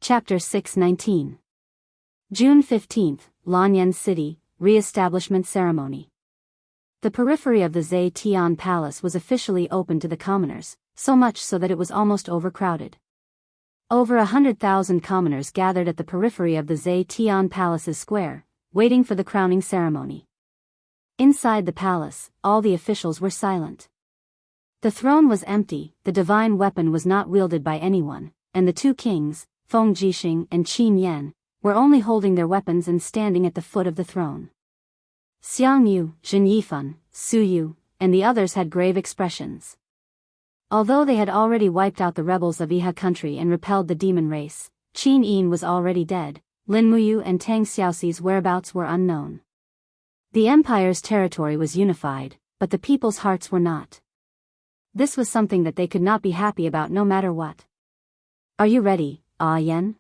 Chapter 619. June 15, Lanyan City, Re-establishment Ceremony. The periphery of the Zetian Palace was officially open to the commoners, so much so that it was almost overcrowded. Over 100,000 commoners gathered at the periphery of the Zetian Palace's square, waiting for the crowning ceremony. Inside the palace, all the officials were silent. The throne was empty, the divine weapon was not wielded by anyone, and the two kings, Feng Jixing and Qin Yan, were only holding their weapons and standing at the foot of the throne. Xiang Yu, Zhen Yifan, Su Yu, and the others had grave expressions. Although they had already wiped out the rebels of Iha country and repelled the demon race, Qin Yin was already dead, Lin Muyu and Tang Xiaoxi's whereabouts were unknown. The empire's territory was unified, but the people's hearts were not. This was something that they could not be happy about no matter what. "Are you ready, Ah Yan?"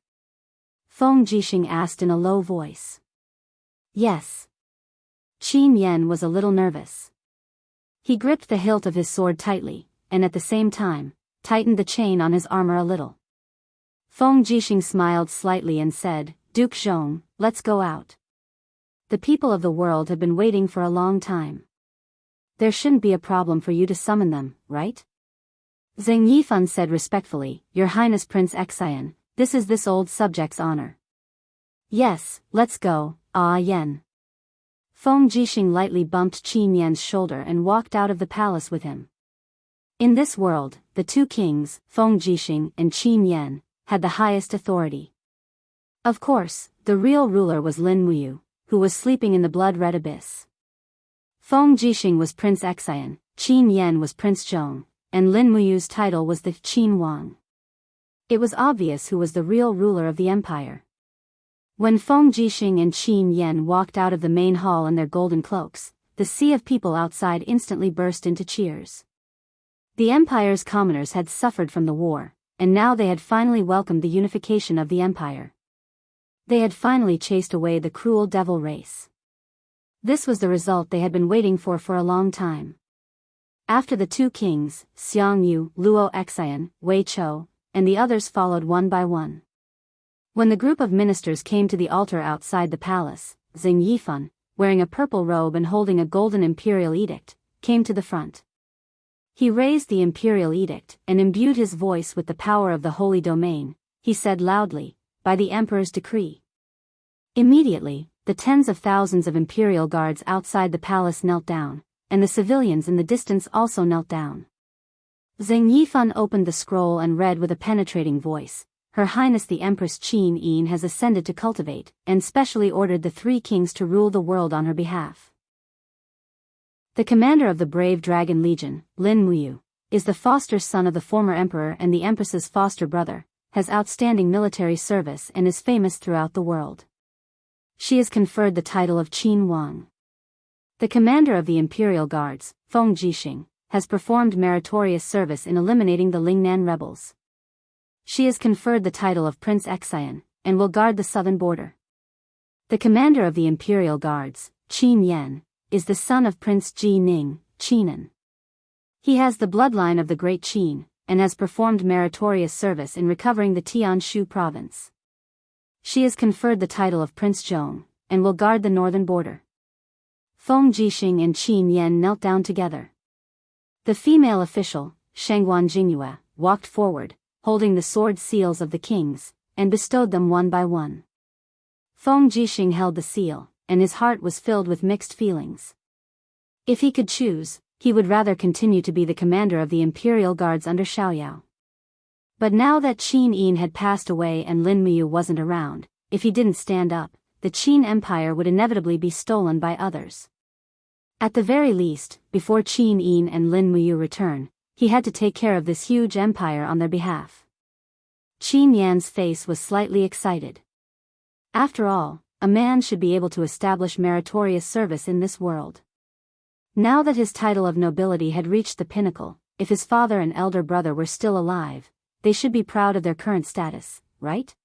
Feng Jixing asked in a low voice. "Yes." Qin Yan was a little nervous. He gripped the hilt of his sword tightly, and at the same time, tightened the chain on his armor a little. Feng Jixing smiled slightly and said, "Duke Zhong, let's go out. The people of the world have been waiting for a long time. There shouldn't be a problem for you to summon them, right?" Zheng Yifan said respectfully, "Your Highness Prince Xian, this is this old subject's honor." "Yes, let's go, Ah Yan." Feng Jixing lightly bumped Qin Yan's shoulder and walked out of the palace with him. In this world, the two kings, Feng Jixing and Qin Yan, had the highest authority. Of course, the real ruler was Lin Muyu, who was sleeping in the blood-red abyss. Feng Jixing was Prince Xian, Qin Yan was Prince Zhong, and Lin Muyu's title was the Qin Wang. It was obvious who was the real ruler of the empire. When Feng Jixing and Qin Yan walked out of the main hall in their golden cloaks, the sea of people outside instantly burst into cheers. The empire's commoners had suffered from the war, and now they had finally welcomed the unification of the empire. They had finally chased away the cruel devil race. This was the result they had been waiting for a long time. After the two kings, Xiang Yu, Luo Xian, Wei Chou, and the others followed one by one. When the group of ministers came to the altar outside the palace, Zheng Yifan, wearing a purple robe and holding a golden imperial edict, came to the front. He raised the imperial edict and imbued his voice with the power of the holy domain. He said loudly, "By the emperor's decree." Immediately, the tens of thousands of imperial guards outside the palace knelt down, and the civilians in the distance also knelt down. Zheng Yifan opened the scroll and read with a penetrating voice, "Her Highness the Empress Qin Yin has ascended to cultivate, and specially ordered the three kings to rule the world on her behalf. The commander of the brave Dragon Legion, Lin Muyu, is the foster son of the former emperor and the empress's foster brother, has outstanding military service and is famous throughout the world. She is conferred the title of Qin Wang. The commander of the imperial guards, Feng Jixing, has performed meritorious service in eliminating the Lingnan rebels. She is conferred the title of Prince Xian, and will guard the southern border. The commander of the imperial guards, Qin Yan, is the son of Prince Ji Ning, Qinan. He has the bloodline of the great Qin, and has performed meritorious service in recovering the Tianshu province. She is conferred the title of Prince Zhong, and will guard the northern border." Feng Jixing and Qin Yan knelt down together. The female official, Shangguan Jingyue, walked forward, holding the sword seals of the kings, and bestowed them one by one. Feng Jixing held the seal, and his heart was filled with mixed feelings. If he could choose, he would rather continue to be the commander of the imperial guards under Xiaoyao. But now that Qin Yin had passed away and Lin Muyu wasn't around, if he didn't stand up, the Qin Empire would inevitably be stolen by others. At the very least, before Qin Yin and Lin Muyu return, he had to take care of this huge empire on their behalf. Qin Yan's face was slightly excited. After all, a man should be able to establish meritorious service in this world. Now that his title of nobility had reached the pinnacle, if his father and elder brother were still alive, they should be proud of their current status, right?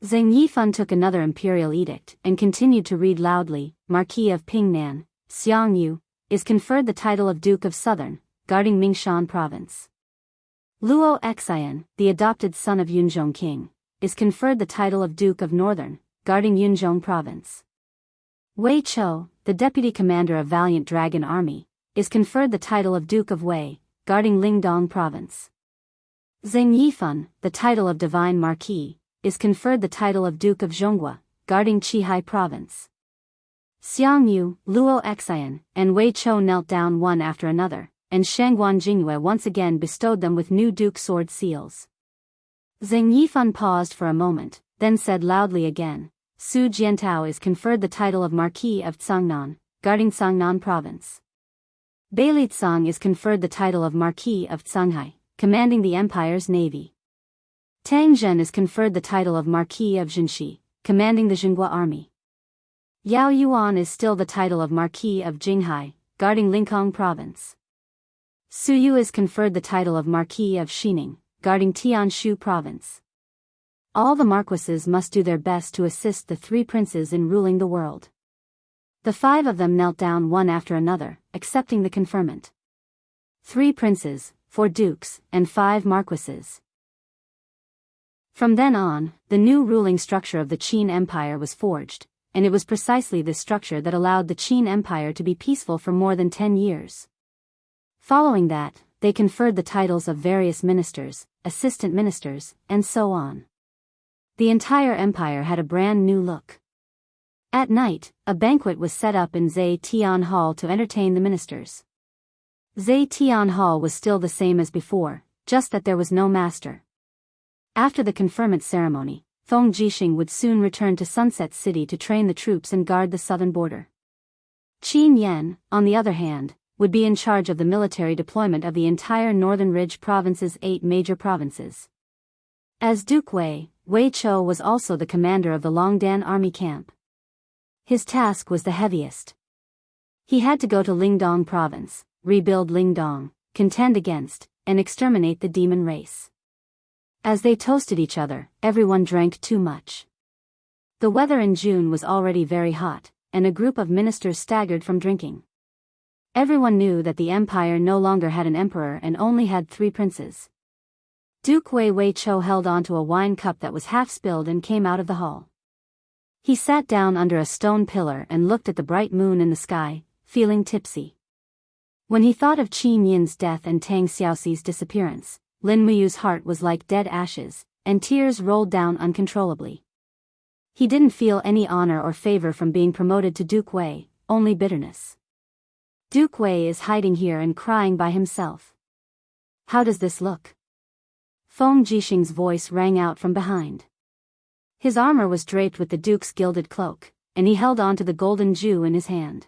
Zheng Yifan took another imperial edict and continued to read loudly, "Marquis of Pingnan, Xiang Yu, is conferred the title of Duke of Southern, guarding Mingshan province. Luo Xian, the adopted son of Yunzhong King, is conferred the title of Duke of Northern, guarding Yunzhong Province. Wei Chou, the deputy commander of Valiant Dragon Army, is conferred the title of Duke of Wei, guarding Lingdong Province. Zheng Yifan, the title of Divine Marquis, is conferred the title of Duke of Zhonghua, guarding Qihai Province. Xiang Yu, Luo Xian, and Wei Chou knelt down one after another, and Shangguan Jingyue once again bestowed them with new Duke sword seals. Zheng Yifan paused for a moment, then said loudly again, Su Jiantao is conferred the title of Marquis of Cangnan, guarding Cangnan Province. Beili Tsang is conferred the title of Marquis of Canghai, commanding the Empire's navy. Tang Zhen is conferred the title of Marquis of Jinshi, commanding the Zhenghua army. Yao Yuan is still the title of Marquis of Jinghai, guarding Linкong Province. Su Yu is conferred the title of Marquis of Xining, guarding Tianshu Province. All the marquises must do their best to assist the three princes in ruling the world. The five of them knelt down one after another, accepting the conferment. 3 princes, 4 dukes, and 5 marquises. From then on, the new ruling structure of the Qin Empire was forged, and it was precisely this structure that allowed the Qin Empire to be peaceful for more than 10 years. Following that, they conferred the titles of various ministers, assistant ministers, and so on. The entire empire had a brand new look. At night, a banquet was set up in Zhe Tian Hall to entertain the ministers. Zhe Tian Hall was still the same as before, just that there was no master. After the conferment ceremony, Feng Jixing would soon return to Sunset City to train the troops and guard the southern border. Qin Yan, on the other hand, would be in charge of the military deployment of the entire Northern Ridge Province's 8 major provinces. As Duke Wei, Wei Chou was also the commander of the Longdan army camp. His task was the heaviest. He had to go to Lingdong Province, rebuild Lingdong, contend against, and exterminate the demon race. As they toasted each other, everyone drank too much. The weather in June was already very hot, and a group of ministers staggered from drinking. Everyone knew that the empire no longer had an emperor and only had 3 princes. Duke Wei Chou held onto a wine cup that was half spilled and came out of the hall. He sat down under a stone pillar and looked at the bright moon in the sky, feeling tipsy. When he thought of Qin Yin's death and Tang Xiaoxi's disappearance, Lin Muyu's heart was like dead ashes, and tears rolled down uncontrollably. He didn't feel any honor or favor from being promoted to Duke Wei, only bitterness. Duke Wei is hiding here and crying by himself. How does this look? Feng Jixing's voice rang out from behind. His armor was draped with the duke's gilded cloak, and he held on to the golden Ju in his hand.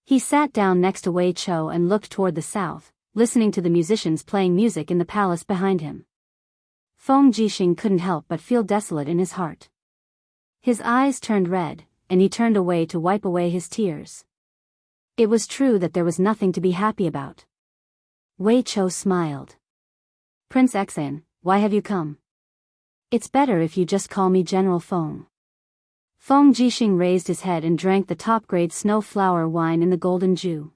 He sat down next to Wei Chou and looked toward the south, listening to the musicians playing music in the palace behind him. Feng Jixing couldn't help but feel desolate in his heart. His eyes turned red, and he turned away to wipe away his tears. It was true that there was nothing to be happy about. Wei Chou smiled. Prince Xan, why have you come? It's better if you just call me General Feng. Feng Jixing raised his head and drank the top-grade snow-flower wine in the golden Ju.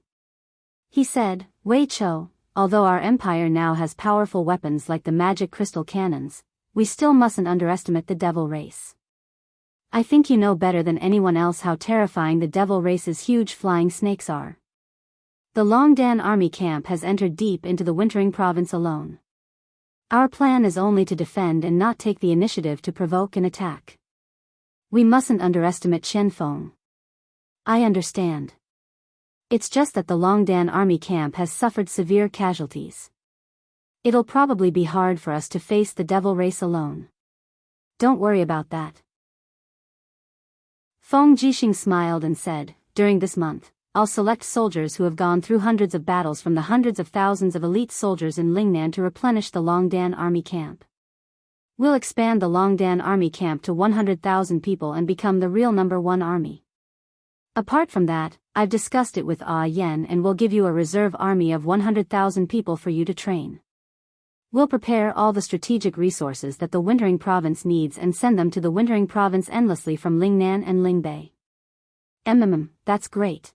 He said, Wei Chou, although our empire now has powerful weapons like the magic crystal cannons, we still mustn't underestimate the devil race. I think you know better than anyone else how terrifying the devil race's huge flying snakes are. The Longdan army camp has entered deep into the wintering province alone. Our plan is only to defend and not take the initiative to provoke an attack. We mustn't underestimate Qianfeng. I understand. It's just that the Longdan army camp has suffered severe casualties. It'll probably be hard for us to face the devil race alone. Don't worry about that. Feng Jixing smiled and said, during this month, I'll select soldiers who have gone through hundreds of battles from the hundreds of thousands of elite soldiers in Lingnan to replenish the Longdan army camp. We'll expand the Longdan army camp to 100,000 people and become the real #1 army. Apart from that, I've discussed it with Yan and we'll give you a reserve army of 100,000 people for you to train. We'll prepare all the strategic resources that the Wintering Province needs and send them to the Wintering Province endlessly from Lingnan and Lingbei. That's great.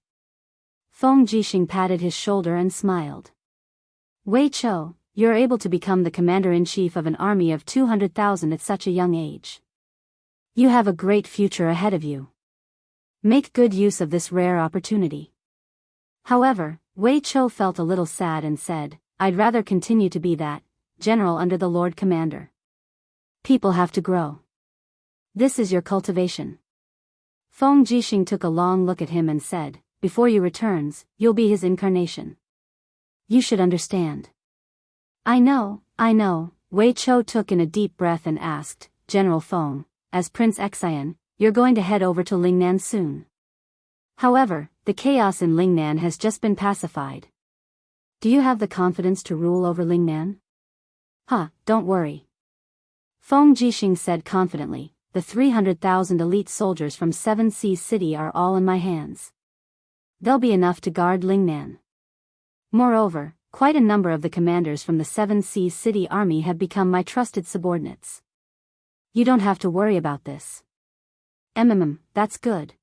Feng Jixing patted his shoulder and smiled. Wei Chou, you're able to become the commander-in-chief of an army of 200,000 at such a young age. You have a great future ahead of you. Make good use of this rare opportunity. However, Wei Chou felt a little sad and said, I'd rather continue to be that general under the Lord Commander. People have to grow. This is your cultivation. Feng Jixing took a long look at him and said, before you returns, you'll be his incarnation. You should understand. I know. Wei Chou took in a deep breath and asked, General Feng, as Prince Xian, you're going to head over to Lingnan soon. However, the chaos in Lingnan has just been pacified. Do you have the confidence to rule over Lingnan? Don't worry. Feng Jixing said confidently, the 300,000 elite soldiers from Seven Seas City are all in my hands. They'll be enough to guard Lingnan. Moreover, quite a number of the commanders from the Seven Seas City army have become my trusted subordinates. You don't have to worry about this. That's good.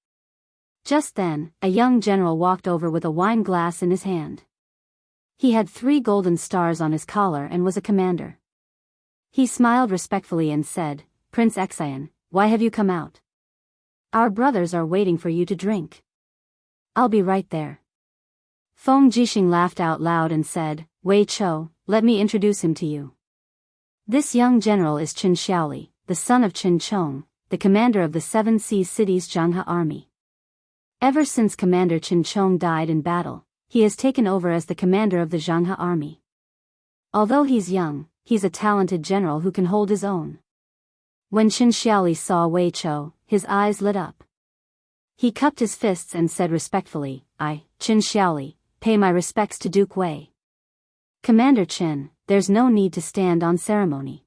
Just then, a young general walked over with a wine glass in his hand. He had 3 golden stars on his collar and was a commander. He smiled respectfully and said, Prince Xian, why have you come out? Our brothers are waiting for you to drink. I'll be right there. Feng Jixing laughed out loud and said, Wei Chou, let me introduce him to you. This young general is Qin Xiaoli, the son of Qin Chong, the commander of the Seven Seas City's Zhanghe army. Ever since Commander Qin Chong died in battle, he has taken over as the commander of the Zhanghe army. Although he's young, he's a talented general who can hold his own. When Qin Xiaoli saw Wei Chou, his eyes lit up. He cupped his fists and said respectfully, I, Qin Xiaoli, pay my respects to Duke Wei. Commander Qin, there's no need to stand on ceremony.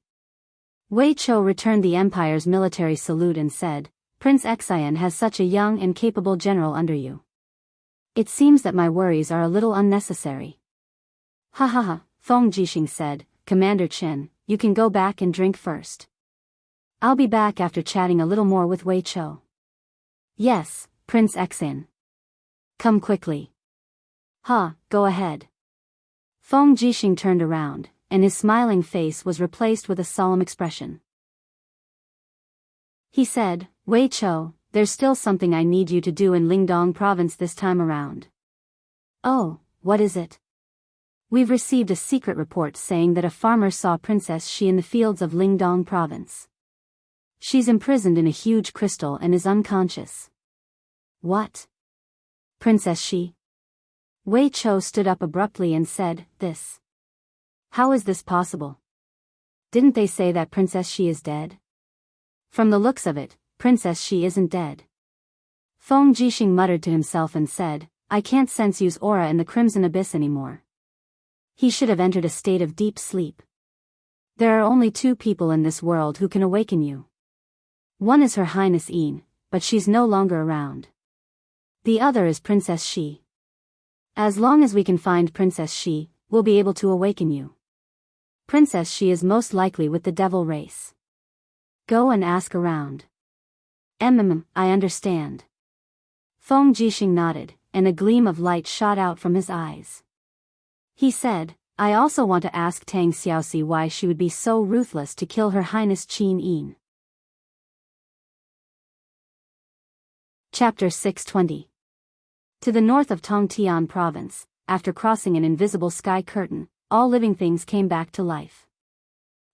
Wei Chou returned the empire's military salute and said, Prince Xian has such a young and capable general under you. It seems that my worries are a little unnecessary. Feng Jixing said, Commander Qin, you can go back and drink first. I'll be back after chatting a little more with Wei Chou. Yes, Prince Xian. Come quickly. Go ahead. Feng Jixing turned around, and his smiling face was replaced with a solemn expression. He said, Wei Chou, there's still something I need you to do in Lingdong province this time around. Oh, what is it? We've received a secret report saying that a farmer saw Princess Xi in the fields of Lingdong province. She's imprisoned in a huge crystal and is unconscious. What? Princess Xi? Wei Chou stood up abruptly and said, This. How is this possible? Didn't they say that Princess Xi is dead? From the looks of it, Princess Xi isn't dead. Feng Jixing muttered to himself and said, I can't sense Yu's aura in the Crimson Abyss anymore. He should have entered a state of deep sleep. There are only 2 people in this world who can awaken you. One is Her Highness Yin, but she's no longer around. The other is Princess Xi. As long as we can find Princess Xi, we'll be able to awaken you. Princess Xi is most likely with the devil race. Go and ask around. I understand. Feng Jixing nodded, and a gleam of light shot out from his eyes. He said, I also want to ask Tang Xiaoxi why she would be so ruthless to kill Her Highness Qin Yin. Chapter 620. To the north of Tongtian province, after crossing an invisible sky curtain, all living things came back to life.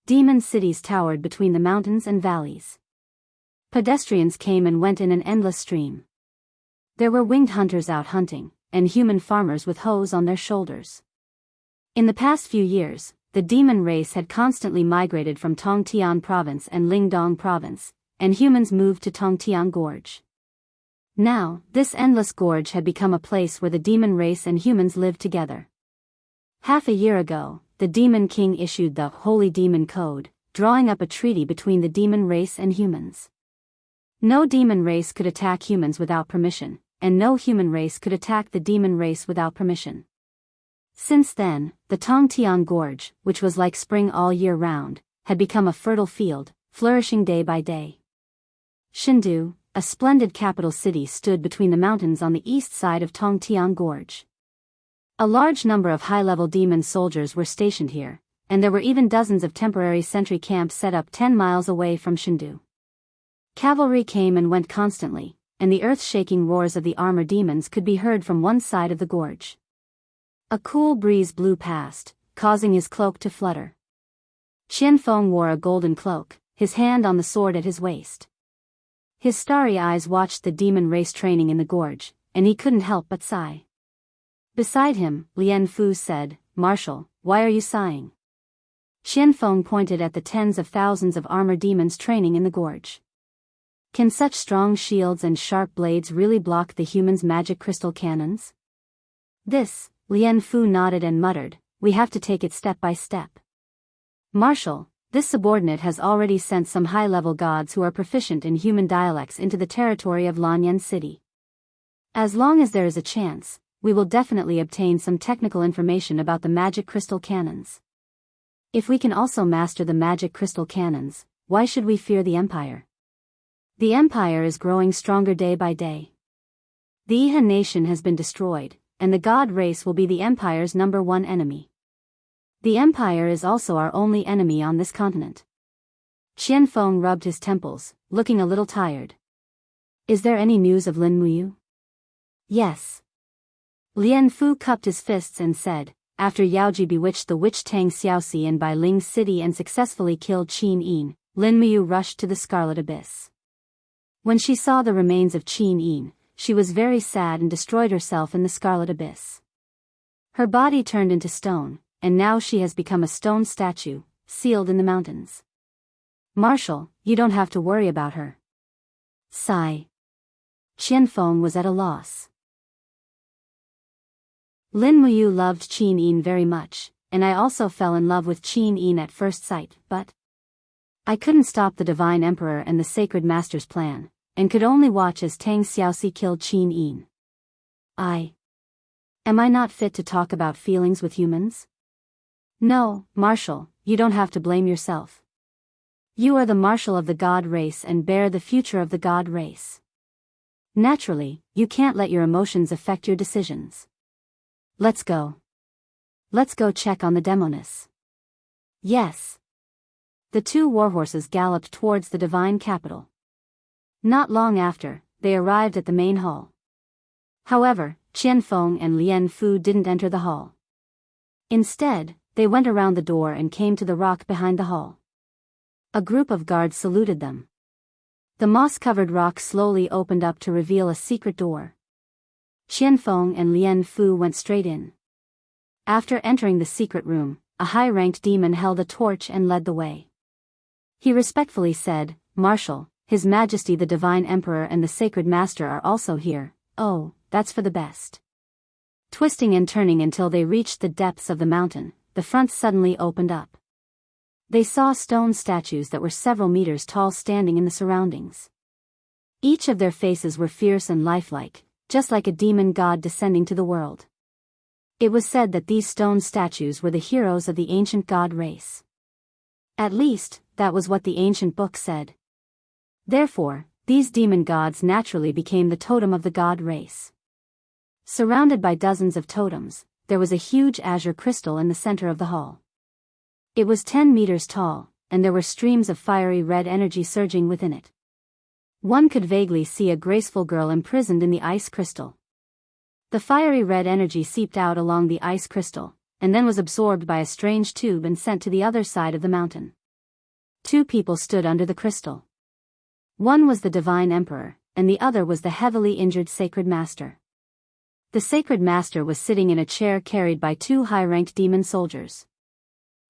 Demon cities towered between the mountains and valleys. Pedestrians came and went in an endless stream. There were winged hunters out hunting, and human farmers with hoes on their shoulders. In the past few years, the demon race had constantly migrated from Tongtian province and Lingdong province, and humans moved to Tongtian Gorge. Now, this endless gorge had become a place where the demon race and humans lived together. Half a year ago, the Demon King issued the Holy Demon Code, drawing up a treaty between the demon race and humans. No demon race could attack humans without permission, and no human race could attack the demon race without permission. Since then, the Tongtian Gorge, which was like spring all year round, had become a fertile field, flourishing day by day. Shindu, a splendid capital city, stood between the mountains on the east side of Tongtian Gorge. A large number of high-level demon soldiers were stationed here, and there were even dozens of temporary sentry camps set up 10 miles away from Shindu. Cavalry came and went constantly, and the earth-shaking roars of the armor demons could be heard from one side of the gorge. A cool breeze blew past, causing his cloak to flutter. Qianfeng wore a golden cloak, his hand on the sword at his waist. His starry eyes watched the demon race training in the gorge, and he couldn't help but sigh. Beside him, Lian Fu said, "Marshal, why are you sighing?" Qianfeng pointed at the tens of thousands of armor demons training in the gorge. Can such strong shields and sharp blades really block the humans' magic crystal cannons? Lian Fu nodded and muttered, "We have to take it step by step. Marshal, this subordinate has already sent some high-level gods who are proficient in human dialects into the territory of Lanyan City. As long as there is a chance, we will definitely obtain some technical information about the magic crystal cannons. If we can also master the magic crystal cannons, why should we fear the Empire? The Empire is growing stronger day by day. The Ihan nation has been destroyed, and the god race will be the Empire's #1 enemy. The Empire is also our only enemy on this continent." Qianfeng rubbed his temples, looking a little tired. "Is there any news of Lin Muyu?" "Yes." Lian Fu cupped his fists and said, "After Yaoji bewitched the witch Tang Xiaoxi in Bailing City and successfully killed Qin Yin, Lin Muyu rushed to the Scarlet Abyss. When she saw the remains of Qin Yin, she was very sad and destroyed herself in the Scarlet Abyss. Her body turned into stone, and now she has become a stone statue, sealed in the mountains. Marshal, you don't have to worry about her." Sigh. Qianfeng was at a loss. Lin Muyu loved Qin Yin very much, and I also fell in love with Qin Yin at first sight, but I couldn't stop the Divine Emperor and the Sacred Master's plan, and could only watch as Tang Xiaoxi killed Qin Yin. Am I not fit to talk about feelings with humans? No, Marshal, you don't have to blame yourself. You are the Marshal of the God race and bear the future of the God race. Naturally, you can't let your emotions affect your decisions. Let's go. Let's go check on the Demoness. Yes. The two warhorses galloped towards the divine capital. Not long after, they arrived at the main hall. However, Qianfeng and Lian Fu didn't enter the hall. Instead, they went around the door and came to the rock behind the hall. A group of guards saluted them. The moss-covered rock slowly opened up to reveal a secret door. Qianfeng and Lian Fu went straight in. After entering the secret room, a high-ranked demon held a torch and led the way. He respectfully said, "Marshal, His Majesty the Divine Emperor and the Sacred Master are also here." "Oh, that's for the best." Twisting and turning until they reached the depths of the mountain, the front suddenly opened up. They saw stone statues that were several meters tall standing in the surroundings. Each of their faces were fierce and lifelike, just like a demon god descending to the world. It was said that these stone statues were the heroes of the ancient god race. At least, that was what the ancient book said. Therefore, these demon gods naturally became the totem of the god race. Surrounded by dozens of totems, there was a huge azure crystal in the center of the hall. It was 10 meters tall, and there were streams of fiery red energy surging within it. One could vaguely see a graceful girl imprisoned in the ice crystal. The fiery red energy seeped out along the ice crystal, and then was absorbed by a strange tube and sent to the other side of the mountain. Two people stood under the crystal. One was the Divine Emperor, and the other was the heavily injured Sacred Master. The Sacred Master was sitting in a chair carried by two high-ranked demon soldiers.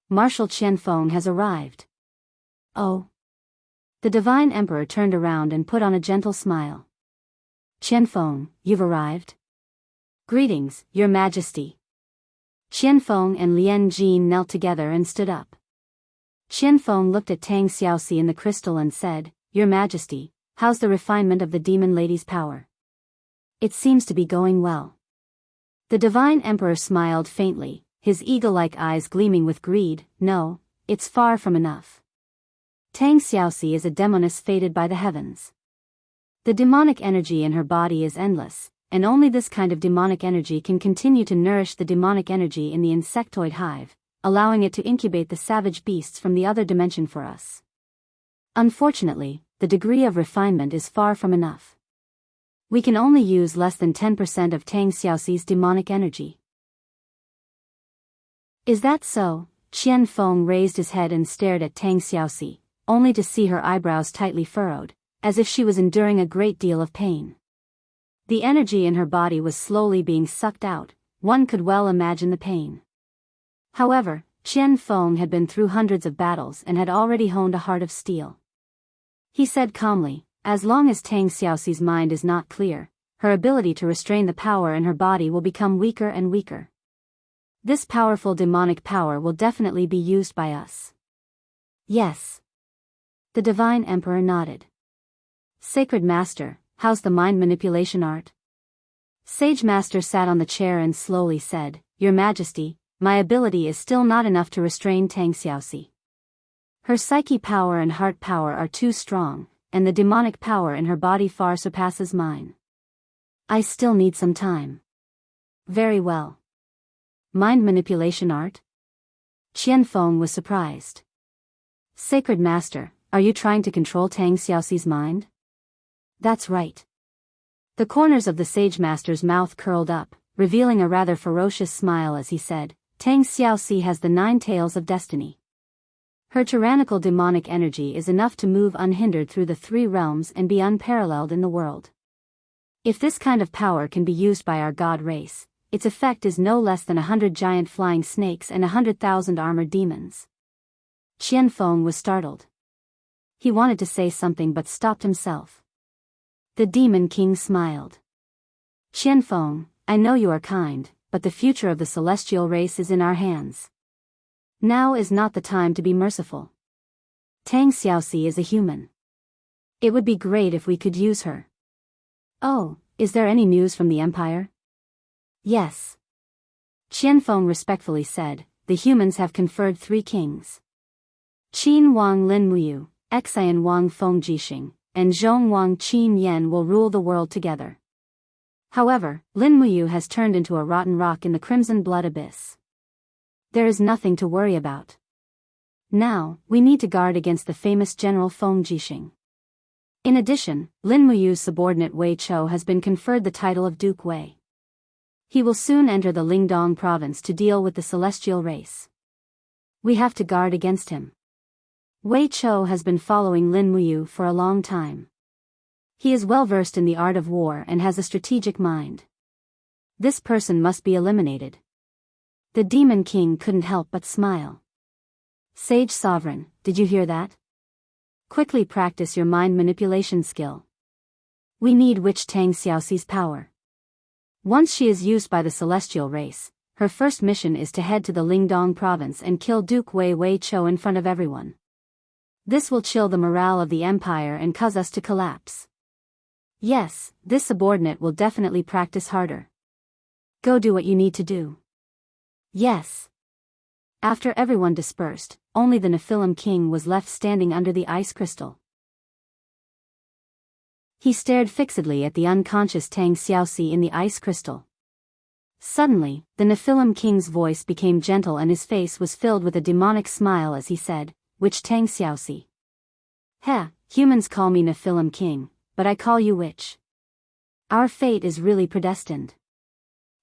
"Marshal Qianfeng has arrived." "Oh." The Divine Emperor turned around and put on a gentle smile. "Qianfeng, you've arrived?" "Greetings, Your Majesty." Qianfeng and Lian Jin knelt together and stood up. Qianfeng looked at Tang Xiaoxi in the crystal and said, "Your Majesty, how's the refinement of the demon lady's power?" "It seems to be going well." The Divine Emperor smiled faintly, his eagle-like eyes gleaming with greed. "No, it's far from enough. Tang Xiaoxi is a demoness fated by the heavens. The demonic energy in her body is endless, and only this kind of demonic energy can continue to nourish the demonic energy in the insectoid hive, allowing it to incubate the savage beasts from the other dimension for us. Unfortunately, the degree of refinement is far from enough. We can only use less than 10% of Tang Xiaoxi's demonic energy. Is that so? Qian Feng raised his head and stared at Tang Xiaoxi, only to see her eyebrows tightly furrowed, as if she was enduring a great deal of pain. The energy in her body was slowly being sucked out, one could well imagine the pain. However, Qian Feng had been through hundreds of battles and had already honed a heart of steel. He said calmly, as long as Tang Xiaoxi's mind is not clear, her ability to restrain the power in her body will become weaker and weaker. This powerful demonic power will definitely be used by us. Yes. The Divine Emperor nodded. Sacred Master, how's the mind manipulation art? Sage Master sat on the chair and slowly said, Your Majesty, my ability is still not enough to restrain Tang Xiaoxi. Her psyche power and heart power are too strong, and the demonic power in her body far surpasses mine. I still need some time. Very well. Mind manipulation art? Qian Feng was surprised. Sacred Master, are you trying to control Tang Xiaoxi's mind? That's right. The corners of the Sage Master's mouth curled up, revealing a rather ferocious smile as he said, Tang Xiaoxi has the 9 tails of destiny. Her tyrannical demonic energy is enough to move unhindered through the 3 realms and be unparalleled in the world. If this kind of power can be used by our god race, its effect is no less than 100 giant flying snakes and 100,000 armored demons. Qian Feng was startled. He wanted to say something but stopped himself. The Demon King smiled. Qian Feng, I know you are kind, but the future of the celestial race is in our hands. Now is not the time to be merciful. Tang Xiaoxi is a human. It would be great if we could use her. Oh, is there any news from the Empire? Yes. Qian Feng respectfully said, the humans have conferred 3 kings. Qin Wang Lin Muyu, Xian Wang Feng Jixing, and Zhong Wang Qin Yan will rule the world together. However, Lin Muyu has turned into a rotten rock in the Crimson Blood Abyss. There is nothing to worry about. Now, we need to guard against the famous General Feng Jixing. In addition, Lin Muyu's subordinate Wei Chou has been conferred the title of Duke Wei. He will soon enter the Lingdong province to deal with the celestial race. We have to guard against him. Wei Chou has been following Lin Muyu for a long time. He is well versed in the art of war and has a strategic mind. This person must be eliminated. The Demon King couldn't help but smile. Sage Sovereign, did you hear that? Quickly practice your mind manipulation skill. We need Witch Tang Xiaoxi's power. Once she is used by the celestial race, her first mission is to head to the Lingdong province and kill Duke Wei Chou in front of everyone. This will chill the morale of the Empire and cause us to collapse. Yes, this subordinate will definitely practice harder. Go do what you need to do. Yes. After everyone dispersed, only the Nephilim King was left standing under the ice crystal. He stared fixedly at the unconscious Tang Xiaoxi in the ice crystal. Suddenly, the Nephilim King's voice became gentle and his face was filled with a demonic smile as he said, Witch Tang Xiaoxi. Heh, humans call me Nephilim King, but I call you Witch. Our fate is really predestined.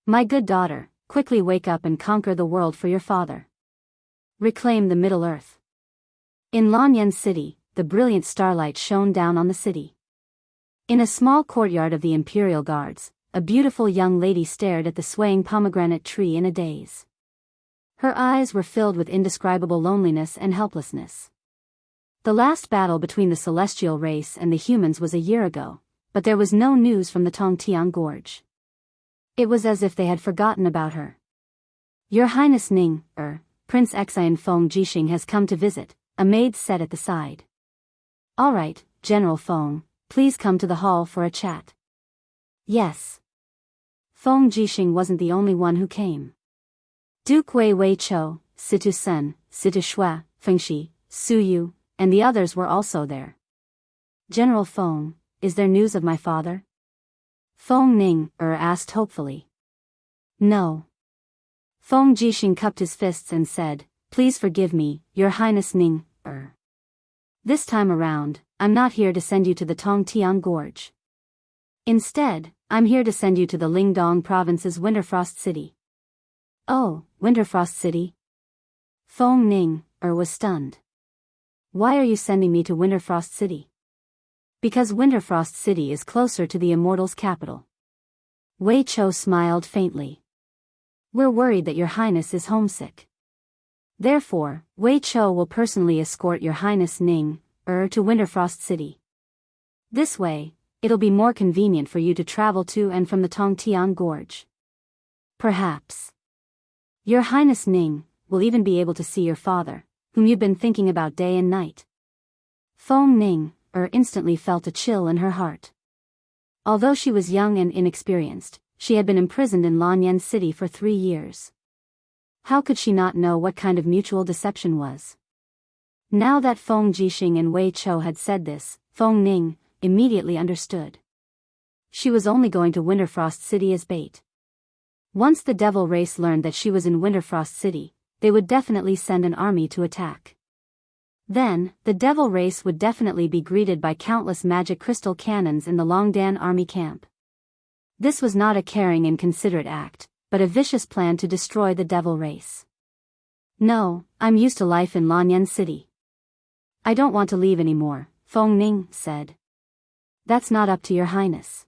My good daughter, quickly wake up and conquer the world for your father. Reclaim the Middle Earth. In Lanyan City, the brilliant starlight shone down on the city. In a small courtyard of the Imperial Guards, a beautiful young lady stared at the swaying pomegranate tree in a daze. Her eyes were filled with indescribable loneliness and helplessness. The last battle between the celestial race and the humans was a year ago, but there was no news from the Tongtiang Gorge. It was as if they had forgotten about her. Your Highness Ning, Prince Xian Feng Jixing has come to visit, a maid said at the side. All right, General Feng, please come to the hall for a chat. Yes. Feng Jixing wasn't the only one who came. Duke Wei Chou, Situ Sen, Situ Shui, Fengxi, Su Yu, and the others were also there. General Feng, is there news of my father? Feng Ning, asked hopefully. No. Feng Jixing cupped his fists and said, "Please forgive me, Your Highness Ning, This time around, I'm not here to send you to the Tongtian Gorge. Instead, I'm here to send you to the Lingdong province's Winterfrost City." "Oh, Winterfrost City?" Feng Ning, was stunned. "Why are you sending me to Winterfrost City?" "Because Winterfrost City is closer to the Immortals' capital." Wei Chou smiled faintly. "We're worried that Your Highness is homesick. Therefore, Wei Chou will personally escort Your Highness Ning, to Winterfrost City. This way, it'll be more convenient for you to travel to and from the Tongtian Gorge. Perhaps Your Highness Ning will even be able to see your father, whom you've been thinking about day and night." Feng Ning, instantly felt a chill in her heart. Although she was young and inexperienced, she had been imprisoned in Lanyan City for 3 years. How could she not know what kind of mutual deception was? Now that Feng Jixing and Wei Chou had said this, Feng Ning immediately understood. She was only going to Winterfrost City as bait. Once the devil race learned that she was in Winterfrost City, they would definitely send an army to attack. Then, the devil race would definitely be greeted by countless magic crystal cannons in the Longdan army camp. This was not a caring and considerate act, but a vicious plan to destroy the devil race. "No, I'm used to life in Lanyan City. I don't want to leave anymore," Feng Ning said. "That's not up to Your Highness."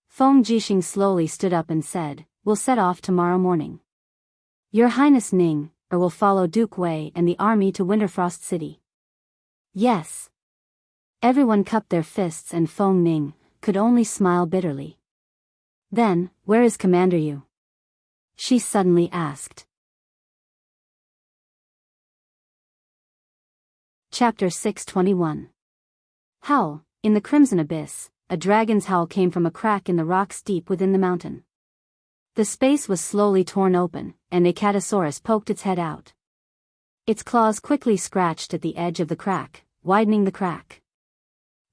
Feng Jixing slowly stood up and said, "We'll set off tomorrow morning. Your Highness Ning, will follow Duke Wei and the army to Winterfrost City." "Yes." Everyone cupped their fists and Feng Ning could only smile bitterly. "Then, where is Commander Yu?" she suddenly asked. Chapter 621. Howl. In the Crimson Abyss, a dragon's howl came from a crack in the rocks deep within the mountain. The space was slowly torn open, and a Catasaurus poked its head out. Its claws quickly scratched at the edge of the crack, widening the crack.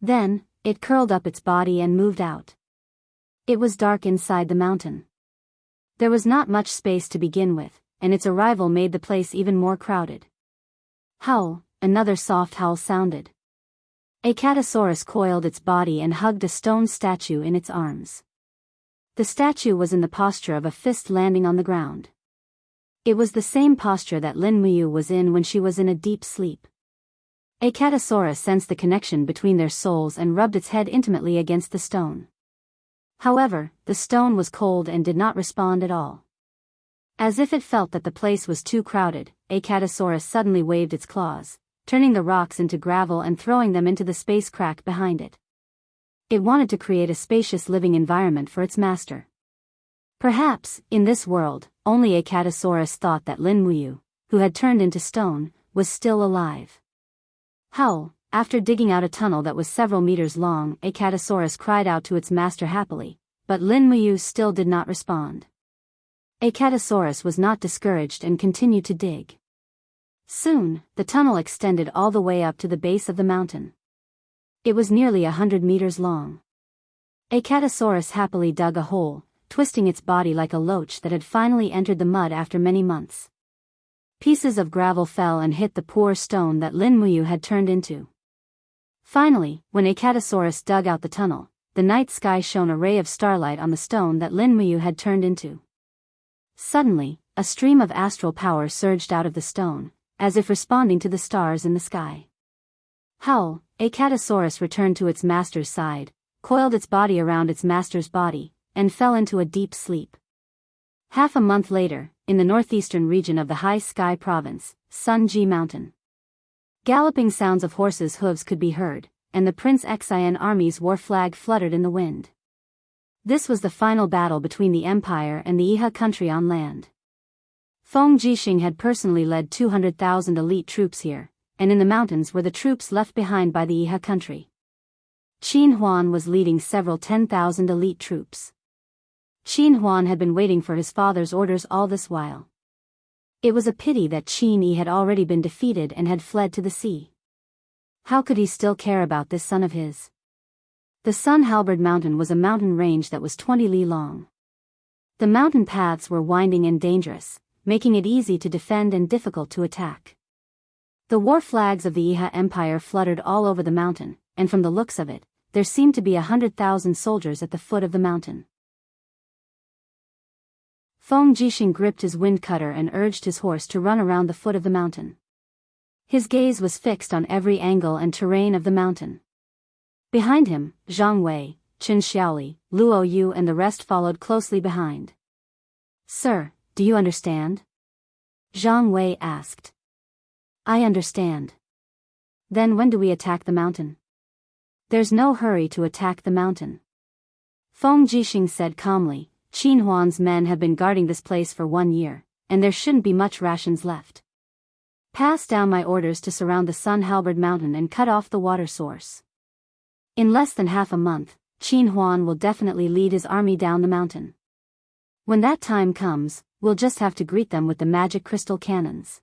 Then, it curled up its body and moved out. It was dark inside the mountain. There was not much space to begin with, and its arrival made the place even more crowded. Howl, another soft howl sounded. A Catasaurus coiled its body and hugged a stone statue in its arms. The statue was in the posture of a fist landing on the ground. It was the same posture that Lin Muyu was in when she was in a deep sleep. A Catasaurus sensed the connection between their souls and rubbed its head intimately against the stone. However, the stone was cold and did not respond at all. As if it felt that the place was too crowded, a Catasaurus suddenly waved its claws, turning the rocks into gravel and throwing them into the space crack behind it. It wanted to create a spacious living environment for its master. Perhaps, in this world, only a Catasaurus thought that Lin Muyu, who had turned into stone, was still alive. Howl. After digging out a tunnel that was several meters long, a Catasaurus cried out to its master happily, but Lin Muyu still did not respond. A Catasaurus was not discouraged and continued to dig. Soon, the tunnel extended all the way up to the base of the mountain. It was nearly 100 meters long. A Catasaurus happily dug a hole, twisting its body like a loach that had finally entered the mud after many months. Pieces of gravel fell and hit the poor stone that Lin Muyu had turned into. Finally, when a Catasaurus dug out the tunnel, the night sky shone a ray of starlight on the stone that Lin Muyu had turned into. Suddenly, a stream of astral power surged out of the stone, as if responding to the stars in the sky. Howl. A Catasaurus returned to its master's side, coiled its body around its master's body, and fell into a deep sleep. Half a month later, in the northeastern region of the High Sky Province, Sunji Mountain. Galloping sounds of horses' hooves could be heard, and the Prince Xian army's war flag fluttered in the wind. This was the final battle between the Empire and the Iha country on land. Feng Jixing had personally led 200,000 elite troops here, and in the mountains were the troops left behind by the Iha country. Qin Huan was leading several 10,000 elite troops. Qin Huan had been waiting for his father's orders all this while. It was a pity that Qin Yi had already been defeated and had fled to the sea. How could he still care about this son of his? The Sun Halberd Mountain was a mountain range that was 20 li long. The mountain paths were winding and dangerous, making it easy to defend and difficult to attack. The war flags of the Iha Empire fluttered all over the mountain, and from the looks of it, there seemed to be 100,000 soldiers at the foot of the mountain. Feng Jixing gripped his wind cutter and urged his horse to run around the foot of the mountain. His gaze was fixed on every angle and terrain of the mountain. Behind him, Zhang Wei, Qin Xiaoli, Luo Yu and the rest followed closely behind. "Sir, do you understand?" Zhang Wei asked. "I understand." "Then when do we attack the mountain?" "There's no hurry to attack the mountain." Feng Jixing said calmly, "Qin Huan's men have been guarding this place for 1 year, and there shouldn't be much rations left. Pass down my orders to surround the Sun Halberd Mountain and cut off the water source. In less than half a month, Qin Huan will definitely lead his army down the mountain. When that time comes, we'll just have to greet them with the magic crystal cannons."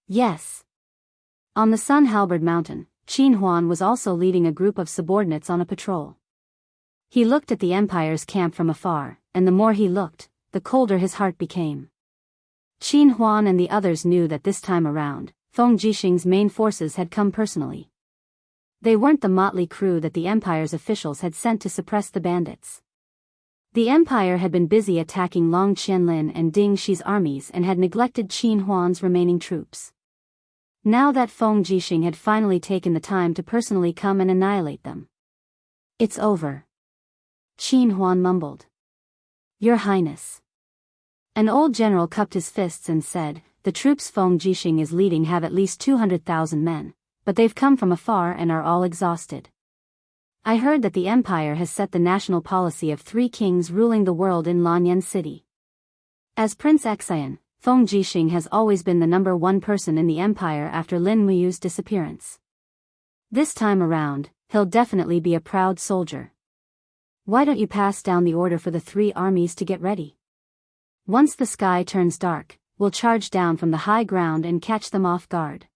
"Yes." On the Sun Halberd Mountain, Qin Huan was also leading a group of subordinates on a patrol. He looked at the Empire's camp from afar, and the more he looked, the colder his heart became. Qin Huan and the others knew that this time around, Feng Jixing's main forces had come personally. They weren't the motley crew that the Empire's officials had sent to suppress the bandits. The Empire had been busy attacking Long Qianlin and Ding Shi's armies and had neglected Qin Huan's remaining troops. Now that Feng Jixing had finally taken the time to personally come and annihilate them. "It's over," Qin Huan mumbled. "Your Highness." An old general cupped his fists and said, "The troops Feng Jixing is leading have at least 200,000 men, but they've come from afar and are all exhausted. I heard that the Empire has set the national policy of 3 kings ruling the world in Lanyan City. As Prince Xian, Feng Jixing has always been the #1 person in the Empire after Lin Muyu's disappearance. This time around, he'll definitely be a proud soldier. Why don't you pass down the order for the 3 armies to get ready? Once the sky turns dark, we'll charge down from the high ground and catch them off guard.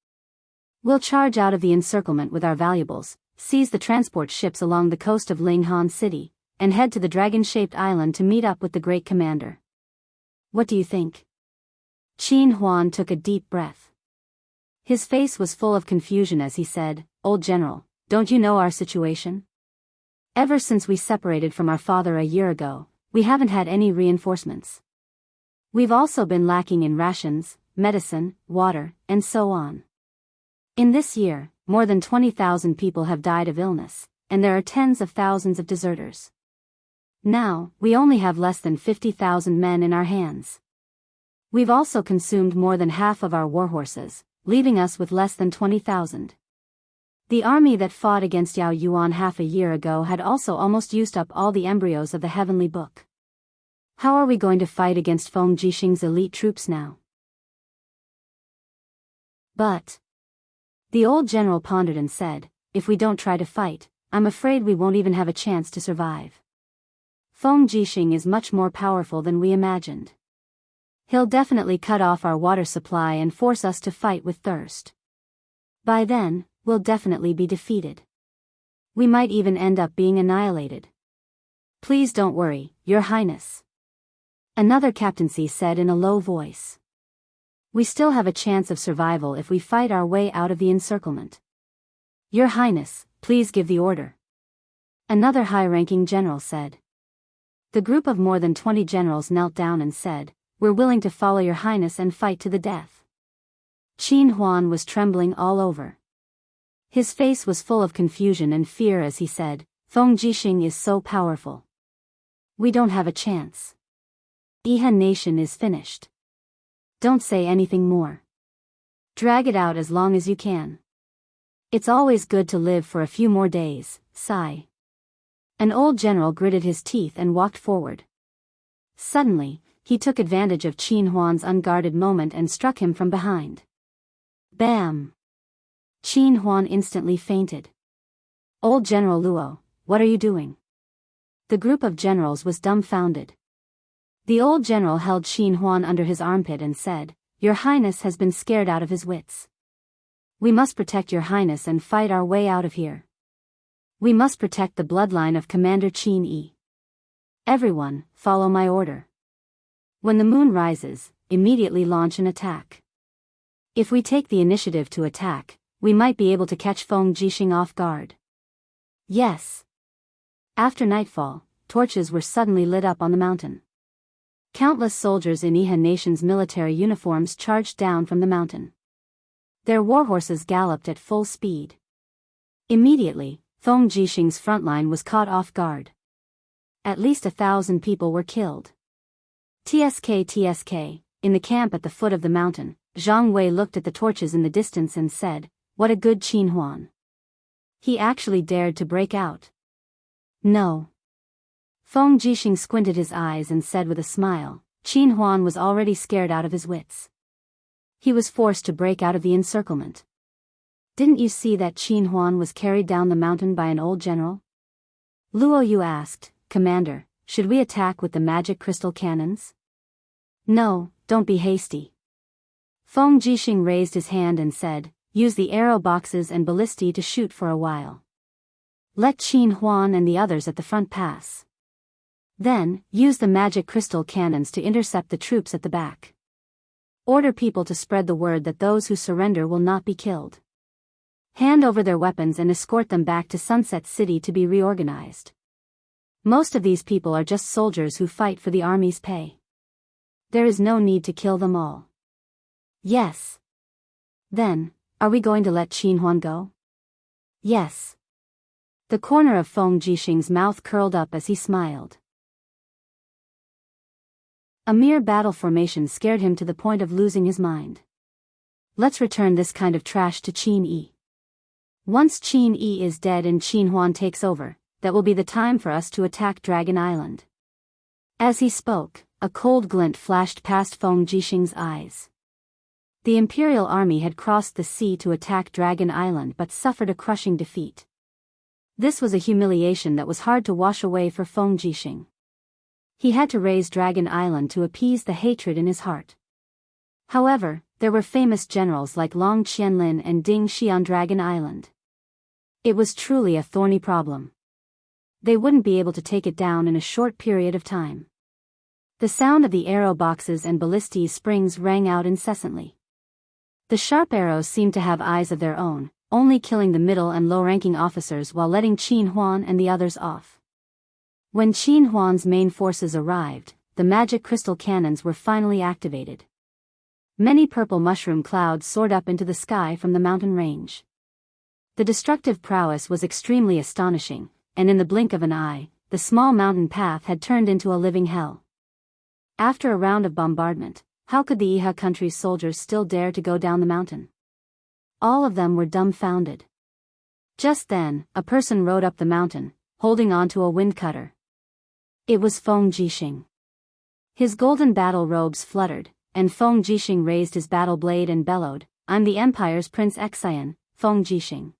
We'll charge out of the encirclement with our valuables, seize the transport ships along the coast of Linghan City, and head to the dragon-shaped island to meet up with the great commander. What do you think?" Qin Huan took a deep breath. His face was full of confusion as he said, "Old General, don't you know our situation? Ever since we separated from our father a year ago, we haven't had any reinforcements. We've also been lacking in rations, medicine, water, and so on. In this year, more than 20,000 people have died of illness, and there are tens of thousands of deserters. Now, we only have less than 50,000 men in our hands. We've also consumed more than half of our warhorses, leaving us with less than 20,000. The army that fought against Yao Yuan half a year ago had also almost used up all the embryos of the Heavenly Book. How are we going to fight against Feng Jixing's elite troops now?" "But," the old general pondered and said, "if we don't try to fight, I'm afraid we won't even have a chance to survive. Feng Jixing is much more powerful than we imagined. He'll definitely cut off our water supply and force us to fight with thirst. By then, we'll definitely be defeated. We might even end up being annihilated. Please don't worry, Your Highness," another captaincy said in a low voice. "We still have a chance of survival if we fight our way out of the encirclement. Your Highness, please give the order," another high-ranking general said. The group of more than 20 generals knelt down and said, "We're willing to follow Your Highness and fight to the death." Qin Huan was trembling all over. His face was full of confusion and fear as he said, "Feng Jixing is so powerful. We don't have a chance. Iha Nation is finished. Don't say anything more. Drag it out as long as you can. It's always good to live for a few more days, sigh." An old general gritted his teeth and walked forward. Suddenly, he took advantage of Qin Huan's unguarded moment and struck him from behind. Bam! Qin Huan instantly fainted. "Old General Luo, what are you doing?" The group of generals was dumbfounded. The old general held Qin Huan under his armpit and said, "Your Highness has been scared out of his wits. We must protect Your Highness and fight our way out of here. We must protect the bloodline of Commander Qin Yi. Everyone, follow my order. When the moon rises, immediately launch an attack. If we take the initiative to attack, we might be able to catch Feng Jixing off guard. Yes. After nightfall, torches were suddenly lit up on the mountain. Countless soldiers in Iha Nation's military uniforms charged down from the mountain. Their warhorses galloped at full speed. Immediately, Feng Jixing's front line was caught off guard. At least 1,000 people were killed. TSK, in the camp at the foot of the mountain, Zhang Wei looked at the torches in the distance and said, "What a good Qin Huan." He actually dared to break out. No. Feng Jixing squinted his eyes and said with a smile, Qin Huan was already scared out of his wits. He was forced to break out of the encirclement. Didn't you see that Qin Huan was carried down the mountain by an old general? Luo Yu asked, "Commander, should we attack with the magic crystal cannons?" No, don't be hasty. Feng Jixing raised his hand and said, "Use the arrow boxes and ballistae to shoot for a while. Let Qin Huan and the others at the front pass. Then, use the magic crystal cannons to intercept the troops at the back. Order people to spread the word that those who surrender will not be killed. Hand over their weapons and escort them back to Sunset City to be reorganized. Most of these people are just soldiers who fight for the army's pay. There is no need to kill them all." Yes. Then, are we going to let Qin Huan go? Yes. The corner of Feng Jixing's mouth curled up as he smiled. A mere battle formation scared him to the point of losing his mind. Let's return this kind of trash to Qin Yi. Once Qin Yi is dead and Qin Huan takes over, that will be the time for us to attack Dragon Island. As he spoke, a cold glint flashed past Feng Jixing's eyes. The Imperial Army had crossed the sea to attack Dragon Island but suffered a crushing defeat. This was a humiliation that was hard to wash away for Feng Jixing. He had to raise Dragon Island to appease the hatred in his heart. However, there were famous generals like Long Qianlin and Ding Shi on Dragon Island. It was truly a thorny problem. They wouldn't be able to take it down in a short period of time. The sound of the arrow boxes and ballistae springs rang out incessantly. The sharp arrows seemed to have eyes of their own, only killing the middle and low-ranking officers while letting Qin Huan and the others off. When Qin Huan's main forces arrived, the magic crystal cannons were finally activated. Many purple mushroom clouds soared up into the sky from the mountain range. The destructive prowess was extremely astonishing, and in the blink of an eye, the small mountain path had turned into a living hell. After a round of bombardment, how could the Iha country's soldiers still dare to go down the mountain? All of them were dumbfounded. Just then, a person rode up the mountain, holding onto a wind cutter. It was Feng Jixing. His golden battle robes fluttered, and Feng Jixing raised his battle blade and bellowed, "I'm the Empire's Prince Xian, Feng Jixing.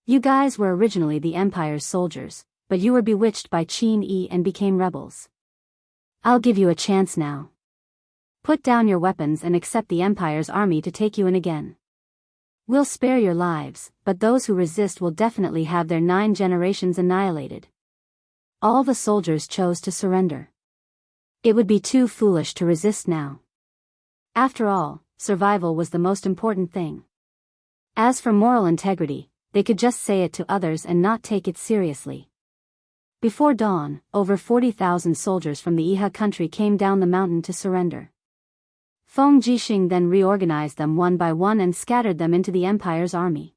You guys were originally the Empire's soldiers, but you were bewitched by Qin Yi and became rebels. I'll give you a chance now. Put down your weapons and accept the Empire's army to take you in again. We'll spare your lives, but those who resist will definitely have their 9 generations annihilated." All the soldiers chose to surrender. It would be too foolish to resist now. After all, survival was the most important thing. As for moral integrity, they could just say it to others and not take it seriously. Before dawn, over 40,000 soldiers from the Iha country came down the mountain to surrender. Feng Jixing then reorganized them one by one and scattered them into the Empire's army.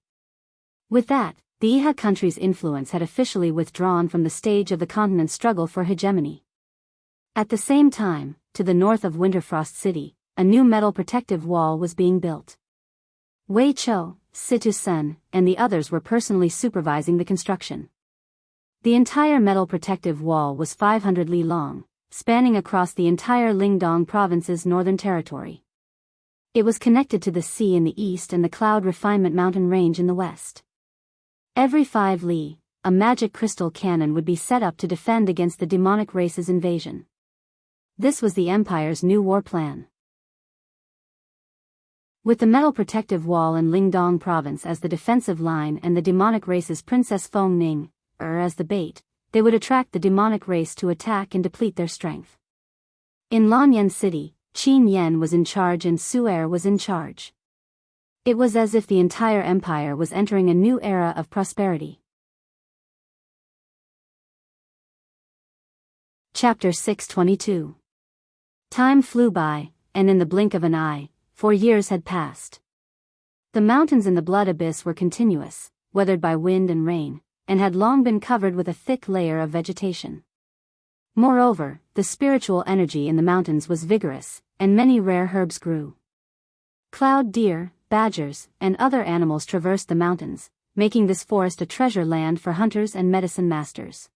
With that, the Iha country's influence had officially withdrawn from the stage of the continent's struggle for hegemony. At the same time, to the north of Winterfrost City, a new metal protective wall was being built. Wei Chou, Situ Sen, and the others were personally supervising the construction. The entire metal protective wall was 500 li long, spanning across the entire Lingdong province's northern territory. It was connected to the sea in the east and the Cloud Refinement mountain range in the west. Every 5 li, a magic crystal cannon would be set up to defend against the demonic race's invasion. This was the Empire's new war plan. With the metal protective wall in Lingdong province as the defensive line and the demonic race's Princess Feng Ning, as the bait, they would attract the demonic race to attack and deplete their strength. In Lanyan City, Qin Yen was in charge and Su'er was in charge. It was as if the entire empire was entering a new era of prosperity. Chapter 622. Time flew by, and in the blink of an eye, 4 years had passed. The mountains in the Blood Abyss were continuous, weathered by wind and rain, and had long been covered with a thick layer of vegetation. Moreover, the spiritual energy in the mountains was vigorous, and many rare herbs grew. Cloud deer, badgers, and other animals traversed the mountains, making this forest a treasure land for hunters and medicine masters.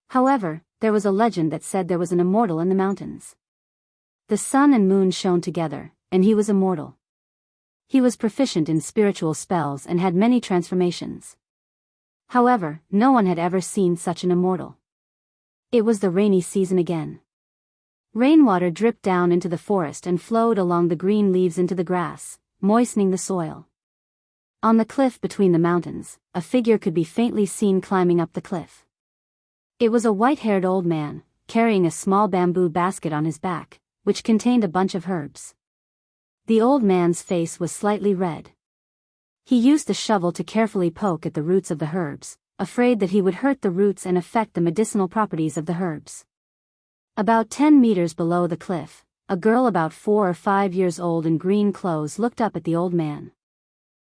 However, there was a legend that said there was an immortal in the mountains. The sun and moon shone together, and he was immortal. He was proficient in spiritual spells and had many transformations. However, no one had ever seen such an immortal. It was the rainy season again. Rainwater dripped down into the forest and flowed along the green leaves into the grass, moistening the soil. On the cliff between the mountains, a figure could be faintly seen climbing up the cliff. It was a white-haired old man, carrying a small bamboo basket on his back, which contained a bunch of herbs. The old man's face was slightly red. He used the shovel to carefully poke at the roots of the herbs, afraid that he would hurt the roots and affect the medicinal properties of the herbs. About 10 meters below the cliff, a girl about 4 or 5 years old in green clothes looked up at the old man.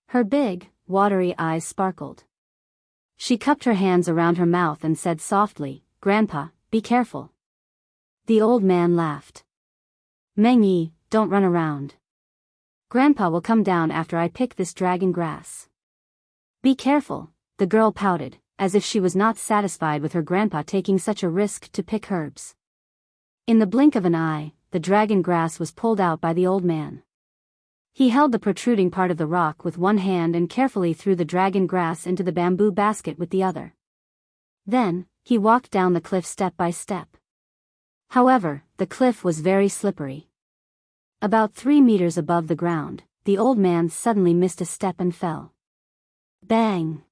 Her big, watery eyes sparkled. She cupped her hands around her mouth and said softly, "Grandpa, be careful." The old man laughed. "Meng Yi, don't run around. Grandpa will come down after I pick this dragon grass." "Be careful," the girl pouted, as if she was not satisfied with her grandpa taking such a risk to pick herbs. In the blink of an eye, the dragon grass was pulled out by the old man. He held the protruding part of the rock with one hand and carefully threw the dragon grass into the bamboo basket with the other. Then, he walked down the cliff step by step. However, the cliff was very slippery. About 3 meters above the ground, the old man suddenly missed a step and fell. Bang!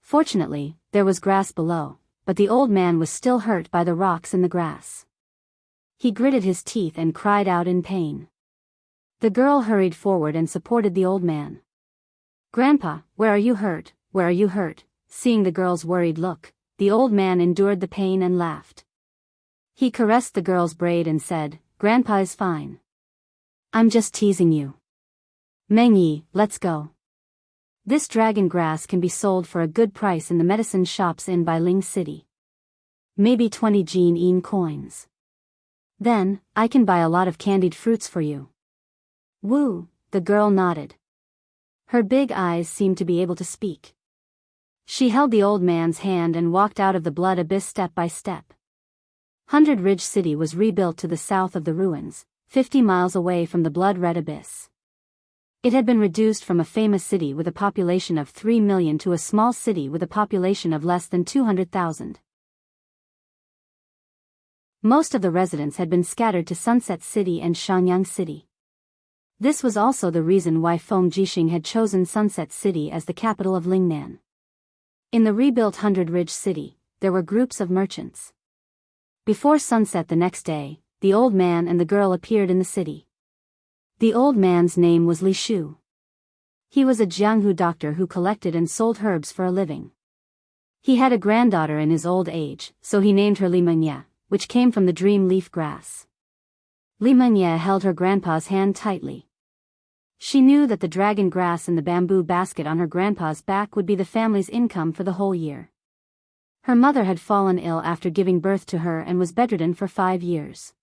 Fortunately, there was grass below, but the old man was still hurt by the rocks in the grass. He gritted his teeth and cried out in pain. The girl hurried forward and supported the old man. "Grandpa, where are you hurt? Where are you hurt?" Seeing the girl's worried look, the old man endured the pain and laughed. He caressed the girl's braid and said, "Grandpa is fine. I'm just teasing you. Meng Yi, let's go. This dragon grass can be sold for a good price in the medicine shops in Bailing City. Maybe 20 Jin coins. Then, I can buy a lot of candied fruits for you." "Woo," the girl nodded. Her big eyes seemed to be able to speak. She held the old man's hand and walked out of the Blood Abyss step by step. 100 Ridge City was rebuilt to the south of the ruins, 50 miles away from the Blood-Red Abyss. It had been reduced from a famous city with a population of 3 million to a small city with a population of less than 200,000. Most of the residents had been scattered to Sunset City and Shanyang City. This was also the reason why Feng Jixing had chosen Sunset City as the capital of Lingnan. In the rebuilt 100 Ridge City, there were groups of merchants. Before sunset the next day, the old man and the girl appeared in the city. The old man's name was Li Shu. He was a Jianghu doctor who collected and sold herbs for a living. He had a granddaughter in his old age, so he named her Li Mengye, which came from the dream leaf grass. Li Mengye held her grandpa's hand tightly. She knew that the dragon grass in the bamboo basket on her grandpa's back would be the family's income for the whole year. Her mother had fallen ill after giving birth to her and was bedridden for 5 years.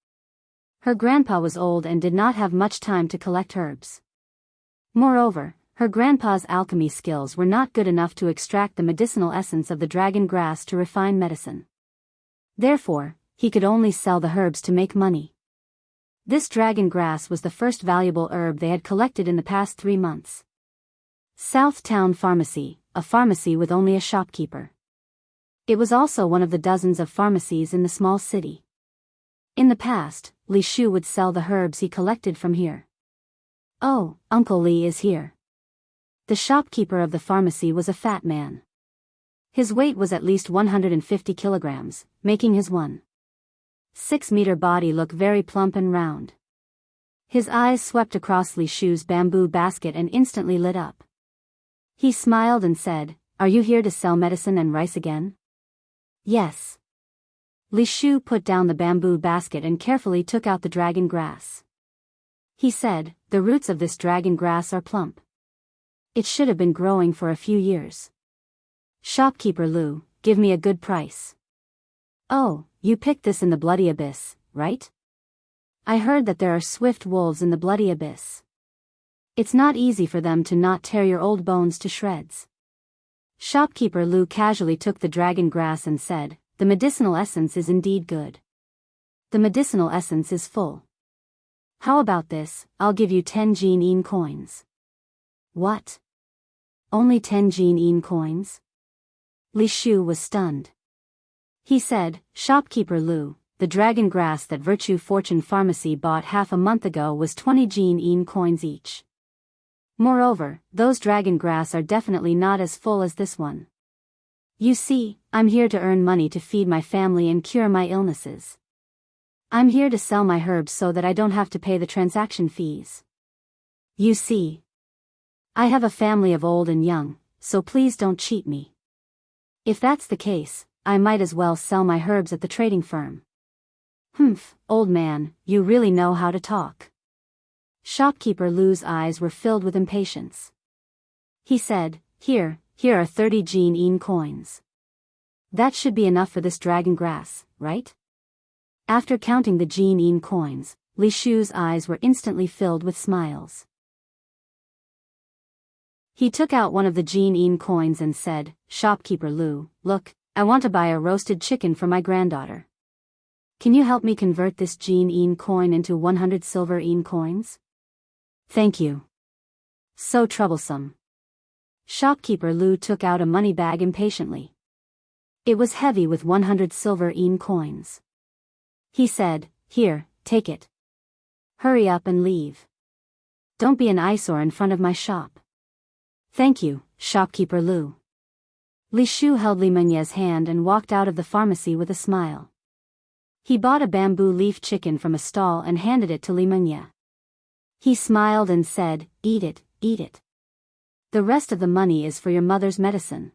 Her grandpa was old and did not have much time to collect herbs. Moreover, her grandpa's alchemy skills were not good enough to extract the medicinal essence of the dragon grass to refine medicine. Therefore, he could only sell the herbs to make money. This dragon grass was the first valuable herb they had collected in the past 3 months. South Town Pharmacy, a pharmacy with only a shopkeeper. It was also one of the dozens of pharmacies in the small city. In the past, Li Shu would sell the herbs he collected from here. "Oh, Uncle Li is here." The shopkeeper of the pharmacy was a fat man. His weight was at least 150 kilograms, making his 1.6-meter body look very plump and round. His eyes swept across Li Shu's bamboo basket and instantly lit up. He smiled and said, "Are you here to sell medicine and rice again?" "Yes." Li Shu put down the bamboo basket and carefully took out the dragon grass. He said, "The roots of this dragon grass are plump. It should have been growing for a few years. Shopkeeper Lu, give me a good price." "Oh, you picked this in the bloody abyss, right? I heard that there are swift wolves in the bloody abyss. It's not easy for them to not tear your old bones to shreds." Shopkeeper Lu casually took the dragon grass and said, "The medicinal essence is indeed good. The medicinal essence is full. How about this? I'll give you 10 Jin coins." "What? Only 10 Jin coins?" Li Shu was stunned. He said, "Shopkeeper Lu, the dragon grass that Virtue Fortune Pharmacy bought half a month ago was 20 Jin coins each. Moreover, those dragon grass are definitely not as full as this one. You see, I'm here to earn money to feed my family and cure my illnesses. I'm here to sell my herbs so that I don't have to pay the transaction fees. You see, I have a family of old and young, so please don't cheat me. If that's the case, I might as well sell my herbs at the trading firm." "Humph, old man, you really know how to talk." Shopkeeper Lu's eyes were filled with impatience. He said, Here are 30 Jin coins. That should be enough for this dragon grass, right?" After counting the Jin coins, Li Shu's eyes were instantly filled with smiles. He took out one of the Jin coins and said, "Shopkeeper Lu, look, I want to buy a roasted chicken for my granddaughter. Can you help me convert this Jin coin into 100 silver coins?" "Thank you. So troublesome." Shopkeeper Lu took out a money bag impatiently. It was heavy with 100 silver coins. He said, "Here, take it. Hurry up and leave. Don't be an eyesore in front of my shop." "Thank you, Shopkeeper Lu." Li Shu held Li Mengye's hand and walked out of the pharmacy with a smile. He bought a bamboo leaf chicken from a stall and handed it to Li Mengye. He smiled and said, "Eat it, eat it. The rest of the money is for your mother's medicine."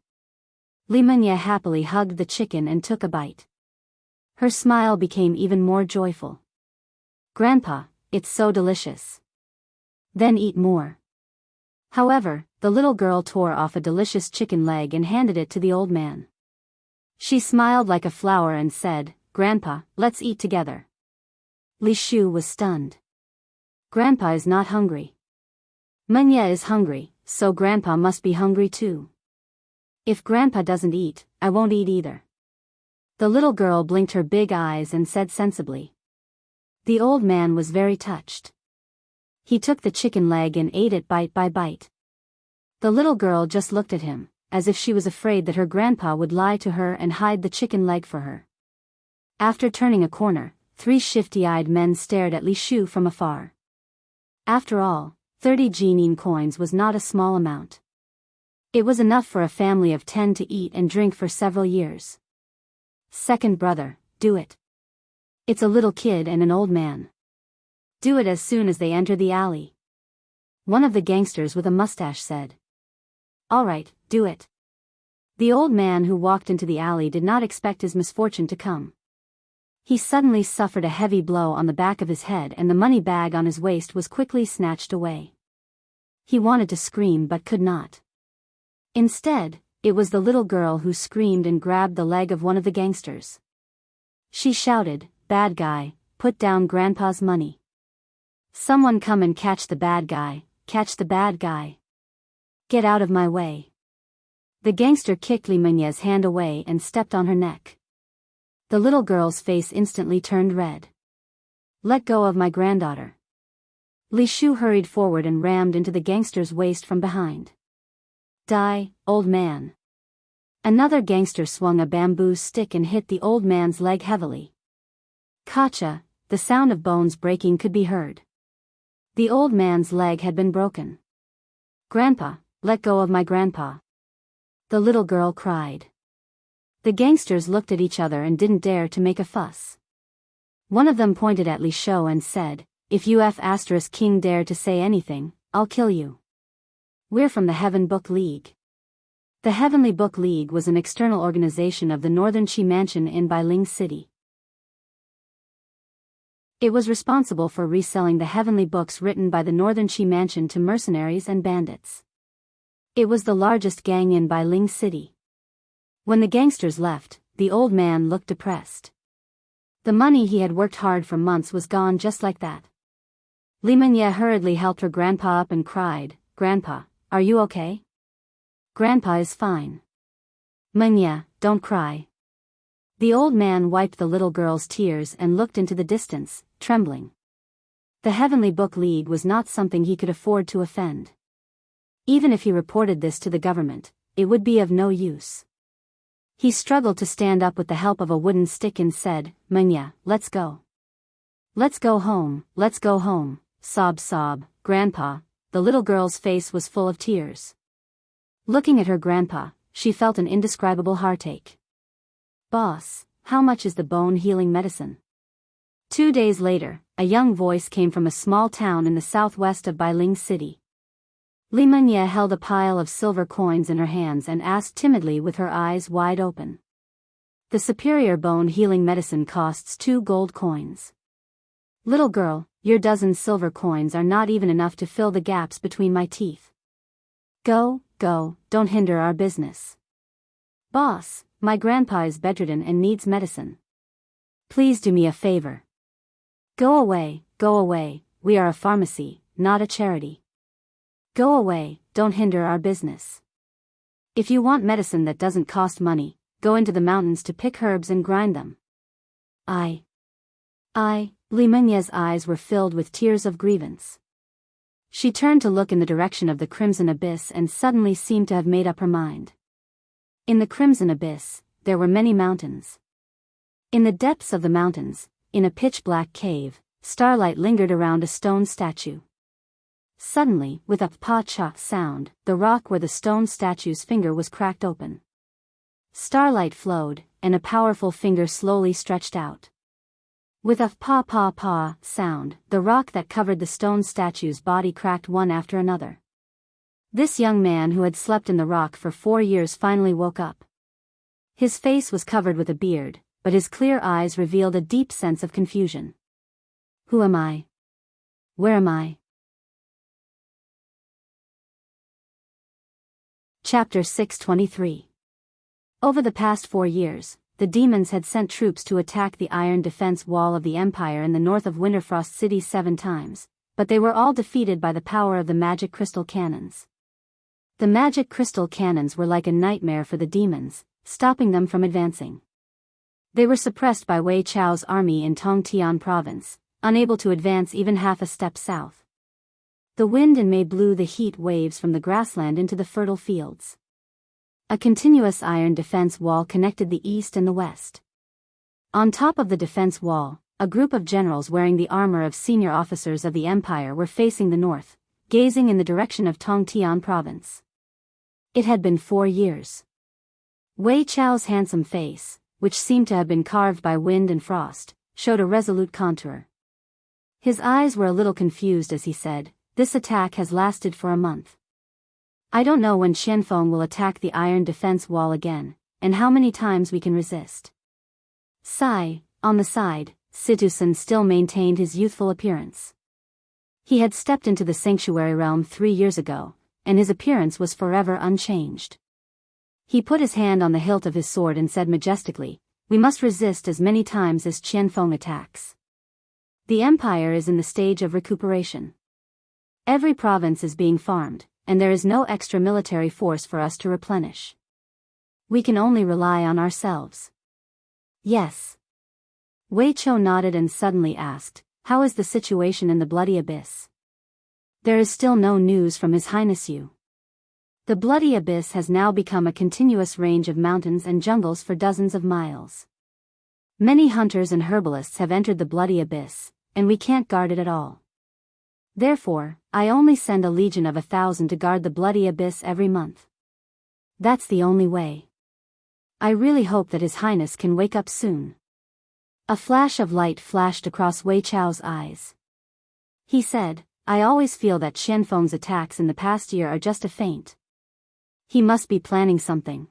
Li Mengye happily hugged the chicken and took a bite. Her smile became even more joyful. "Grandpa, it's so delicious." "Then eat more." However, the little girl tore off a delicious chicken leg and handed it to the old man. She smiled like a flower and said, "Grandpa, let's eat together." Li Shu was stunned. Grandpa is not hungry. Mengye is hungry, so Grandpa must be hungry too. If Grandpa doesn't eat, I won't eat either. The little girl blinked her big eyes and said sensibly. The old man was very touched. He took the chicken leg and ate it bite by bite. The little girl just looked at him, as if she was afraid that her grandpa would lie to her and hide the chicken leg for her. After turning a corner, 3 shifty-eyed men stared at Li Shu from afar. After all, 30 Jin coins was not a small amount. It was enough for a family of 10 to eat and drink for several years. "Second brother, do it. It's a little kid and an old man. Do it as soon as they enter the alley." One of the gangsters with a mustache said. "All right, do it." The old man who walked into the alley did not expect his misfortune to come. He suddenly suffered a heavy blow on the back of his head and the money bag on his waist was quickly snatched away. He wanted to scream but could not. Instead, it was the little girl who screamed and grabbed the leg of one of the gangsters. She shouted, "Bad guy, put down Grandpa's money. Someone come and catch the bad guy, catch the bad guy. Get out of my way." The gangster kicked Li Mengye's hand away and stepped on her neck. The little girl's face instantly turned red. "Let go of my granddaughter." Li Shu hurried forward and rammed into the gangster's waist from behind. "Die, old man." Another gangster swung a bamboo stick and hit the old man's leg heavily. Kacha, the sound of bones breaking could be heard. The old man's leg had been broken. "Grandpa, let go of my grandpa," the little girl cried. The gangsters looked at each other and didn't dare to make a fuss. One of them pointed at Li Shu and said, if you King dare to say anything, I'll kill you. We're from the Heaven Book League. The Heavenly Book League was an external organization of the Northern Qi Mansion in Bailing City. It was responsible for reselling the heavenly books written by the Northern Qi Mansion to mercenaries and bandits. It was the largest gang in Bailing City. When the gangsters left, the old man looked depressed. The money he had worked hard for months was gone just like that. Li Mengye hurriedly helped her grandpa up and cried, "Grandpa, are you okay?" "Grandpa is fine." "Mengye, don't cry." The old man wiped the little girl's tears and looked into the distance, trembling. The Heavenly Book League was not something he could afford to offend. Even if he reported this to the government, it would be of no use. He struggled to stand up with the help of a wooden stick and said, "Mengye, let's go. Let's go home, let's go home." Sob, "Grandpa." The little girl's face was full of tears. Looking at her grandpa, she felt an indescribable heartache. "Boss, how much is the bone-healing medicine?" 2 days later, a young voice came from a small town in the southwest of Bailing City. Li Mengye held a pile of silver coins in her hands and asked timidly with her eyes wide open. "The superior bone-healing medicine costs 2 gold coins. Little girl, your dozen silver coins are not even enough to fill the gaps between my teeth. Go, don't hinder our business." "Boss, my grandpa is bedridden and needs medicine. Please do me a favor." Go away, we are a pharmacy, not a charity. Go away, don't hinder our business. If you want medicine that doesn't cost money, go into the mountains to pick herbs and grind them." I. Li Mengye's eyes were filled with tears of grievance. She turned to look in the direction of the Crimson Abyss and suddenly seemed to have made up her mind. In the Crimson Abyss, there were many mountains. In the depths of the mountains, in a pitch-black cave, starlight lingered around a stone statue. Suddenly, with a pa-cha sound, the rock where the stone statue's finger was cracked open. Starlight flowed, and a powerful finger slowly stretched out. With a pa-pa-pa sound, the rock that covered the stone statue's body cracked one after another. This young man who had slept in the rock for 4 years finally woke up. His face was covered with a beard, but his clear eyes revealed a deep sense of confusion. Who am I? Where am I? Chapter 623. Over the past 4 years, the demons had sent troops to attack the iron defense wall of the Empire in the north of Winterfrost City 7 times, but they were all defeated by the power of the magic crystal cannons. The magic crystal cannons were like a nightmare for the demons, stopping them from advancing. They were suppressed by Wei Chao's army in Tongtian province, unable to advance even half a step south. The wind in May blew the heat waves from the grassland into the fertile fields. A continuous iron defense wall connected the east and the west. On top of the defense wall, a group of generals wearing the armor of senior officers of the Empire were facing the north, gazing in the direction of Tongtian province. It had been 4 years. Wei Chao's handsome face, which seemed to have been carved by wind and frost, showed a resolute contour. His eyes were a little confused as he said, "This attack has lasted for a month. I don't know when Qianfeng will attack the iron defense wall again, and how many times we can resist." Sigh. On the side, Situsen still maintained his youthful appearance. He had stepped into the sanctuary realm 3 years ago, and his appearance was forever unchanged. He put his hand on the hilt of his sword and said majestically, "We must resist as many times as Qianfeng attacks. The Empire is in the stage of recuperation. Every province is being farmed, and there is no extra military force for us to replenish. We can only rely on ourselves." "Yes." Wei Chou nodded and suddenly asked, "How is the situation in the Bloody Abyss?" "There is still no news from His Highness Yu. The Bloody Abyss has now become a continuous range of mountains and jungles for dozens of miles. Many hunters and herbalists have entered the Bloody Abyss, and we can't guard it at all. Therefore, I only send a legion of 1,000 to guard the Bloody Abyss every month. That's the only way. I really hope that His Highness can wake up soon." A flash of light flashed across Wei Chao's eyes. He said, I always feel that Xianfeng's attacks in the past year are just a feint. He must be planning something.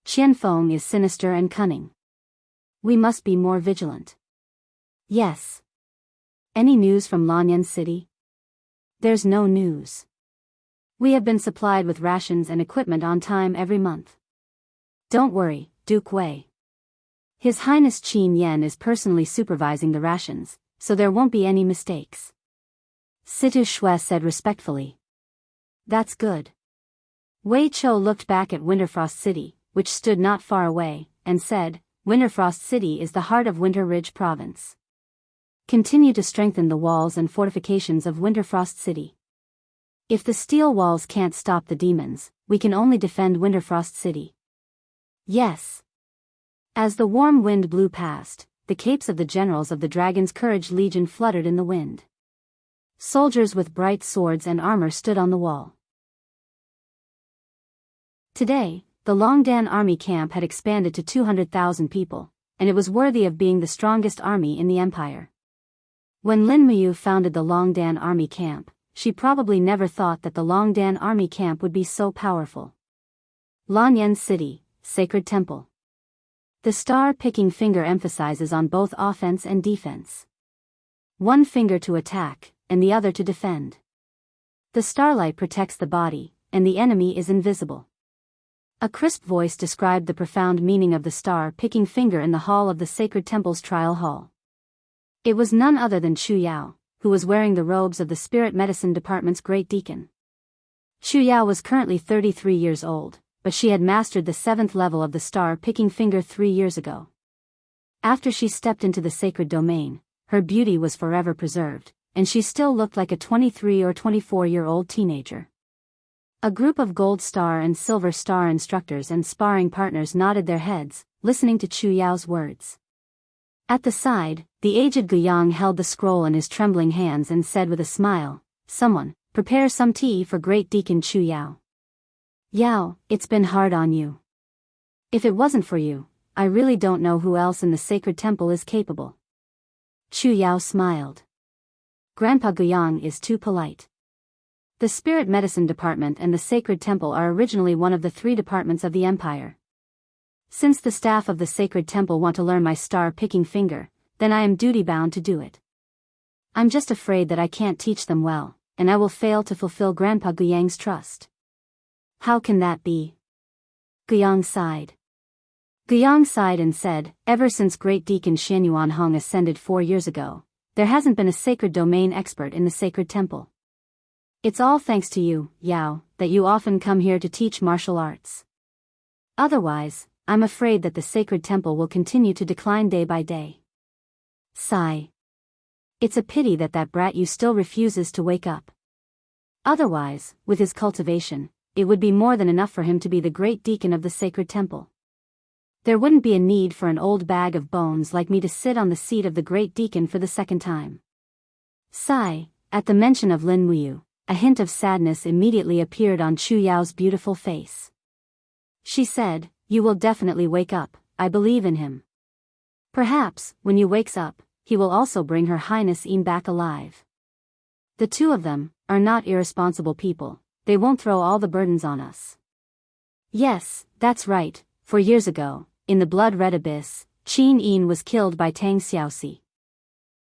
Xianfeng is sinister and cunning. We must be more vigilant. Yes. Any news from Lanyan City? There's no news. We have been supplied with rations and equipment on time every month. Don't worry, Duke Wei. His Highness Qin Yan is personally supervising the rations, so there won't be any mistakes. Situ Shui said respectfully. That's good. Wei Chou looked back at Winterfrost City, which stood not far away, and said, Winterfrost City is the heart of Winter Ridge Province. Continue to strengthen the walls and fortifications of Winterfrost City. If the steel walls can't stop the demons, we can only defend Winterfrost City. Yes. As the warm wind blew past, the capes of the generals of the Dragon's Courage Legion fluttered in the wind. Soldiers with bright swords and armor stood on the wall. Today, the Longdan army camp had expanded to 200,000 people, and it was worthy of being the strongest army in the empire. When Lin Muyu founded the Longdan army camp, she probably never thought that the Longdan army camp would be so powerful. Lanyan City, Sacred Temple. The star-picking finger emphasizes on both offense and defense. One finger to attack, and the other to defend. The starlight protects the body, and the enemy is invisible. A crisp voice described the profound meaning of the star-picking finger in the hall of the Sacred Temple's trial hall. It was none other than Chu Yao, who was wearing the robes of the Spirit Medicine Department's Great Deacon. Chu Yao was currently 33 years old, but she had mastered the 7th level of the star-picking finger 3 years ago. After she stepped into the sacred domain, her beauty was forever preserved, and she still looked like a 23 or 24-year-old teenager. A group of Gold Star and Silver Star instructors and sparring partners nodded their heads, listening to Chu Yao's words. At the side, the aged Guyang held the scroll in his trembling hands and said with a smile, Someone, prepare some tea for Great Deacon Chu Yao. Yao, it's been hard on you. If it wasn't for you, I really don't know who else in the Sacred Temple is capable. Chu Yao smiled. Grandpa Guyang is too polite. The Spirit Medicine Department and the Sacred Temple are originally one of the 3 departments of the Empire. Since the staff of the Sacred Temple want to learn my star-picking finger, then I am duty-bound to do it. I'm just afraid that I can't teach them well, and I will fail to fulfill Grandpa Guyang's trust. How can that be? Guyang sighed. Guyang sighed and said, Ever since Great Deacon Xianyuan Hong ascended 4 years ago, there hasn't been a sacred domain expert in the Sacred Temple. It's all thanks to you, Yao, that you often come here to teach martial arts. Otherwise, I'm afraid that the Sacred Temple will continue to decline day by day. Sigh. It's a pity that that brat you still refuses to wake up. Otherwise, with his cultivation, it would be more than enough for him to be the Great Deacon of the Sacred Temple. There wouldn't be a need for an old bag of bones like me to sit on the seat of the Great Deacon for the 2nd time. Sigh. At the mention of Lin Muyu, a hint of sadness immediately appeared on Chu Yao's beautiful face. She said, You will definitely wake up, I believe in him. Perhaps, when you wakes up, he will also bring Her Highness Yin back alive. The 2 of them are not irresponsible people, they won't throw all the burdens on us. Yes, that's right, 4 years ago, in the blood-red abyss, Qin Yin was killed by Tang Xiaoxi.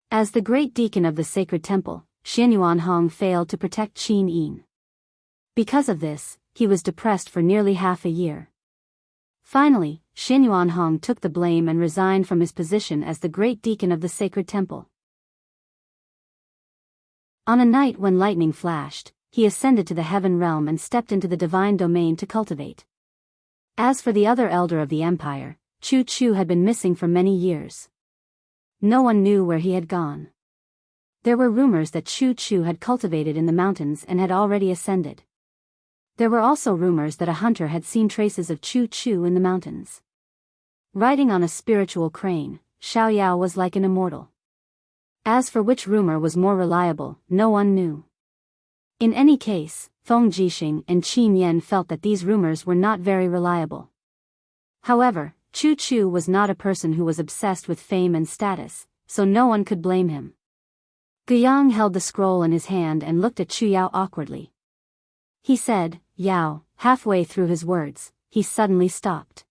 As the Great Deacon of the Sacred Temple, Xianyuan Hong failed to protect Qin Yin. Because of this, he was depressed for nearly half a year. Finally, Xianyuan Hong took the blame and resigned from his position as the Great Deacon of the Sacred Temple. On a night when lightning flashed, he ascended to the heaven realm and stepped into the divine domain to cultivate. As for the other elder of the empire, Chu Chu had been missing for many years. No one knew where he had gone. There were rumors that Chu Chu had cultivated in the mountains and had already ascended. There were also rumors that a hunter had seen traces of Chu Chu in the mountains. Riding on a spiritual crane, Xiao Yao was like an immortal. As for which rumor was more reliable, no one knew. In any case, Feng Jixing and Qin Yan felt that these rumors were not very reliable. However, Chu Chu was not a person who was obsessed with fame and status, so no one could blame him. Guiyang held the scroll in his hand and looked at Chu Yao awkwardly. He said, Yao, halfway through his words, he suddenly stopped.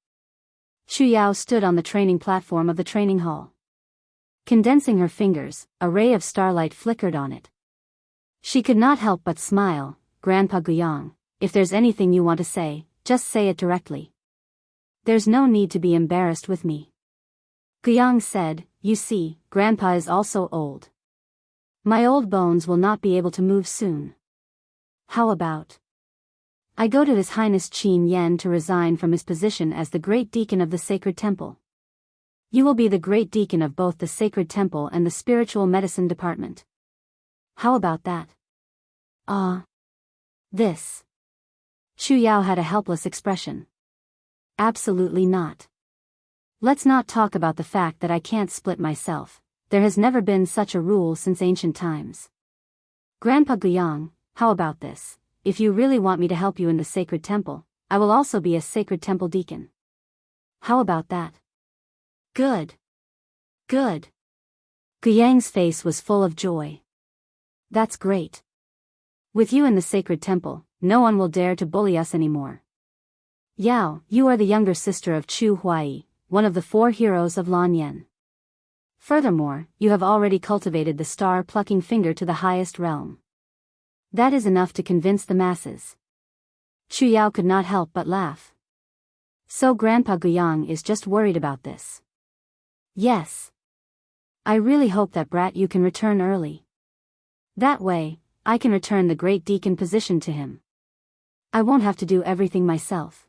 Chu Yao stood on the training platform of the training hall. Condensing her fingers, a ray of starlight flickered on it. She could not help but smile. Grandpa Guiyang, if there's anything you want to say, just say it directly. There's no need to be embarrassed with me. Guiyang said, you see, Grandpa is also old. My old bones will not be able to move soon. How about I go to His Highness Qin Yen to resign from his position as the Great Deacon of the Sacred Temple. You will be the Great Deacon of both the Sacred Temple and the Spiritual Medicine Department. How about that? This. Chu Yao had a helpless expression. Absolutely not. Let's not talk about the fact that I can't split myself. There has never been such a rule since ancient times. Grandpa Guiyang, how about this? If you really want me to help you in the Sacred Temple, I will also be a Sacred Temple Deacon. How about that? Good. Good. Guiyang's face was full of joy. That's great. With you in the Sacred Temple, no one will dare to bully us anymore. Yao, you are the younger sister of Chu Huai, one of the 4 heroes of Lanyan. Furthermore, you have already cultivated the star-plucking finger to the highest realm. That is enough to convince the masses. Chu Yao could not help but laugh. So Grandpa Guiyang is just worried about this. Yes. I really hope that brat you can return early. That way, I can return the Great Deacon position to him. I won't have to do everything myself.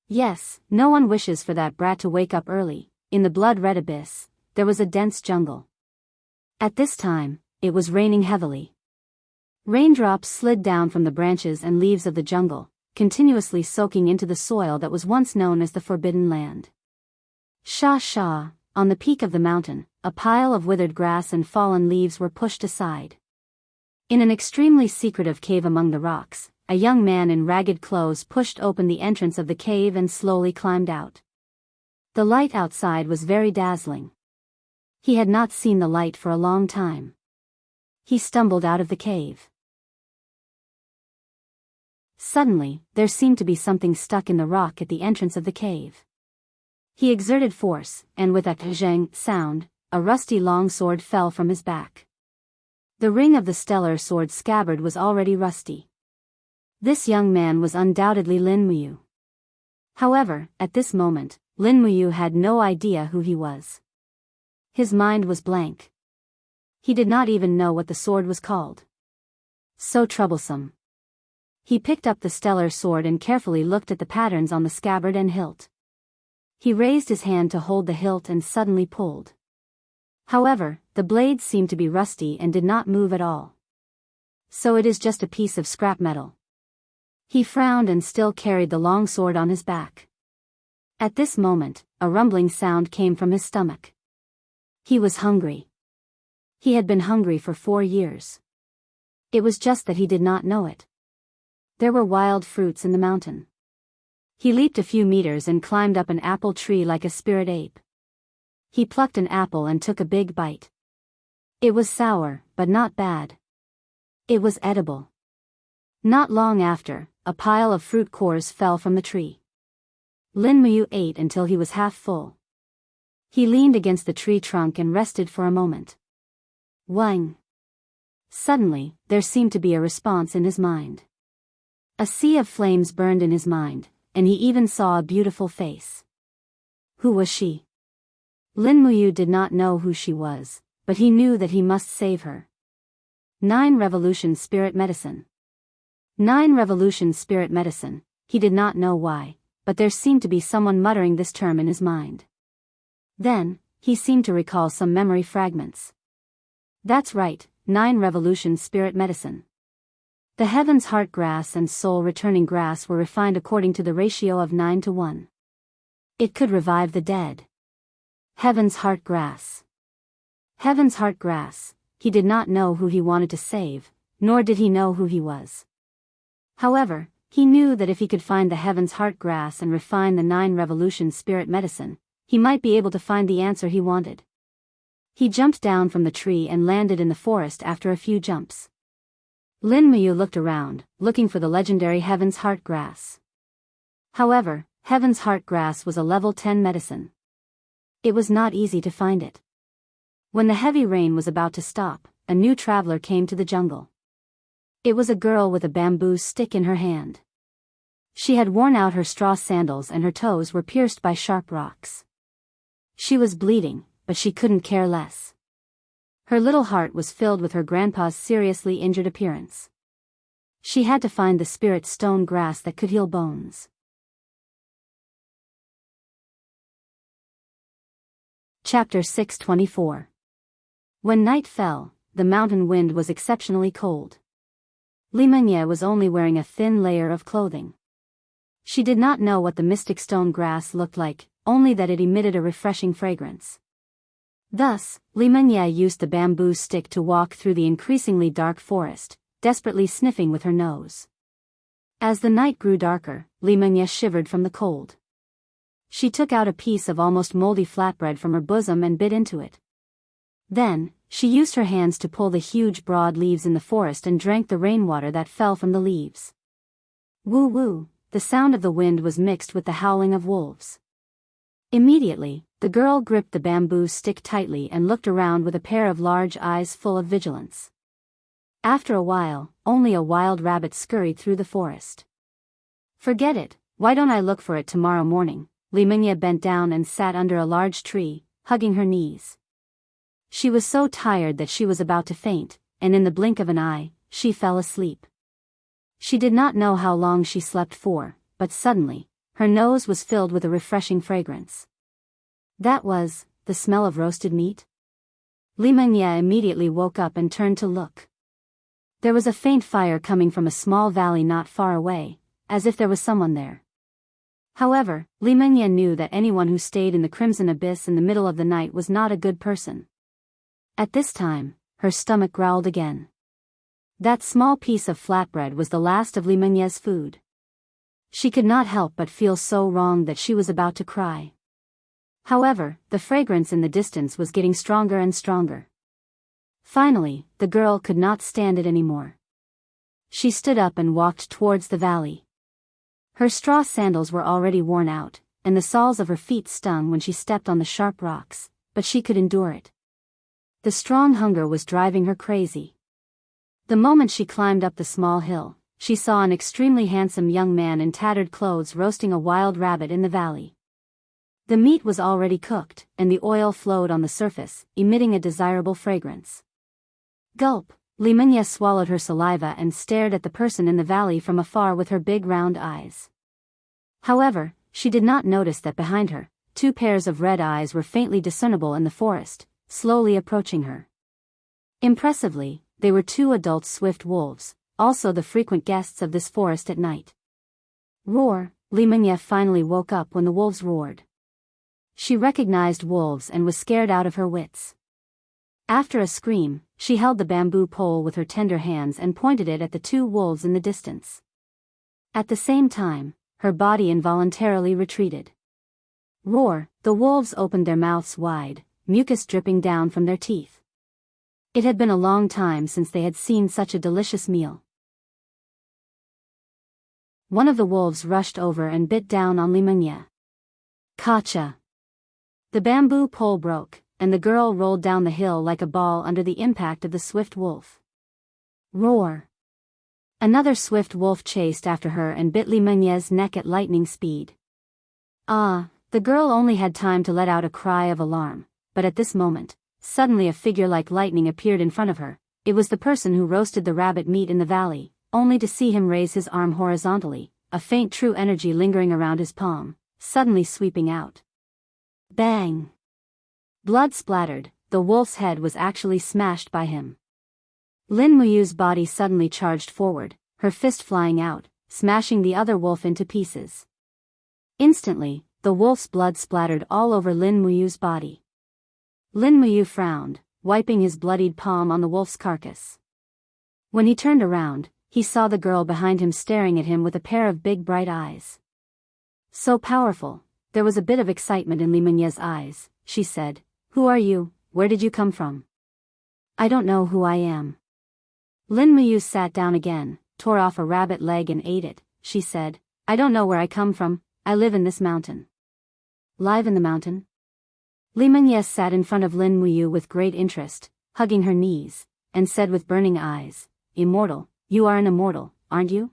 Yes, no one wishes for that brat to wake up early. In the blood-red abyss, there was a dense jungle. At this time, it was raining heavily. Raindrops slid down from the branches and leaves of the jungle, continuously soaking into the soil that was once known as the Forbidden Land. Sha, on the peak of the mountain, a pile of withered grass and fallen leaves were pushed aside. In an extremely secretive cave among the rocks, a young man in ragged clothes pushed open the entrance of the cave and slowly climbed out. The light outside was very dazzling. He had not seen the light for a long time. He stumbled out of the cave. Suddenly, there seemed to be something stuck in the rock at the entrance of the cave. He exerted force, and with a zheng sound, a rusty long sword fell from his back. The ring of the stellar sword scabbard was already rusty. This young man was undoubtedly Lin Muyu. However, at this moment, Lin Muyu had no idea who he was. His mind was blank. He did not even know what the sword was called. So troublesome. He picked up the stellar sword and carefully looked at the patterns on the scabbard and hilt. He raised his hand to hold the hilt and suddenly pulled. However, the blade seemed to be rusty and did not move at all. So it is just a piece of scrap metal. He frowned and still carried the long sword on his back. At this moment, a rumbling sound came from his stomach. He was hungry. He had been hungry for 4 years. It was just that he did not know it. There were wild fruits in the mountain. He leaped a few meters and climbed up an apple tree like a spirit ape. He plucked an apple and took a big bite. It was sour, but not bad. It was edible. Not long after, a pile of fruit cores fell from the tree. Lin Muyu ate until he was half full. He leaned against the tree trunk and rested for a moment. Wang. Suddenly, there seemed to be a response in his mind. A sea of flames burned in his mind, and he even saw a beautiful face. Who was she? Lin Muyu did not know who she was, but he knew that he must save her. 9 Revolution Spirit Medicine. 9 Revolution Spirit Medicine, he did not know why, but there seemed to be someone muttering this term in his mind. Then, he seemed to recall some memory fragments. That's right, 9 Revolution Spirit Medicine. The Heaven's Heart Grass and Soul Returning Grass were refined according to the ratio of 9 to 1. It could revive the dead. Heaven's Heart Grass. Heaven's Heart Grass, he did not know who he wanted to save, nor did he know who he was. However, he knew that if he could find the Heaven's Heart Grass and refine the 9 Revolution Spirit Medicine, he might be able to find the answer he wanted. He jumped down from the tree and landed in the forest after a few jumps. Lin Muyu looked around, looking for the legendary Heaven's Heart Grass. However, Heaven's Heart Grass was a level 10 medicine. It was not easy to find it. When the heavy rain was about to stop, a new traveler came to the jungle. It was a girl with a bamboo stick in her hand. She had worn out her straw sandals and her toes were pierced by sharp rocks. She was bleeding, but she couldn't care less. Her little heart was filled with her grandpa's seriously injured appearance. She had to find the spirit stone grass that could heal bones. Chapter 624. When night fell, the mountain wind was exceptionally cold. Li Mengye was only wearing a thin layer of clothing. She did not know what the mystic stone grass looked like, only that it emitted a refreshing fragrance. Thus, Li Mengye used the bamboo stick to walk through the increasingly dark forest, desperately sniffing with her nose. As the night grew darker, Li Mengye shivered from the cold. She took out a piece of almost moldy flatbread from her bosom and bit into it. Then, she used her hands to pull the huge broad leaves in the forest and drank the rainwater that fell from the leaves. Woo-woo, the sound of the wind was mixed with the howling of wolves. Immediately, the girl gripped the bamboo stick tightly and looked around with a pair of large eyes full of vigilance. After a while, only a wild rabbit scurried through the forest. Forget it, why don't I look for it tomorrow morning? Li Mengye bent down and sat under a large tree, hugging her knees. She was so tired that she was about to faint, and in the blink of an eye, she fell asleep. She did not know how long she slept for, but suddenly, her nose was filled with a refreshing fragrance. That was the smell of roasted meat. Li Mengye immediately woke up and turned to look. There was a faint fire coming from a small valley not far away, as if there was someone there. However, Li Mengye knew that anyone who stayed in the Crimson Abyss in the middle of the night was not a good person. At this time, her stomach growled again. That small piece of flatbread was the last of Li Mengye's food. She could not help but feel so wrong that she was about to cry. However, the fragrance in the distance was getting stronger and stronger. Finally, the girl could not stand it anymore. She stood up and walked towards the valley. Her straw sandals were already worn out, and the soles of her feet stung when she stepped on the sharp rocks, but she could endure it. The strong hunger was driving her crazy. The moment she climbed up the small hill, she saw an extremely handsome young man in tattered clothes roasting a wild rabbit in the valley. The meat was already cooked, and the oil flowed on the surface, emitting a desirable fragrance. Gulp! Li Mengye swallowed her saliva and stared at the person in the valley from afar with her big round eyes. However, she did not notice that behind her, two pairs of red eyes were faintly discernible in the forest, slowly approaching her. Impressively, they were two adult swift wolves, also the frequent guests of this forest at night. Roar! Li Mengye finally woke up when the wolves roared. She recognized wolves and was scared out of her wits. After a scream, she held the bamboo pole with her tender hands and pointed it at the two wolves in the distance. At the same time, her body involuntarily retreated. Roar! The wolves opened their mouths wide, mucus dripping down from their teeth. It had been a long time since they had seen such a delicious meal. One of the wolves rushed over and bit down on Li Mengye. Kacha! The bamboo pole broke, and the girl rolled down the hill like a ball under the impact of the swift wolf. Roar! Another swift wolf chased after her and bit Li Mengye's neck at lightning speed. Ah! The girl only had time to let out a cry of alarm, but at this moment, suddenly a figure like lightning appeared in front of her. It was the person who roasted the rabbit meat in the valley, only to see him raise his arm horizontally, a faint true energy lingering around his palm, suddenly sweeping out. Bang! Blood splattered, the wolf's head was actually smashed by him. Lin Muyu's body suddenly charged forward, her fist flying out, smashing the other wolf into pieces. Instantly, the wolf's blood splattered all over Lin Muyu's body. Lin Muyu frowned, wiping his bloodied palm on the wolf's carcass. When he turned around, he saw the girl behind him staring at him with a pair of big bright eyes. So powerful, there was a bit of excitement in Li Mengye's eyes. She said, "Who are you, where did you come from? I don't know who I am. Lin Muyu sat down again, tore off a rabbit leg and ate it. She said, I don't know where I come from, I live in this mountain. Live in the mountain? Li Menye sat in front of Lin Muyu with great interest, hugging her knees, and said with burning eyes, Immortal, you are an immortal, aren't you?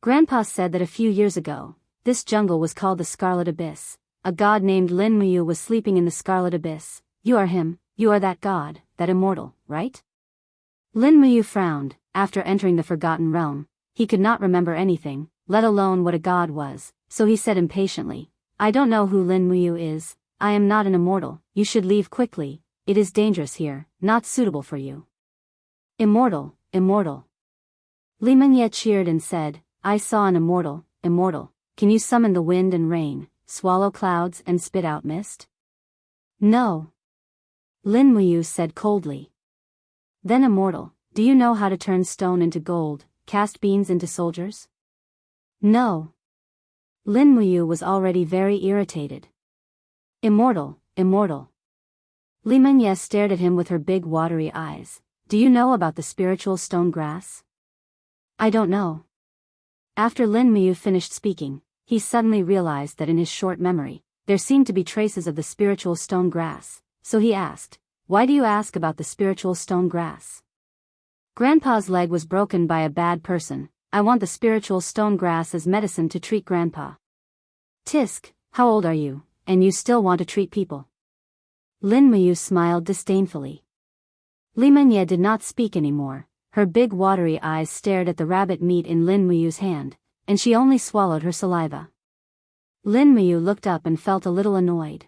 Grandpa said that a few years ago, this jungle was called the Scarlet Abyss. A god named Lin Muyu was sleeping in the Scarlet Abyss. You are him, you are that god, that immortal, right? Lin Muyu frowned. After entering the Forgotten Realm, he could not remember anything, let alone what a god was, so he said impatiently, I don't know who Lin Muyu is, I am not an immortal, you should leave quickly, it is dangerous here, not suitable for you. Immortal, immortal. Li Menye cheered and said, I saw an immortal, immortal, can you summon the wind and rain, swallow clouds and spit out mist? No. Lin Muyu said coldly. Then immortal, do you know how to turn stone into gold, cast beans into soldiers? No. Lin Muyu was already very irritated. Immortal, immortal. Li Menye stared at him with her big watery eyes. Do you know about the spiritual stone grass? I don't know. After Lin Muyu finished speaking, he suddenly realized that in his short memory, there seemed to be traces of the spiritual stone grass, so he asked, Why do you ask about the spiritual stone grass? Grandpa's leg was broken by a bad person, I want the spiritual stone grass as medicine to treat Grandpa. Tisk, how old are you, and you still want to treat people? Lin Muyu smiled disdainfully. Li Menye did not speak anymore, her big watery eyes stared at the rabbit meat in Lin Muyu's hand, and she only swallowed her saliva. Lin Muyu looked up and felt a little annoyed.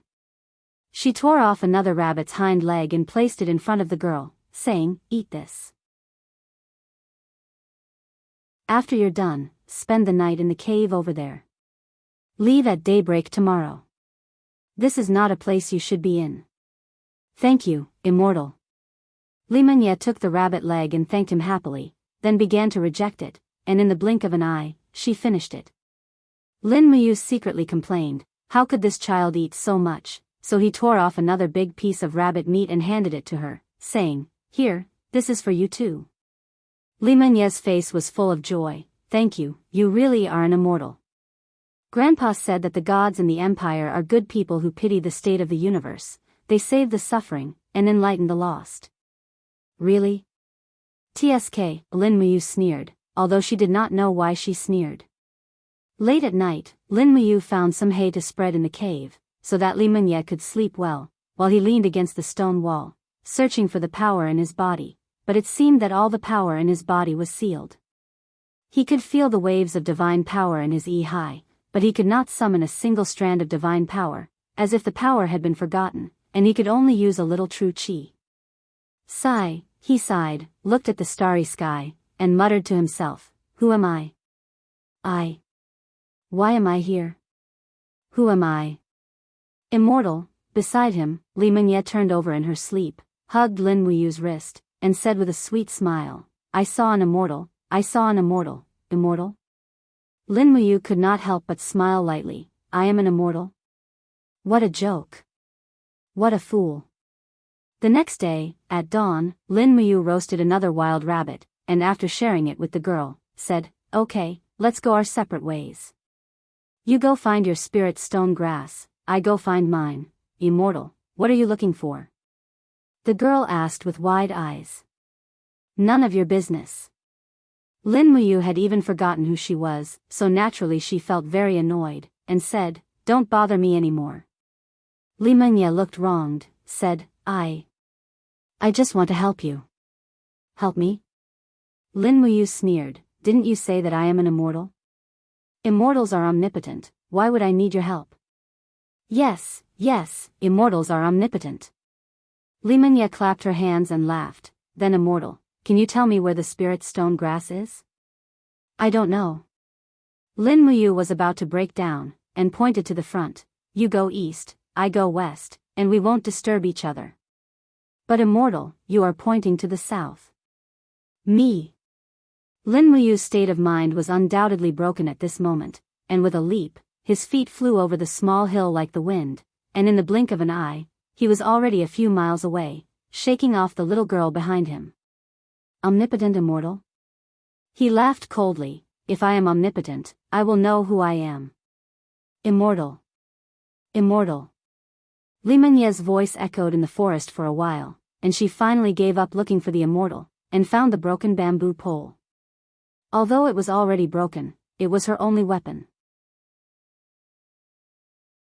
She tore off another rabbit's hind leg and placed it in front of the girl, saying, Eat this. After you're done, spend the night in the cave over there. Leave at daybreak tomorrow. This is not a place you should be in. Thank you, immortal. Li Menye took the rabbit leg and thanked him happily, then began to reject it, and in the blink of an eye, she finished it. Lin Muyu secretly complained, how could this child eat so much, so he tore off another big piece of rabbit meat and handed it to her, saying, Here, this is for you too. Li Menye's face was full of joy, Thank you, you really are an immortal. Grandpa said that the gods in the empire are good people who pity the state of the universe, they save the suffering, and enlighten the lost. Really? Tsk, Lin Muyu sneered, although she did not know why she sneered. Late at night, Lin Muyu found some hay to spread in the cave, so that Li Menye could sleep well, while he leaned against the stone wall, searching for the power in his body, but it seemed that all the power in his body was sealed. He could feel the waves of divine power in his high, but he could not summon a single strand of divine power, as if the power had been forgotten, and he could only use a little true qi. Sigh, he sighed, looked at the starry sky, and muttered to himself, Who am I? Why am I here? Who am I? Immortal. Beside him, Li Menye turned over in her sleep, hugged Lin Muyu's wrist, and said with a sweet smile, I saw an immortal, immortal. Lin Muyu could not help but smile lightly, I am an immortal? What a joke. What a fool. The next day, at dawn, Lin Muyu roasted another wild rabbit, and after sharing it with the girl, said, Okay, let's go our separate ways. You go find your spirit stone grass, I go find mine. Immortal, what are you looking for? The girl asked with wide eyes. None of your business. Lin Muyu had even forgotten who she was, so naturally she felt very annoyed, and said, Don't bother me anymore. Li Menye looked wronged, said, I just want to help you. Help me? Lin Muyu sneered, Didn't you say that I am an immortal? Immortals are omnipotent, why would I need your help? Yes, immortals are omnipotent. Li Menye clapped her hands and laughed, Then immortal, can you tell me where the spirit stone grass is? I don't know. Lin Muyu was about to break down, and pointed to the front, You go east, I go west, and we won't disturb each other. But immortal, you are pointing to the south. Me. Lin Muyu's state of mind was undoubtedly broken at this moment, and with a leap, his feet flew over the small hill like the wind, and in the blink of an eye, he was already a few miles away, shaking off the little girl behind him. Omnipotent immortal? He laughed coldly. If I am omnipotent, I will know who I am. Immortal. Immortal. Li Menyie's voice echoed in the forest for a while, and she finally gave up looking for the immortal, and found the broken bamboo pole. Although it was already broken, it was her only weapon.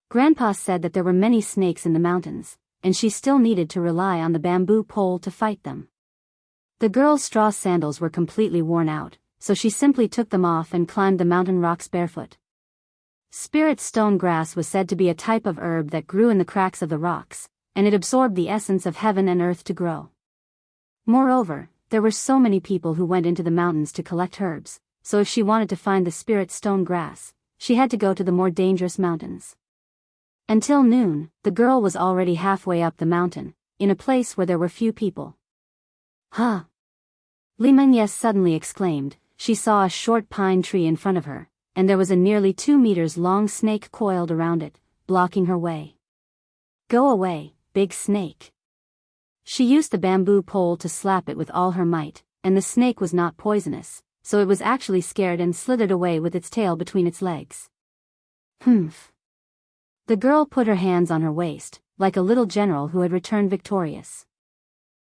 Grandpa said that there were many snakes in the mountains, and she still needed to rely on the bamboo pole to fight them. The girl's straw sandals were completely worn out, so she simply took them off and climbed the mountain rocks barefoot. Spirit stone grass was said to be a type of herb that grew in the cracks of the rocks, and it absorbed the essence of heaven and earth to grow. Moreover, there were so many people who went into the mountains to collect herbs, so if she wanted to find the spirit stone grass, she had to go to the more dangerous mountains. Until noon, the girl was already halfway up the mountain, in a place where there were few people. Huh! Li Menyie suddenly exclaimed. She saw a short pine tree in front of her, and there was a nearly 2 meters long snake coiled around it, blocking her way. Go away, big snake. She used the bamboo pole to slap it with all her might, and the snake was not poisonous, so it was actually scared and slithered away with its tail between its legs. Humph. The girl put her hands on her waist, like a little general who had returned victorious.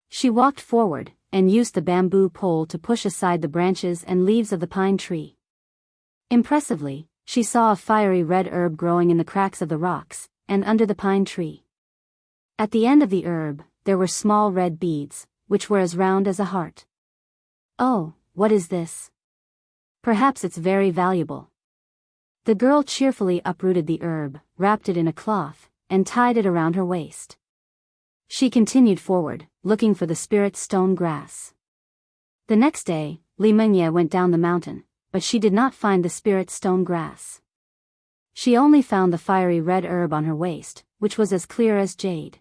She walked forward, and used the bamboo pole to push aside the branches and leaves of the pine tree. Impressively, she saw a fiery red herb growing in the cracks of the rocks, and under the pine tree. At the end of the herb, there were small red beads, which were as round as a heart. Oh, what is this? Perhaps it's very valuable. The girl cheerfully uprooted the herb, wrapped it in a cloth, and tied it around her waist. She continued forward, looking for the spirit stone grass. The next day, Li Menyie went down the mountain, but she did not find the spirit stone grass. She only found the fiery red herb on her waist, which was as clear as jade.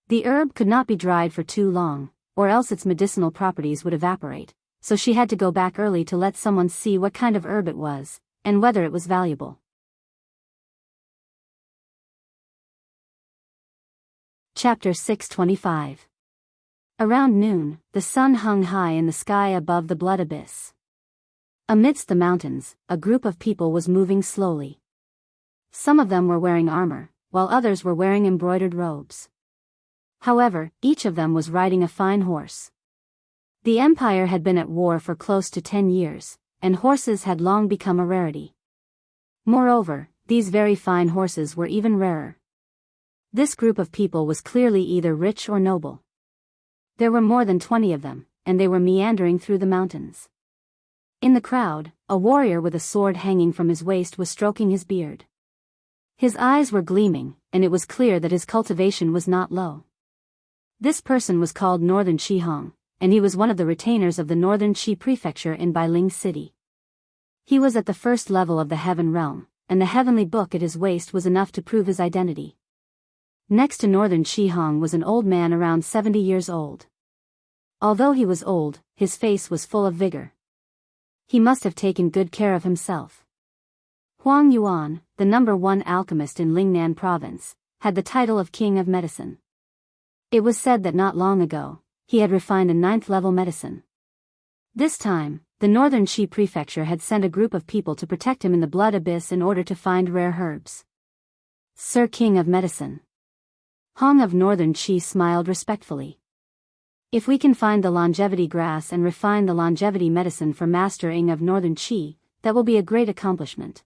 The herb could not be dried for too long, or else its medicinal properties would evaporate, so she had to go back early to let someone see what kind of herb it was, and whether it was valuable. Chapter 625. Around noon, the sun hung high in the sky above the blood abyss. Amidst the mountains, a group of people was moving slowly. Some of them were wearing armor, while others were wearing embroidered robes. However, each of them was riding a fine horse. The empire had been at war for close to 10 years, and horses had long become a rarity. Moreover, these very fine horses were even rarer. This group of people was clearly either rich or noble. There were more than 20 of them, and they were meandering through the mountains. In the crowd, a warrior with a sword hanging from his waist was stroking his beard. His eyes were gleaming, and it was clear that his cultivation was not low. This person was called Northern Qi Hong, and he was one of the retainers of the Northern Qi Prefecture in Bailing City. He was at the first level of the Heaven Realm, and the heavenly book at his waist was enough to prove his identity. Next to Northern Qi Hong was an old man around 70 years old. Although he was old, his face was full of vigor. He must have taken good care of himself. Huang Yuan, the #1 alchemist in Lingnan province, had the title of King of Medicine. It was said that not long ago, he had refined a 9th-level medicine. This time, the Northern Qi Prefecture had sent a group of people to protect him in the blood abyss in order to find rare herbs. Sir King of Medicine. Hong of Northern Qi smiled respectfully. If we can find the longevity grass and refine the longevity medicine for Master Ing of Northern Qi, that will be a great accomplishment.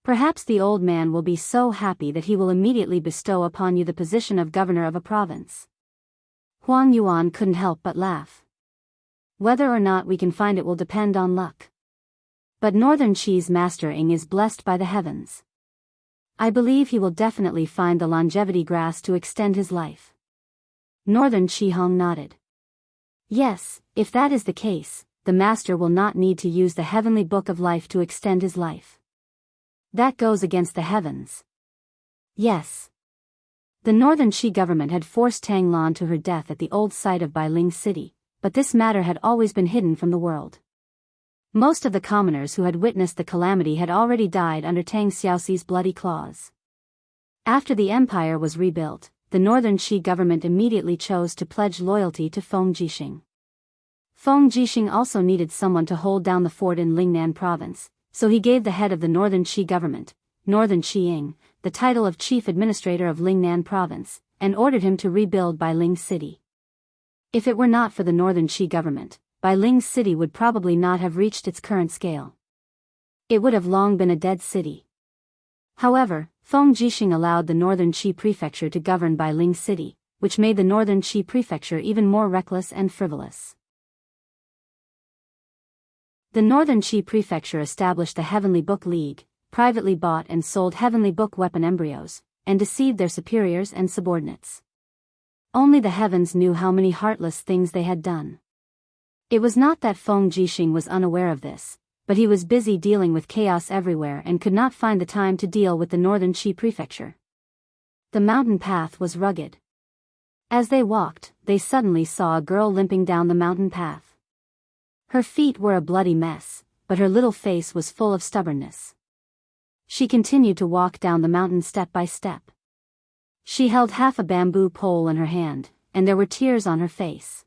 Perhaps the old man will be so happy that he will immediately bestow upon you the position of governor of a province. Huang Yuan couldn't help but laugh. Whether or not we can find it will depend on luck. But Northern Qi's Master Ing is blessed by the heavens. I believe he will definitely find the longevity grass to extend his life. Northern Qi Hong nodded. Yes, if that is the case, the master will not need to use the heavenly book of life to extend his life. That goes against the heavens. Yes. The Northern Qi government had forced Tang Lan to her death at the old site of Bailing City, but this matter had always been hidden from the world. Most of the commoners who had witnessed the calamity had already died under Tang Xiaoxi's bloody claws. After the empire was rebuilt, the northern Qi government immediately chose to pledge loyalty to Feng Jixing. Feng Jixing also needed someone to hold down the fort in Lingnan province, so he gave the head of the northern Qi government, Northern Qiying, the title of chief administrator of Lingnan province, and ordered him to rebuild Bailing City. If it were not for the northern Qi government, Bailing City would probably not have reached its current scale. It would have long been a dead city. However, Feng Jixing allowed the northern Qi prefecture to govern Bailing City, which made the northern Qi prefecture even more reckless and frivolous. The northern Qi prefecture established the Heavenly Book League, privately bought and sold Heavenly Book weapon embryos, and deceived their superiors and subordinates. Only the heavens knew how many heartless things they had done. It was not that Feng Jixing was unaware of this, but he was busy dealing with chaos everywhere and could not find the time to deal with the northern Qi prefecture. The mountain path was rugged. As they walked, they suddenly saw a girl limping down the mountain path. Her feet were a bloody mess, but her little face was full of stubbornness. She continued to walk down the mountain step by step. She held half a bamboo pole in her hand, and there were tears on her face.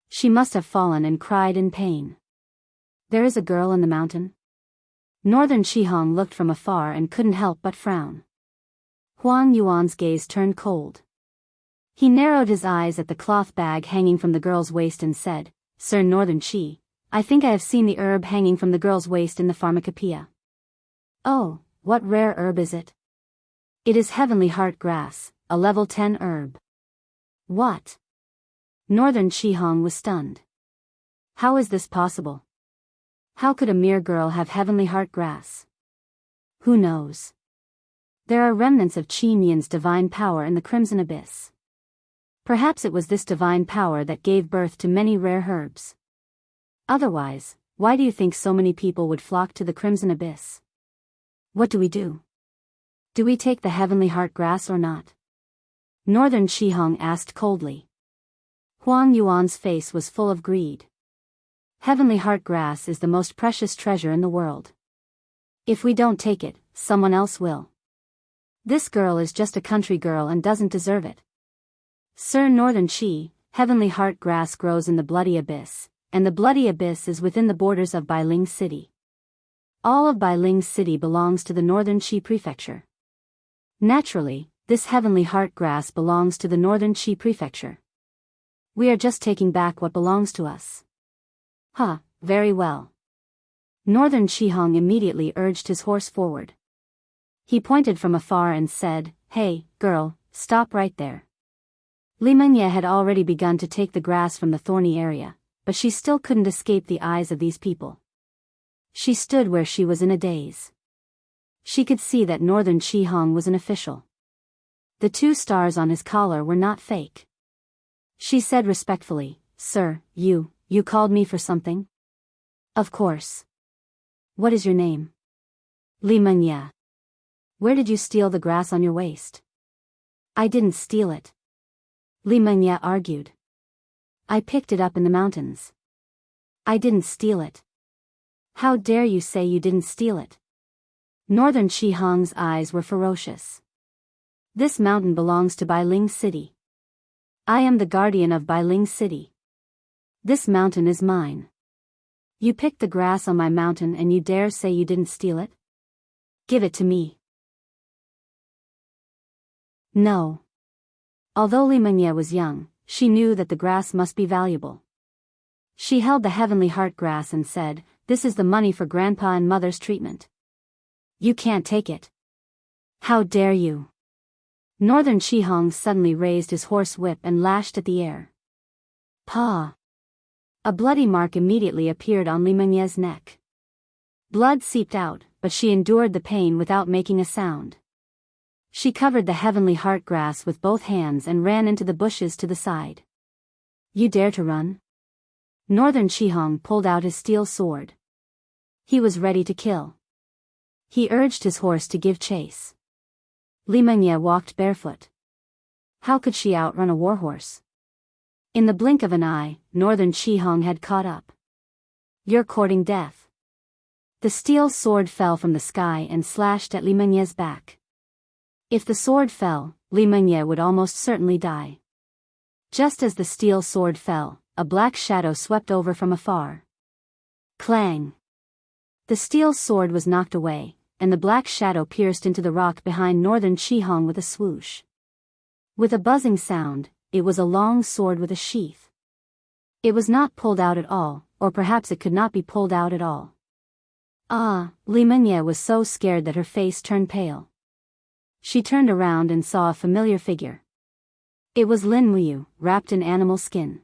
She must have fallen and cried in pain. There is a girl in the mountain? Northern Qihong looked from afar and couldn't help but frown. Huang Yuan's gaze turned cold. He narrowed his eyes at the cloth bag hanging from the girl's waist and said, "Sir Northern Qi, I think I have seen the herb hanging from the girl's waist in the pharmacopoeia." "Oh, what rare herb is it?" "It is heavenly heart grass, a level 10 herb." "What?" Northern Qihong was stunned. "How is this possible? How could a mere girl have heavenly heart grass?" "Who knows? There are remnants of Qi Nian's divine power in the Crimson Abyss. Perhaps it was this divine power that gave birth to many rare herbs. Otherwise, why do you think so many people would flock to the Crimson Abyss? What do we do? Do we take the heavenly heart grass or not?" Northern Qihong asked coldly. Huang Yuan's face was full of greed. "Heavenly heart grass is the most precious treasure in the world. If we don't take it, someone else will. This girl is just a country girl and doesn't deserve it." "Sir Northern Qi, heavenly heart grass grows in the Bloody Abyss, and the Bloody Abyss is within the borders of Bailing City. All of Bailing City belongs to the Northern Qi prefecture. Naturally, this heavenly heart grass belongs to the Northern Qi prefecture. We are just taking back what belongs to us." Very well." Northern Qihong immediately urged his horse forward. He pointed from afar and said, "Hey, girl, stop right there." Li Mengye had already begun to take the grass from the thorny area, but she still couldn't escape the eyes of these people. She stood where she was in a daze. She could see that Northern Qihong was an official. The 2 stars on his collar were not fake. She said respectfully, "Sir, you called me for something?" "Of course. What is your name?" "Li Mengye." "Where did you steal the grass on your waist?" "I didn't steal it," Li Mengye argued. "I picked it up in the mountains." "I didn't steal it." "How dare you say you didn't steal it?" Northern Qihong's eyes were ferocious. "This mountain belongs to Bailing City. I am the guardian of Bailing City. This mountain is mine. You picked the grass on my mountain and you dare say you didn't steal it? Give it to me." No. Although Li Mengye was young, she knew that the grass must be valuable. She held the heavenly heart grass and said, "This is the money for grandpa and mother's treatment. You can't take it. How dare you?" Northern Qihong suddenly raised his horse whip and lashed at the air. "Pa!" A bloody mark immediately appeared on Li Mengye's neck. Blood seeped out, but she endured the pain without making a sound. She covered the heavenly heart grass with both hands and ran into the bushes to the side. "You dare to run?" Northern Qihong pulled out his steel sword. He was ready to kill. He urged his horse to give chase. Li Mengye walked barefoot. How could she outrun a warhorse? In the blink of an eye, Northern Qihong had caught up. "You're courting death." The steel sword fell from the sky and slashed at Li Mengye's back. If the sword fell, Li Mengye would almost certainly die. Just as the steel sword fell, a black shadow swept over from afar. Clang! The steel sword was knocked away, and the black shadow pierced into the rock behind Northern Chihong with a swoosh. With a buzzing sound, it was a long sword with a sheath. It was not pulled out at all, or perhaps it could not be pulled out at all. Ah, Li Mengye was so scared that her face turned pale. She turned around and saw a familiar figure. It was Lin Muyu, wrapped in animal skin.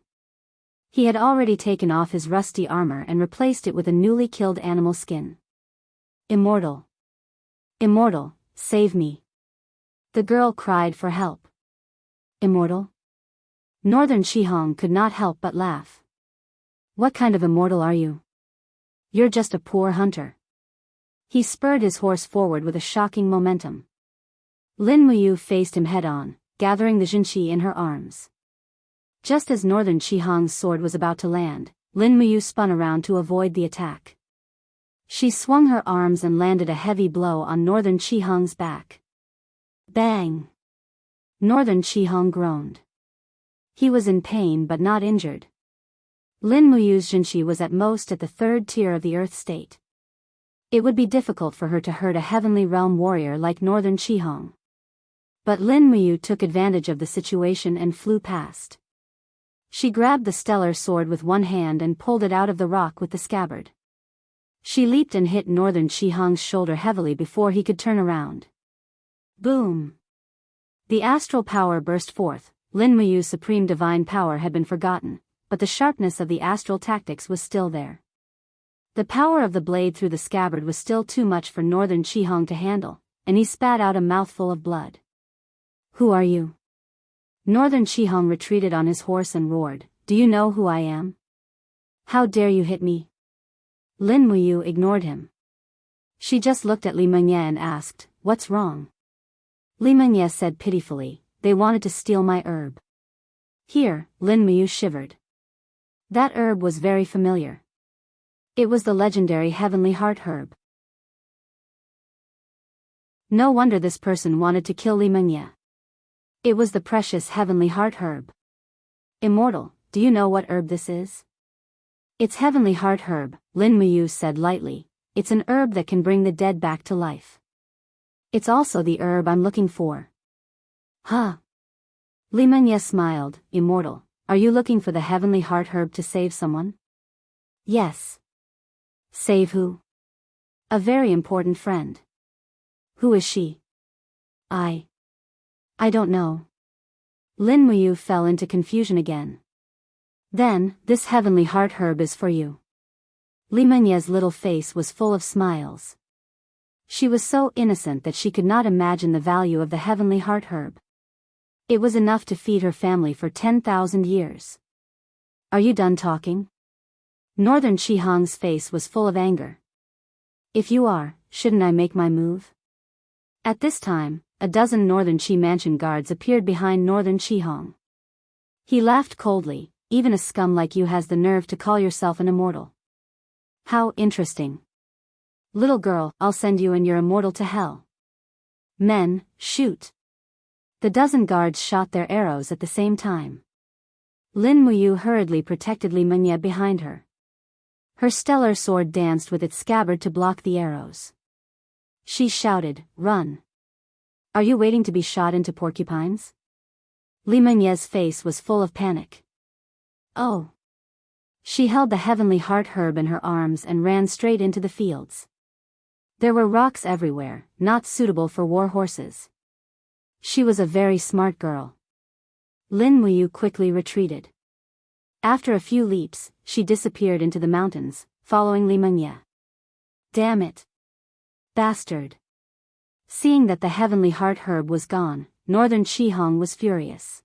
He had already taken off his rusty armor and replaced it with a newly killed animal skin. Immortal! Immortal, save me! The girl cried for help. Immortal? Northern Chihong could not help but laugh. What kind of immortal are you? You're just a poor hunter. He spurred his horse forward with a shocking momentum. Lin Muyu faced him head-on, gathering the Jinqi in her arms. Just as Northern Chihong's sword was about to land, Lin Muyu spun around to avoid the attack. She swung her arms and landed a heavy blow on Northern Chihong's back. Bang! Northern Chihong groaned. He was in pain but not injured. Lin Muyu's Jinqi was at most at the third tier of the Earth state. It would be difficult for her to hurt a Heavenly Realm warrior like Northern Chihong. But Lin Muyu took advantage of the situation and flew past. She grabbed the stellar sword with one hand and pulled it out of the rock with the scabbard. She leaped and hit Northern Chihong's shoulder heavily before he could turn around. Boom! The astral power burst forth. Lin Muyu's supreme divine power had been forgotten, but the sharpness of the astral tactics was still there. The power of the blade through the scabbard was still too much for Northern Chihong to handle, and he spat out a mouthful of blood. Who are you? Northern Chihong retreated on his horse and roared, Do you know who I am? How dare you hit me? Lin Muyu ignored him. She just looked at Li Mengye and asked, What's wrong? Li Mengye said pitifully, They wanted to steal my herb. Here, Lin Muyu shivered. That herb was very familiar. It was the legendary Heavenly Heart herb. No wonder this person wanted to kill Li Mengye. It was the precious Heavenly Heart herb. Immortal, do you know what herb this is? It's Heavenly Heart herb, Lin Muyu said lightly. It's an herb that can bring the dead back to life. It's also the herb I'm looking for. Huh? Li Mengye smiled. Immortal, are you looking for the Heavenly Heart herb to save someone? Yes. Save who? A very important friend. Who is she? I don't know. Lin Muyu fell into confusion again. Then, this Heavenly Heart herb is for you. Li Mengye's little face was full of smiles. She was so innocent that she could not imagine the value of the Heavenly Heart herb. It was enough to feed her family for 10,000 years. Are you done talking? Northern Chihong's face was full of anger. If you are, shouldn't I make my move? At this time, a dozen Northern Chi mansion guards appeared behind Northern Chihong. He laughed coldly. Even a scum like you has the nerve to call yourself an immortal. How interesting. Little girl, I'll send you and your immortal to hell. Men, shoot. The dozen guards shot their arrows at the same time. Lin Muyu hurriedly protected Li Mengye behind her. Her stellar sword danced with its scabbard to block the arrows. She shouted, Run. Are you waiting to be shot into porcupines? Li Mengye's face was full of panic. Oh. She held the Heavenly Heart herb in her arms and ran straight into the fields. There were rocks everywhere, not suitable for war horses. She was a very smart girl. Lin Muyu quickly retreated. After a few leaps, she disappeared into the mountains, following Li Mengye. Damn it. Bastard. Seeing that the Heavenly Heart herb was gone, Northern Chihong was furious.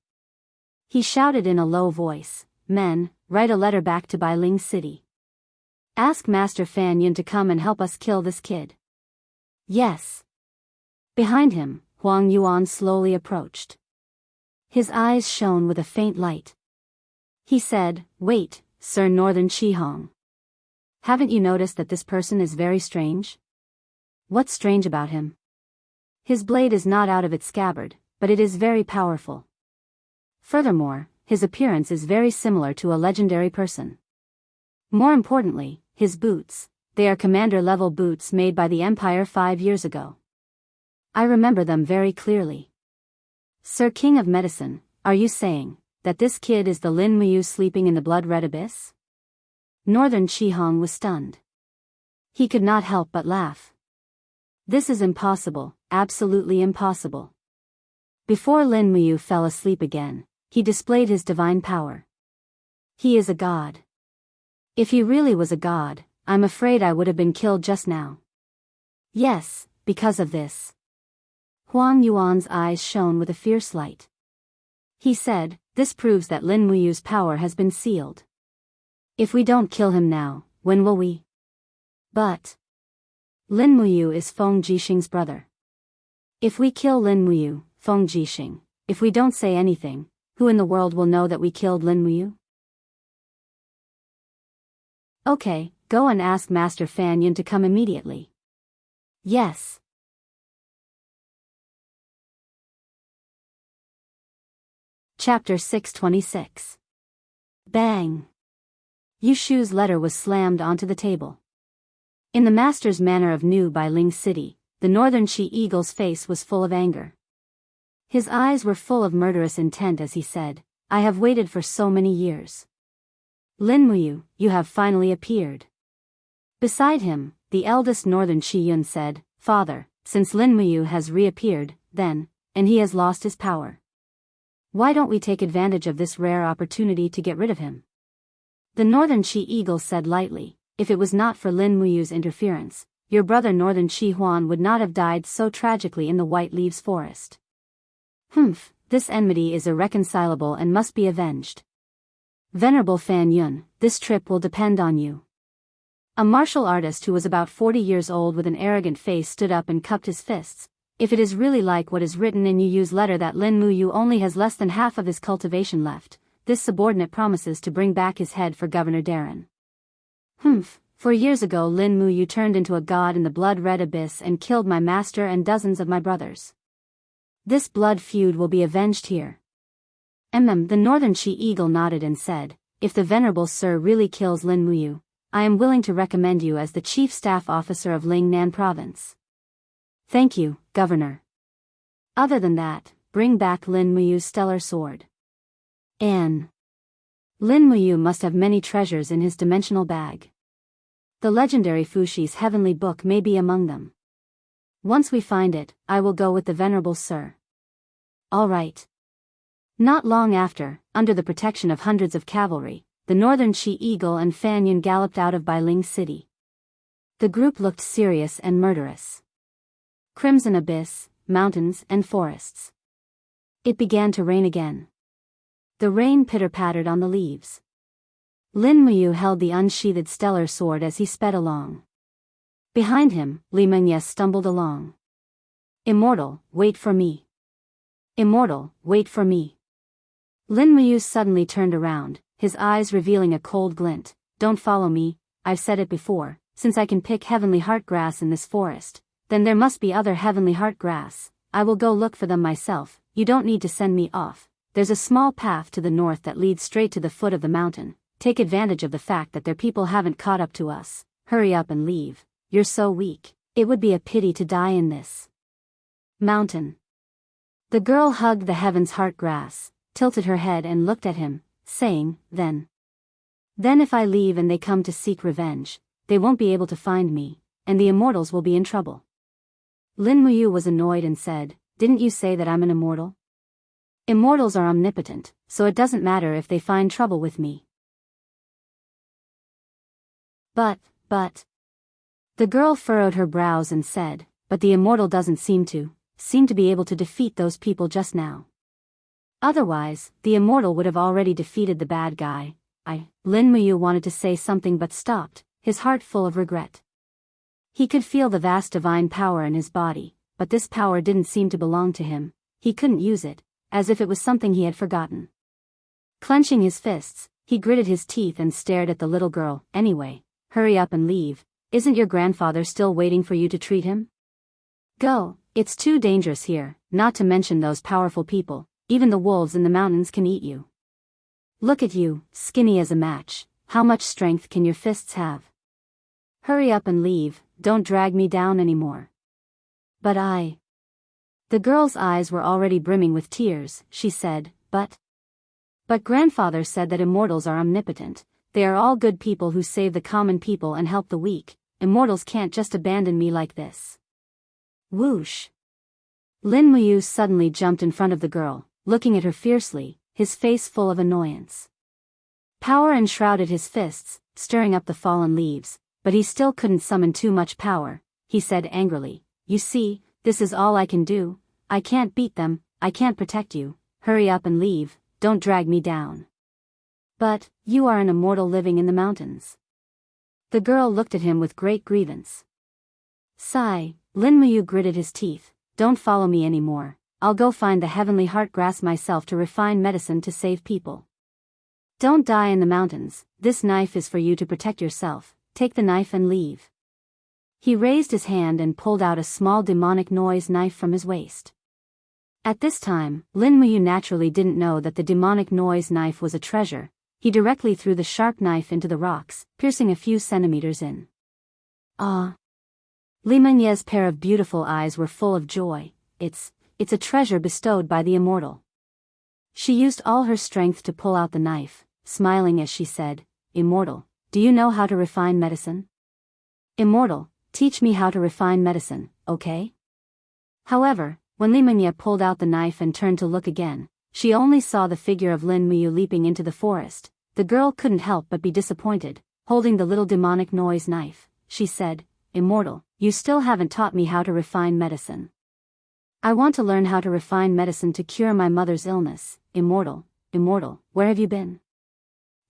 He shouted in a low voice, Men, write a letter back to Bailing City. Ask Master Fan Yun to come and help us kill this kid. Yes. Behind him, Huang Yuan slowly approached. His eyes shone with a faint light. He said, Wait, Sir Northern Chihong. Haven't you noticed that this person is very strange? What's strange about him? His blade is not out of its scabbard, but it is very powerful. Furthermore, his appearance is very similar to a legendary person. More importantly, his boots, they are commander-level boots made by the Empire 5 years ago. I remember them very clearly. Sir King of Medicine, are you saying that this kid is the Lin Muyu sleeping in the blood-red abyss? Northern Qihong was stunned. He could not help but laugh. This is impossible, absolutely impossible. Before Lin Muyu fell asleep again, he displayed his divine power. He is a god. If he really was a god, I'm afraid I would have been killed just now. Yes, because of this. Huang Yuan's eyes shone with a fierce light. He said, this proves that Lin Muyu's power has been sealed. If we don't kill him now, when will we? But Lin Muyu is Feng Jixing's brother. If we kill Lin Muyu, Feng Jixing, if we don't say anything, who in the world will know that we killed Lin Muyu? Okay, go and ask Master Fan Yun to come immediately. Yes. Chapter 626. Bang! Yushu's letter was slammed onto the table. In the master's manner of New by Ling City, the Northern She Eagle's face was full of anger. His eyes were full of murderous intent as he said, I have waited for so many years. Lin Muyu, you have finally appeared. Beside him, the eldest Northern Shi Yun said, Father, since Lin Muyu has reappeared, then, and he has lost his power. Why don't we take advantage of this rare opportunity to get rid of him? The Northern She Eagle said lightly, if it was not for Lin Muyu's interference, your brother Northern Shi Huan would not have died so tragically in the White Leaves Forest. Humph, this enmity is irreconcilable and must be avenged. Venerable Fan Yun, this trip will depend on you. A martial artist who was about 40 years old with an arrogant face stood up and cupped his fists. If it is really like what is written in Yu's letter that Lin Muyu only has less than half of his cultivation left, this subordinate promises to bring back his head for Governor Darren. Humph, 4 years ago Lin Muyu turned into a god in the blood-red abyss and killed my master and dozens of my brothers. This blood feud will be avenged here. The Northern She Eagle nodded and said, if the Venerable Sir really kills Lin Muyu, I am willing to recommend you as the Chief Staff Officer of Lingnan Province. Thank you, Governor. Other than that, bring back Lin Muyu's stellar sword. Lin Muyu must have many treasures in his dimensional bag. The legendary Fushi's heavenly book may be among them. Once we find it, I will go with the Venerable Sir. All right. Not long after, under the protection of hundreds of cavalry, the Northern She Eagle and Fan Yun galloped out of Bailing City. The group looked serious and murderous. Crimson abyss, mountains and forests. It began to rain again. The rain pitter-pattered on the leaves. Lin Muyu held the unsheathed stellar sword as he sped along. Behind him, Li Mengye stumbled along. Immortal, wait for me. Immortal, wait for me. Lin Muyu suddenly turned around, his eyes revealing a cold glint. Don't follow me, I've said it before, since I can pick heavenly heart grass in this forest, then there must be other heavenly heart grass. I will go look for them myself, you don't need to send me off. There's a small path to the north that leads straight to the foot of the mountain. Take advantage of the fact that their people haven't caught up to us. Hurry up and leave. You're so weak. It would be a pity to die in this mountain. The girl hugged the heaven's heart grass, tilted her head and looked at him, saying, Then if I leave and they come to seek revenge, they won't be able to find me, and the immortals will be in trouble. Lin Muyu was annoyed and said, Didn't you say that I'm an immortal? Immortals are omnipotent, so it doesn't matter if they find trouble with me. But. The girl furrowed her brows and said, But the immortal doesn't seem to be able to defeat those people just now. Otherwise, the immortal would have already defeated the bad guy. Lin Muyu wanted to say something but stopped, his heart full of regret. He could feel the vast divine power in his body, but this power didn't seem to belong to him. He couldn't use it, as if it was something he had forgotten. Clenching his fists, he gritted his teeth and stared at the little girl. Anyway, hurry up and leave. Isn't your grandfather still waiting for you to treat him? Go, It's too dangerous here, not to mention those powerful people, even the wolves in the mountains can eat you. Look at you, skinny as a match, how much strength can your fists have? Hurry up and leave, don't drag me down anymore. But The girl's eyes were already brimming with tears, she said, But grandfather said that immortals are omnipotent, they are all good people who save the common people and help the weak, immortals can't just abandon me like this. Whoosh! Lin Muyu suddenly jumped in front of the girl, looking at her fiercely, his face full of annoyance. Power enshrouded his fists, stirring up the fallen leaves, but he still couldn't summon too much power. He said angrily, You see, this is all I can do, I can't beat them, I can't protect you, hurry up and leave, don't drag me down. But, you are an immortal living in the mountains. The girl looked at him with great grievance. Sigh, Lin Muyu gritted his teeth, Don't follow me anymore, I'll go find the heavenly heart grass myself to refine medicine to save people. Don't die in the mountains, this knife is for you to protect yourself, take the knife and leave. He raised his hand and pulled out a small demonic noise knife from his waist. At this time, Lin Muyu naturally didn't know that the demonic noise knife was a treasure. He directly threw the sharp knife into the rocks, piercing a few centimeters in. Ah! Li Menye's pair of beautiful eyes were full of joy. It's a treasure bestowed by the immortal. She used all her strength to pull out the knife, smiling as she said, Immortal, do you know how to refine medicine? Immortal, teach me how to refine medicine, okay? However, when Li Menye pulled out the knife and turned to look again, she only saw the figure of Lin Muyu leaping into the forest. The girl couldn't help but be disappointed. Holding the little demonic noise knife, she said, Immortal, you still haven't taught me how to refine medicine. I want to learn how to refine medicine to cure my mother's illness. Immortal, where have you been?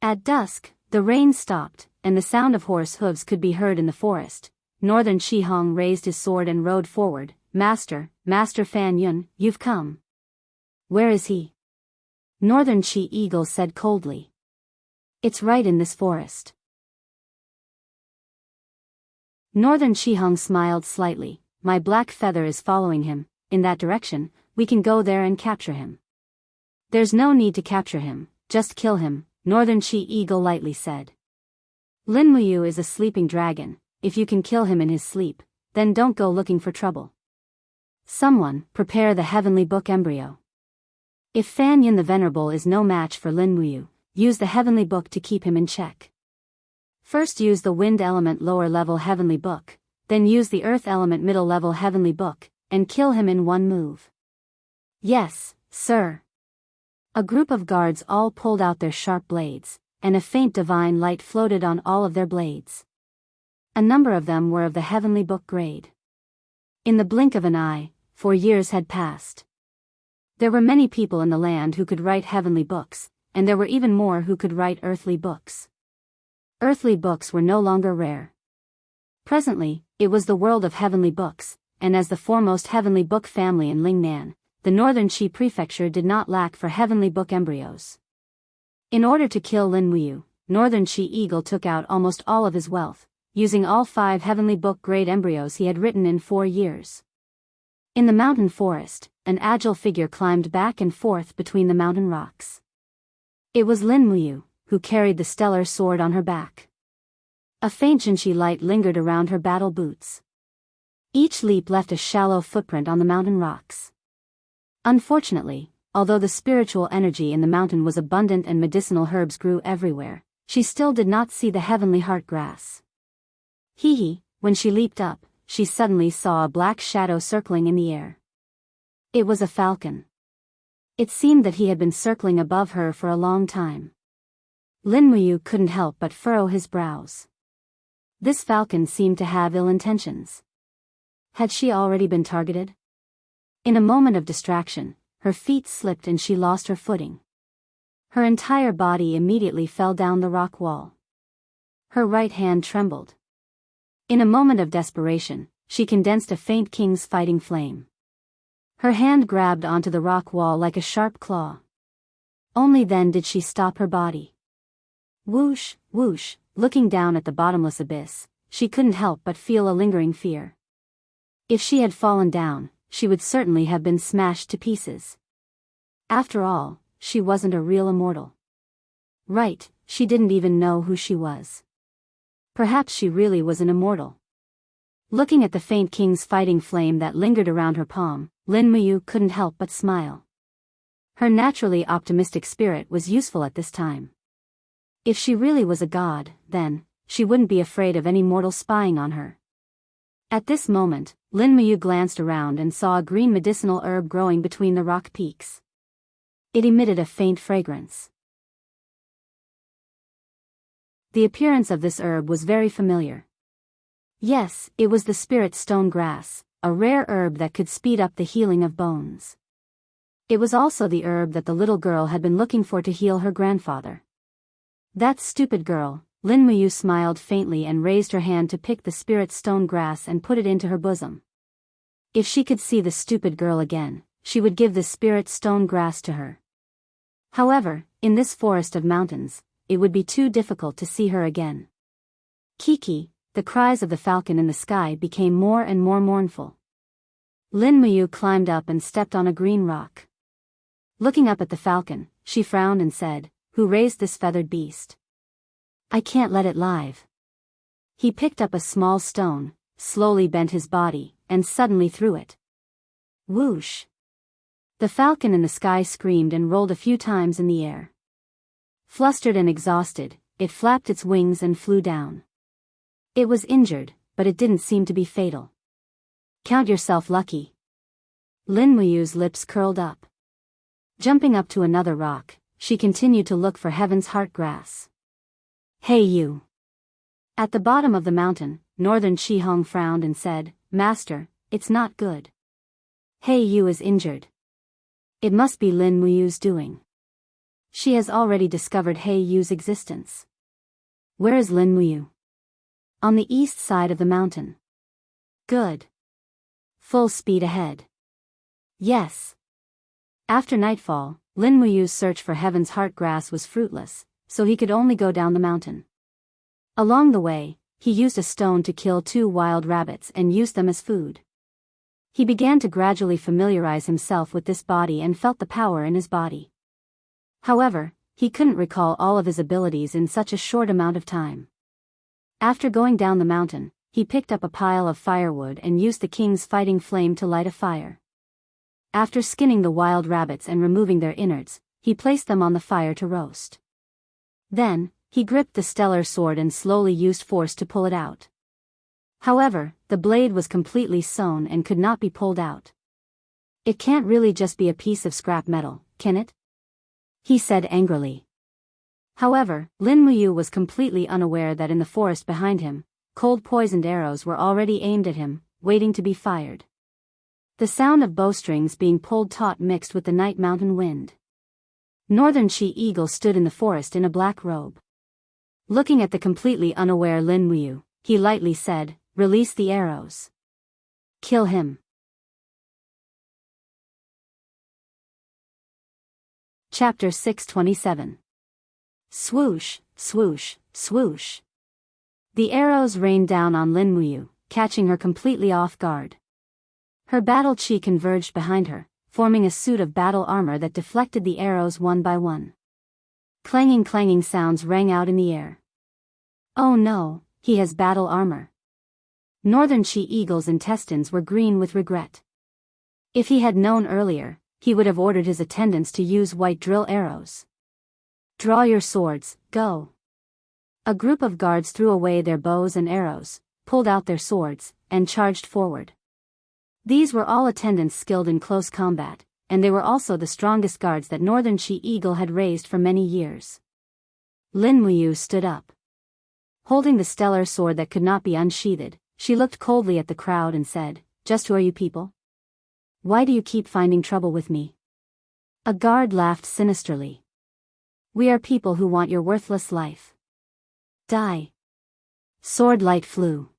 At dusk, the rain stopped, and the sound of horse hooves could be heard in the forest. Northern Shihong raised his sword and rode forward. Master Fan Yun, you've come. Where is he? Northern Chi Eagle said coldly. It's right in this forest. Northern Shihong smiled slightly. My black feather is following him, in that direction, we can go there and capture him. There's no need to capture him, just kill him, Northern Chi Eagle lightly said. Lin Muyu is a sleeping dragon, if you can kill him in his sleep, then don't go looking for trouble. Someone, prepare the heavenly book embryo. If Fan Yin the Venerable is no match for Lin Muyu, use the heavenly book to keep him in check. First use the wind element lower level heavenly book, then use the earth element middle level heavenly book, and kill him in one move. Yes, sir. A group of guards all pulled out their sharp blades, and a faint divine light floated on all of their blades. A number of them were of the heavenly book grade. In the blink of an eye, 4 years had passed. There were many people in the land who could write heavenly books, and there were even more who could write earthly books. Earthly books were no longer rare. Presently, it was the world of heavenly books, and as the foremost heavenly book family in Lingnan, the Northern Qi Prefecture did not lack for heavenly book embryos. In order to kill Lin Muyu, Northern Qi Eagle took out almost all of his wealth, using all 5 heavenly book grade embryos he had written in 4 years. In the mountain forest, an agile figure climbed back and forth between the mountain rocks. It was Lin Muyu, who carried the stellar sword on her back. A faint Jinshi light lingered around her battle boots. Each leap left a shallow footprint on the mountain rocks. Unfortunately, although the spiritual energy in the mountain was abundant and medicinal herbs grew everywhere, she still did not see the heavenly heart grass. When she leaped up, she suddenly saw a black shadow circling in the air. It was a falcon. It seemed that he had been circling above her for a long time. Lin Muyu couldn't help but furrow his brows. This falcon seemed to have ill intentions. Had she already been targeted? In a moment of distraction, her feet slipped and she lost her footing. Her entire body immediately fell down the rock wall. Her right hand trembled. In a moment of desperation, she condensed a faint king's fighting flame. Her hand grabbed onto the rock wall like a sharp claw. Only then did she stop her body. Whoosh, whoosh, looking down at the bottomless abyss, she couldn't help but feel a lingering fear. If she had fallen down, she would certainly have been smashed to pieces. After all, she wasn't a real immortal. Right, she didn't even know who she was. Perhaps she really was an immortal. Looking at the faint king's fighting flame that lingered around her palm, Lin Muyu couldn't help but smile. Her naturally optimistic spirit was useful at this time. If she really was a god, then, she wouldn't be afraid of any mortal spying on her. At this moment, Lin Muyu glanced around and saw a green medicinal herb growing between the rock peaks. It emitted a faint fragrance. The appearance of this herb was very familiar. Yes, it was the spirit stone grass, a rare herb that could speed up the healing of bones. It was also the herb that the little girl had been looking for to heal her grandfather. That stupid girl, Lin Muyu smiled faintly and raised her hand to pick the spirit stone grass and put it into her bosom. If she could see the stupid girl again, she would give the spirit stone grass to her. However, in this forest of mountains, it would be too difficult to see her again. Kiki, the cries of the falcon in the sky became more and more mournful. Lin Muyu climbed up and stepped on a green rock. Looking up at the falcon, she frowned and said, "Who raised this feathered beast? I can't let it live." He picked up a small stone, slowly bent his body, and suddenly threw it. Whoosh! The falcon in the sky screamed and rolled a few times in the air. Flustered and exhausted, it flapped its wings and flew down. It was injured, but it didn't seem to be fatal. Count yourself lucky. Lin Muyu's lips curled up. Jumping up to another rock, she continued to look for heaven's heart grass. Hey you! At the bottom of the mountain, Northern Chihong frowned and said, "Master, it's not good. Hey you is injured. It must be Lin Muyu's doing. She has already discovered Hey Yu's existence." "Where is Lin Muyu?" "On the east side of the mountain." "Good. Full speed ahead." "Yes." After nightfall, Lin Muyu's search for heaven's heart grass was fruitless, so he could only go down the mountain. Along the way, he used a stone to kill 2 wild rabbits and used them as food. He began to gradually familiarize himself with this body and felt the power in his body. However, he couldn't recall all of his abilities in such a short amount of time. After going down the mountain, he picked up a pile of firewood and used the king's fighting flame to light a fire. After skinning the wild rabbits and removing their innards, he placed them on the fire to roast. Then, he gripped the stellar sword and slowly used force to pull it out. However, the blade was completely sewn and could not be pulled out. "It can't really just be a piece of scrap metal, can it?" he said angrily. However, Lin Muyu was completely unaware that in the forest behind him, cold poisoned arrows were already aimed at him, waiting to be fired. The sound of bowstrings being pulled taut mixed with the night mountain wind. Northern She-Eagle stood in the forest in a black robe. Looking at the completely unaware Lin Muyu, he lightly said, "Release the arrows. Kill him." Chapter 627. Swoosh, swoosh, swoosh. The arrows rained down on Lin Muyu, catching her completely off guard. Her battle chi converged behind her, forming a suit of battle armor that deflected the arrows one by one. Clanging sounds rang out in the air. "Oh no, he has battle armor." Northern She-Eagle's intestines were green with regret. If he had known earlier, he would have ordered his attendants to use white drill arrows. "Draw your swords, go." A group of guards threw away their bows and arrows, pulled out their swords, and charged forward. These were all attendants skilled in close combat, and they were also the strongest guards that Northern She-Eagle had raised for many years. Lin Muyu stood up. Holding the stellar sword that could not be unsheathed, she looked coldly at the crowd and said, "Just who are you people? Why do you keep finding trouble with me?" A guard laughed sinisterly. "We are people who want your worthless life. Die." Sword light flew.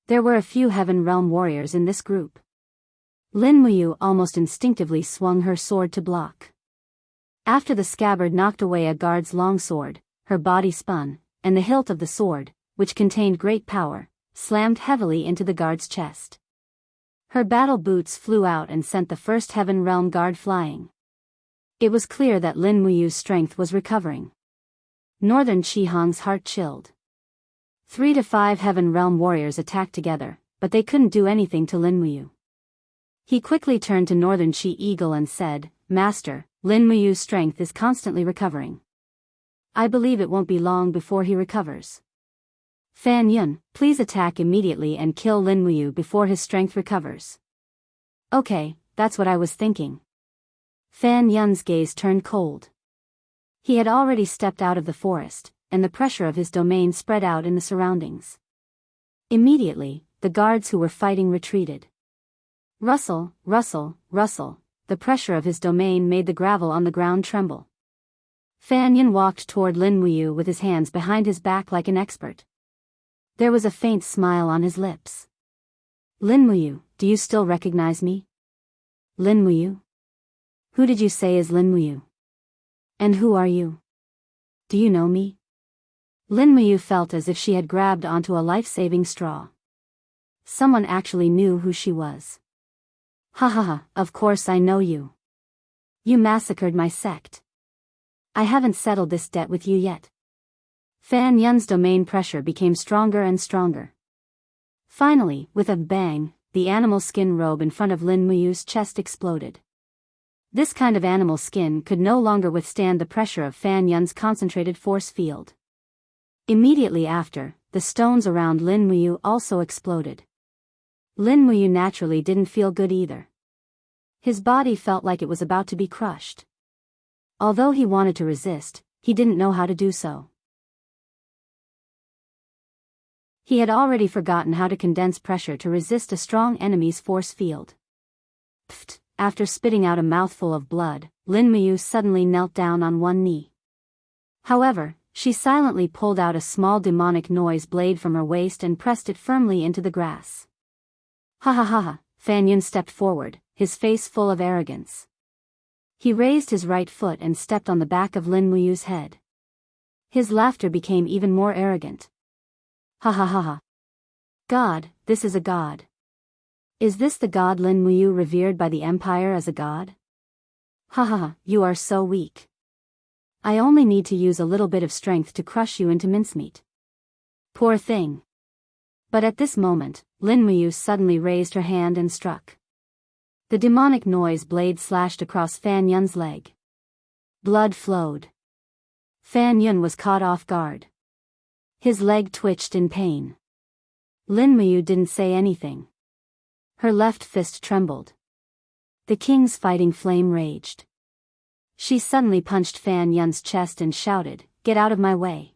There were a few Heaven Realm warriors in this group. Lin Muyu almost instinctively swung her sword to block. After the scabbard knocked away a guard's long sword, her body spun, and the hilt of the sword, which contained great power, slammed heavily into the guard's chest. Her battle boots flew out and sent the first Heaven Realm guard flying. It was clear that Lin Muyu's strength was recovering. Northern Qihong's heart chilled. 3 to 5 Heaven Realm warriors attacked together, but they couldn't do anything to Lin Muyu. He quickly turned to Northern Qi Eagle and said, "Master, Lin Muyu's strength is constantly recovering. I believe it won't be long before he recovers. Fan Yun, please attack immediately and kill Lin Muyu before his strength recovers." "Okay, that's what I was thinking." Fan Yun's gaze turned cold. He had already stepped out of the forest, and the pressure of his domain spread out in the surroundings. Immediately, the guards who were fighting retreated. Rustle, rustle, rustle, the pressure of his domain made the gravel on the ground tremble. Fan Yun walked toward Lin Muyu with his hands behind his back like an expert. There was a faint smile on his lips. "Lin Muyu, do you still recognize me?" "Lin Muyu? Who did you say is Lin Muyu? And who are you? Do you know me?" Lin Muyu felt as if she had grabbed onto a life-saving straw. Someone actually knew who she was. "Ha ha ha, of course I know you. You massacred my sect. I haven't settled this debt with you yet." Fan Yun's domain pressure became stronger and stronger. Finally, with a bang, the animal skin robe in front of Lin Muyu's chest exploded. This kind of animal skin could no longer withstand the pressure of Fan Yun's concentrated force field. Immediately after, the stones around Lin Muyu also exploded. Lin Muyu naturally didn't feel good either. His body felt like it was about to be crushed. Although he wanted to resist, he didn't know how to do so. He had already forgotten how to condense pressure to resist a strong enemy's force field. Pfft! After spitting out a mouthful of blood, Lin Muyu suddenly knelt down on one knee. However, she silently pulled out a small demonic noise blade from her waist and pressed it firmly into the grass. "Ha ha ha ha," Fan Yun stepped forward, his face full of arrogance. He raised his right foot and stepped on the back of Lin Muyu's head. His laughter became even more arrogant. "Ha ha ha ha. God, this is a god. Is this the god Lin Muyu revered by the Empire as a god? Ha ha ha, you are so weak. I only need to use a little bit of strength to crush you into mincemeat. Poor thing." But at this moment, Lin Muyu suddenly raised her hand and struck. The demonic noise blade slashed across Fan Yun's leg. Blood flowed. Fan Yun was caught off guard. His leg twitched in pain. Lin Muyu didn't say anything. Her left fist trembled. The king's fighting flame raged. She suddenly punched Fan Yun's chest and shouted, "Get out of my way."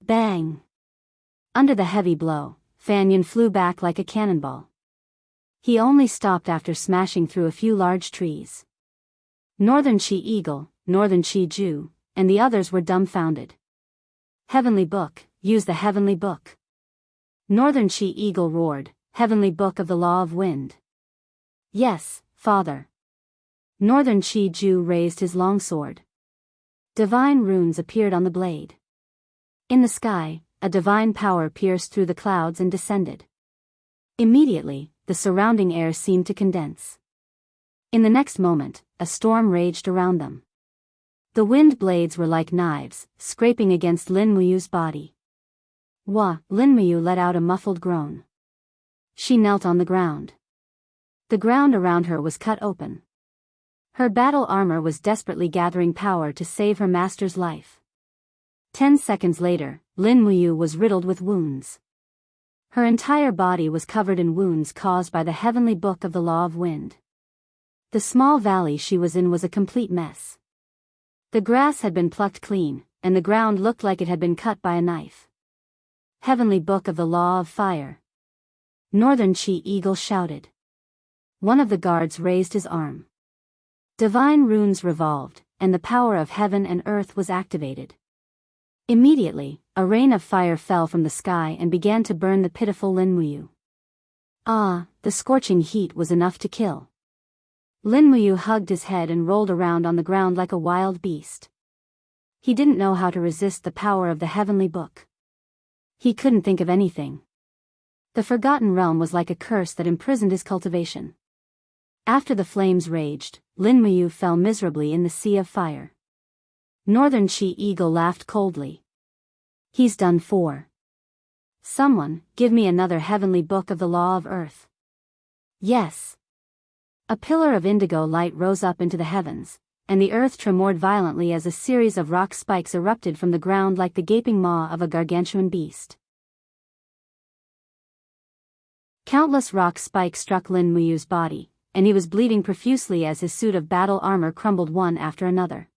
Bang! Under the heavy blow, Fan Yun flew back like a cannonball. He only stopped after smashing through a few large trees. Northern Qi Eagle, Northern Qi Ju, and the others were dumbfounded. "Heavenly Book, use the Heavenly Book." Northern Qi Eagle roared, "Heavenly Book of the Law of Wind." "Yes, Father." Northern Qi Ju raised his longsword. Divine runes appeared on the blade. In the sky, a divine power pierced through the clouds and descended. Immediately, the surrounding air seemed to condense. In the next moment, a storm raged around them. The wind blades were like knives, scraping against Lin Muyu's body. "Wah!" Lin Muyu let out a muffled groan. She knelt on the ground. The ground around her was cut open. Her battle armor was desperately gathering power to save her master's life. 10 seconds later, Lin Muyu was riddled with wounds. Her entire body was covered in wounds caused by the Heavenly Book of the Law of Wind. The small valley she was in was a complete mess. The grass had been plucked clean, and the ground looked like it had been cut by a knife. "Heavenly Book of the Law of Fire." Northern Qi Eagle shouted. One of the guards raised his arm. Divine runes revolved, and the power of heaven and earth was activated. Immediately, a rain of fire fell from the sky and began to burn the pitiful Lin Muyu. Ah, the scorching heat was enough to kill. Lin Muyu hugged his head and rolled around on the ground like a wild beast. He didn't know how to resist the power of the Heavenly Book. He couldn't think of anything. The Forgotten Realm was like a curse that imprisoned his cultivation. After the flames raged, Lin Muyu fell miserably in the sea of fire. Northern She-Eagle laughed coldly. He's done for. Someone, give me another heavenly book of the law of earth. Yes. A pillar of indigo light rose up into the heavens, and the earth tremored violently as a series of rock spikes erupted from the ground like the gaping maw of a gargantuan beast. Countless rock spikes struck Lin Muyu's body, and he was bleeding profusely as his suit of battle armor crumbled one after another.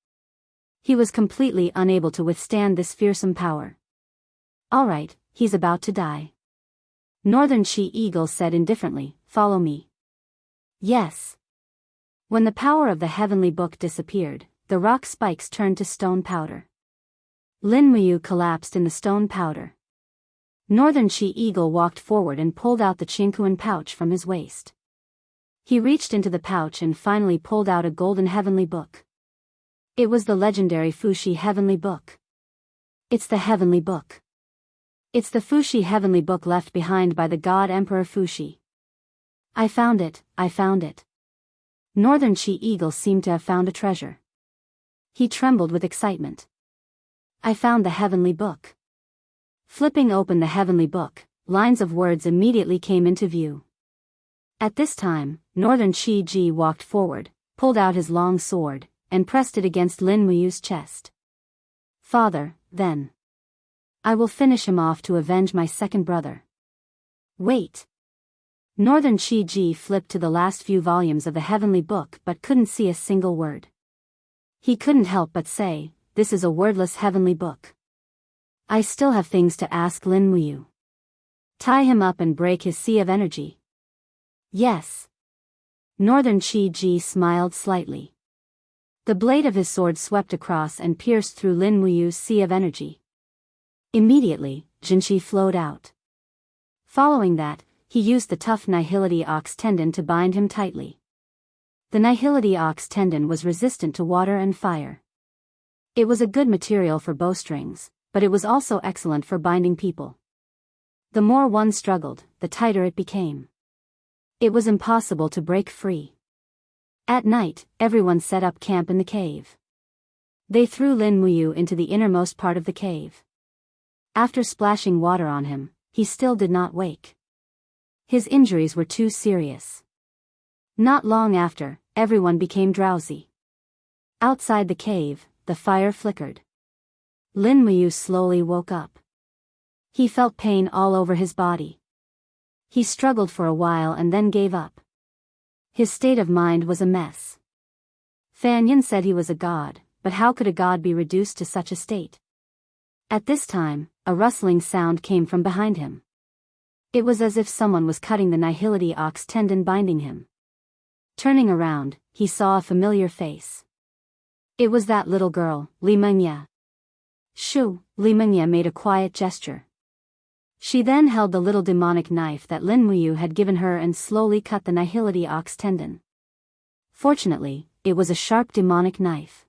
He was completely unable to withstand this fearsome power. All right, he's about to die. Northern She-Eagle said indifferently, follow me. Yes. When the power of the heavenly book disappeared, the rock spikes turned to stone powder. Lin Muyu collapsed in the stone powder. Northern She-Eagle walked forward and pulled out the Qingquan pouch from his waist. He reached into the pouch and finally pulled out a golden heavenly book. It was the legendary Fuxi heavenly book. It's the heavenly book. It's the Fuxi heavenly book left behind by the god Emperor Fuxi. I found it, I found it. Northern She-Eagle seemed to have found a treasure. He trembled with excitement. I found the heavenly book. Flipping open the heavenly book, lines of words immediately came into view. At this time, Northern Shi-Ji walked forward, pulled out his long sword, and pressed it against Lin Muyu's chest. Father, then. I will finish him off to avenge my second brother. Wait. Northern Shi-Ji flipped to the last few volumes of the heavenly book but couldn't see a single word. He couldn't help but say, this is a wordless heavenly book. I still have things to ask Lin Muyu. Tie him up and break his sea of energy. Yes. Northern Shi-Ji smiled slightly. The blade of his sword swept across and pierced through Lin Muyu's sea of energy. Immediately, Jinshi flowed out. Following that, he used the tough Nihility Ox tendon to bind him tightly. The Nihility Ox tendon was resistant to water and fire. It was a good material for bowstrings, but it was also excellent for binding people. The more one struggled, the tighter it became. It was impossible to break free. At night, everyone set up camp in the cave. They threw Lin Muyu into the innermost part of the cave. After splashing water on him, he still did not wake. His injuries were too serious. Not long after, everyone became drowsy. Outside the cave, the fire flickered. Lin Muyu slowly woke up. He felt pain all over his body. He struggled for a while and then gave up. His state of mind was a mess. Fan Yin said he was a god, but how could a god be reduced to such a state? At this time, a rustling sound came from behind him. It was as if someone was cutting the Nihility Ox tendon binding him. Turning around, he saw a familiar face. It was that little girl, Li Mengye. Shoo, Li Mengye made a quiet gesture. She then held the little demonic knife that Lin Muyu had given her and slowly cut the Nihility Ox tendon. Fortunately, it was a sharp demonic knife.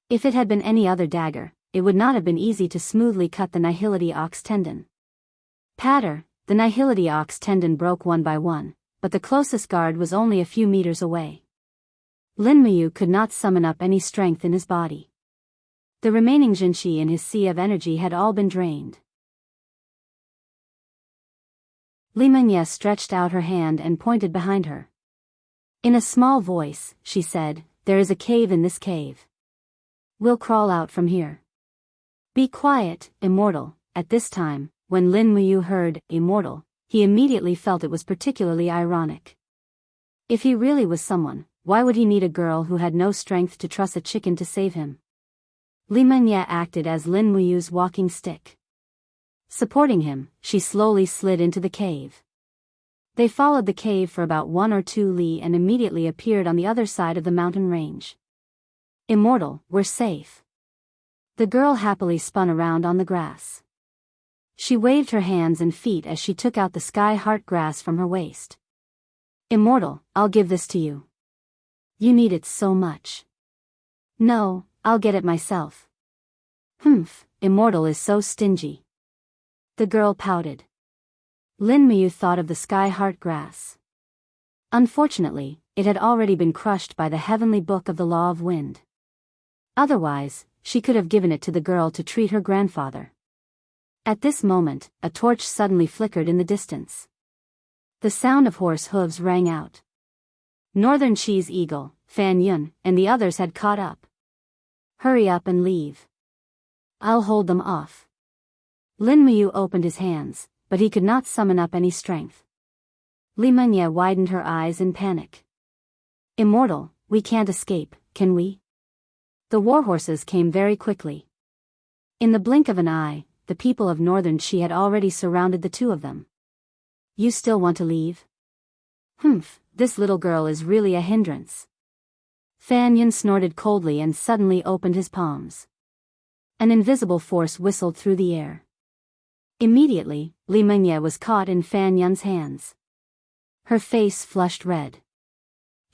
If it had been any other dagger, it would not have been easy to smoothly cut the Nihility Ox tendon. Patter, the Nihility Ox tendon broke one by one, but the closest guard was only a few meters away. Lin Muyu could not summon up any strength in his body. The remaining Jinshi in his sea of energy had all been drained. Li Mengye stretched out her hand and pointed behind her. In a small voice, she said, there is a cave in this cave. We'll crawl out from here. Be quiet, immortal. At this time, when Lin Muyu heard, immortal, he immediately felt it was particularly ironic. If he really was someone, why would he need a girl who had no strength to truss a chicken to save him? Li Mengye acted as Lin Muyu's walking stick. Supporting him, she slowly slid into the cave. They followed the cave for about 1 or 2 li and immediately appeared on the other side of the mountain range. Immortal, we're safe. The girl happily spun around on the grass. She waved her hands and feet as she took out the sky heart grass from her waist. Immortal, I'll give this to you. You need it so much. No, I'll get it myself. Immortal is so stingy. The girl pouted. Lin Muyu thought of the sky heart grass. Unfortunately, it had already been crushed by the heavenly book of the law of wind. Otherwise, she could have given it to the girl to treat her grandfather. At this moment, a torch suddenly flickered in the distance. The sound of horse hooves rang out. Northern Cheese Eagle, Fan Yun, and the others had caught up. Hurry up and leave. I'll hold them off. Lin Muyu opened his hands, but he could not summon up any strength. Li Mengye widened her eyes in panic. Immortal, we can't escape, can we? The warhorses came very quickly. In the blink of an eye, the people of Northern Qi had already surrounded the two of them. You still want to leave? Humph, this little girl is really a hindrance. Fan Yun snorted coldly and suddenly opened his palms. An invisible force whistled through the air. Immediately, Li Mengye was caught in Fan Yun's hands. Her face flushed red.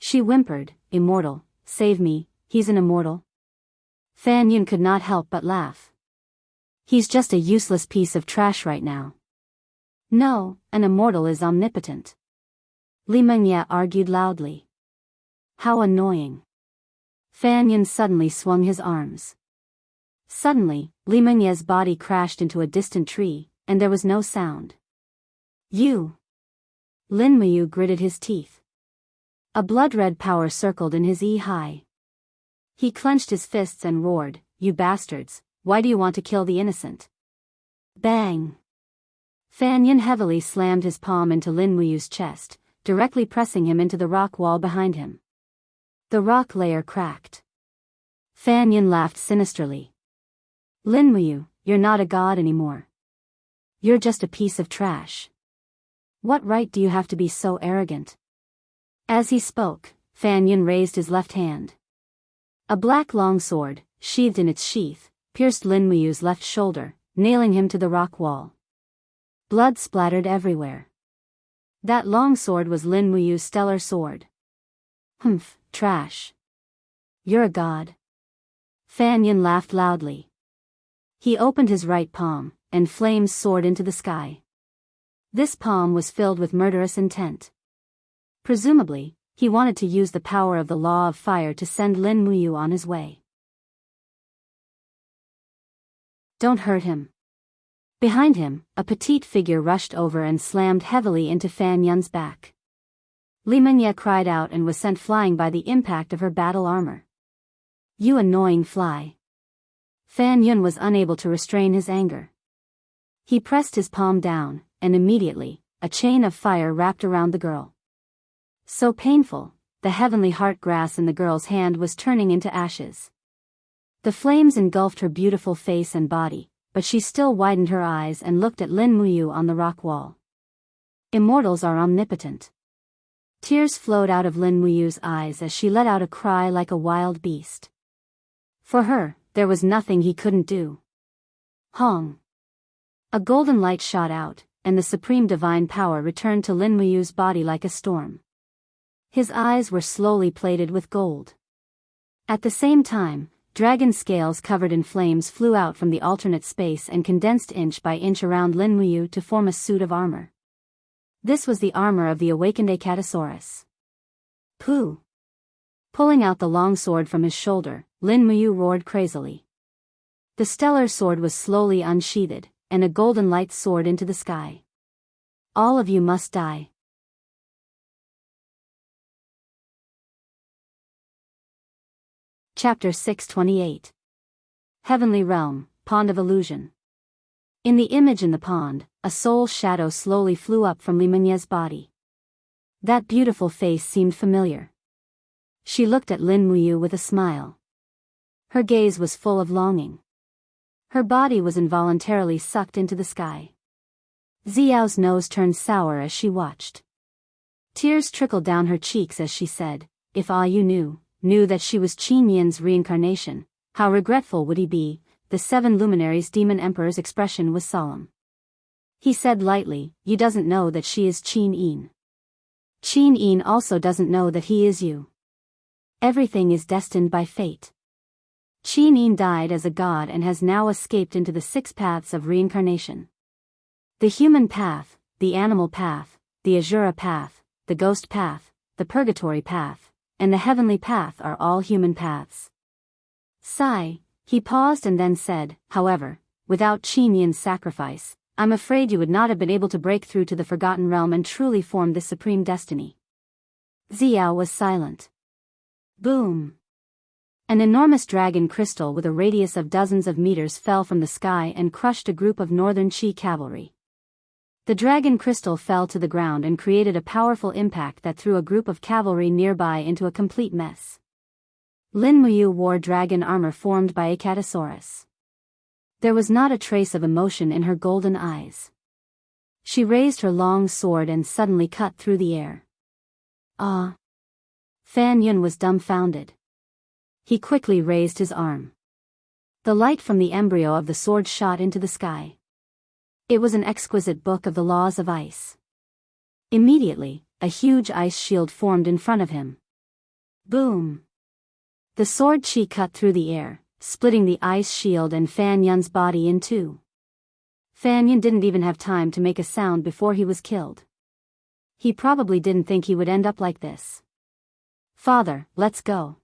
She whimpered, Immortal, save me, he's an immortal. Fan Yun could not help but laugh. He's just a useless piece of trash right now. No, an immortal is omnipotent. Li Mengye argued loudly. How annoying. Fan Yun suddenly swung his arms. Suddenly, Li Mengye's body crashed into a distant tree, and there was no sound. You! Lin Muyu gritted his teeth. A blood-red power circled in his eye. He clenched his fists and roared, You bastards, why do you want to kill the innocent? Bang! Fan Yun heavily slammed his palm into Lin Muyu's chest, directly pressing him into the rock wall behind him. The rock layer cracked. Fan Yun laughed sinisterly. Lin Muyu, you're not a god anymore. You're just a piece of trash. What right do you have to be so arrogant? As he spoke, Fan Yun raised his left hand. A black long sword, sheathed in its sheath, pierced Lin Muyu's left shoulder, nailing him to the rock wall. Blood splattered everywhere. That long sword was Lin Muyu's stellar sword. Humph, trash. You're a god. Fan Yun laughed loudly. He opened his right palm, and flames soared into the sky. This palm was filled with murderous intent. Presumably, he wanted to use the power of the law of fire to send Lin Muyu on his way. Don't hurt him. Behind him, a petite figure rushed over and slammed heavily into Fan Yun's back. Li Mengye cried out and was sent flying by the impact of her battle armor. You annoying fly. Fan Yun was unable to restrain his anger. He pressed his palm down, and immediately, a chain of fire wrapped around the girl. So painful, the heavenly heart grass in the girl's hand was turning into ashes. The flames engulfed her beautiful face and body, but she still widened her eyes and looked at Lin Muyu on the rock wall. Immortals are omnipotent. Tears flowed out of Lin Muyu's eyes as she let out a cry like a wild beast. For her, there was nothing he couldn't do. Hong! A golden light shot out, and the supreme divine power returned to Lin Muyu's body like a storm. His eyes were slowly plated with gold. At the same time, dragon scales covered in flames flew out from the alternate space and condensed inch by inch around Lin Muyu to form a suit of armor. This was the armor of the awakened Acatosaurus. Pooh! Pulling out the long sword from his shoulder, Lin Muyu roared crazily. The stellar sword was slowly unsheathed, and a golden light soared into the sky. All of you must die. Chapter 628. Heavenly Realm, Pond of Illusion. In the image in the pond, a soul shadow slowly flew up from Li Mengye's body. That beautiful face seemed familiar. She looked at Lin Muyu with a smile. Her gaze was full of longing. Her body was involuntarily sucked into the sky. Xiao's nose turned sour as she watched. Tears trickled down her cheeks as she said, If all you knew that she was Qin Yin's reincarnation, how regretful would he be? The seven luminaries' demon emperor's expression was solemn. He said lightly, You doesn't know that she is Qin Yin. Qin Yin also doesn't know that he is you. Everything is destined by fate. Qin Yin died as a god and has now escaped into the six paths of reincarnation. The human path, the animal path, the Azura path, the ghost path, the purgatory path, and the heavenly path are all human paths. Sigh, he paused and then said, however, without Qin Yin's sacrifice, I'm afraid you would not have been able to break through to the Forgotten Realm and truly form this supreme destiny. Xiao was silent. Boom! An enormous dragon crystal with a radius of dozens of meters fell from the sky and crushed a group of Northern Qi cavalry. The dragon crystal fell to the ground and created a powerful impact that threw a group of cavalry nearby into a complete mess. Lin Muyu wore dragon armor formed by a Catasaurus. There was not a trace of emotion in her golden eyes. She raised her long sword and suddenly cut through the air. Ah! Fan Yun was dumbfounded. He quickly raised his arm. The light from the embryo of the sword shot into the sky. It was an exquisite book of the laws of ice. Immediately, a huge ice shield formed in front of him. Boom! The sword chi cut through the air, splitting the ice shield and Fan Yun's body in two. Fan Yun didn't even have time to make a sound before he was killed. He probably didn't think he would end up like this. Father, let's go.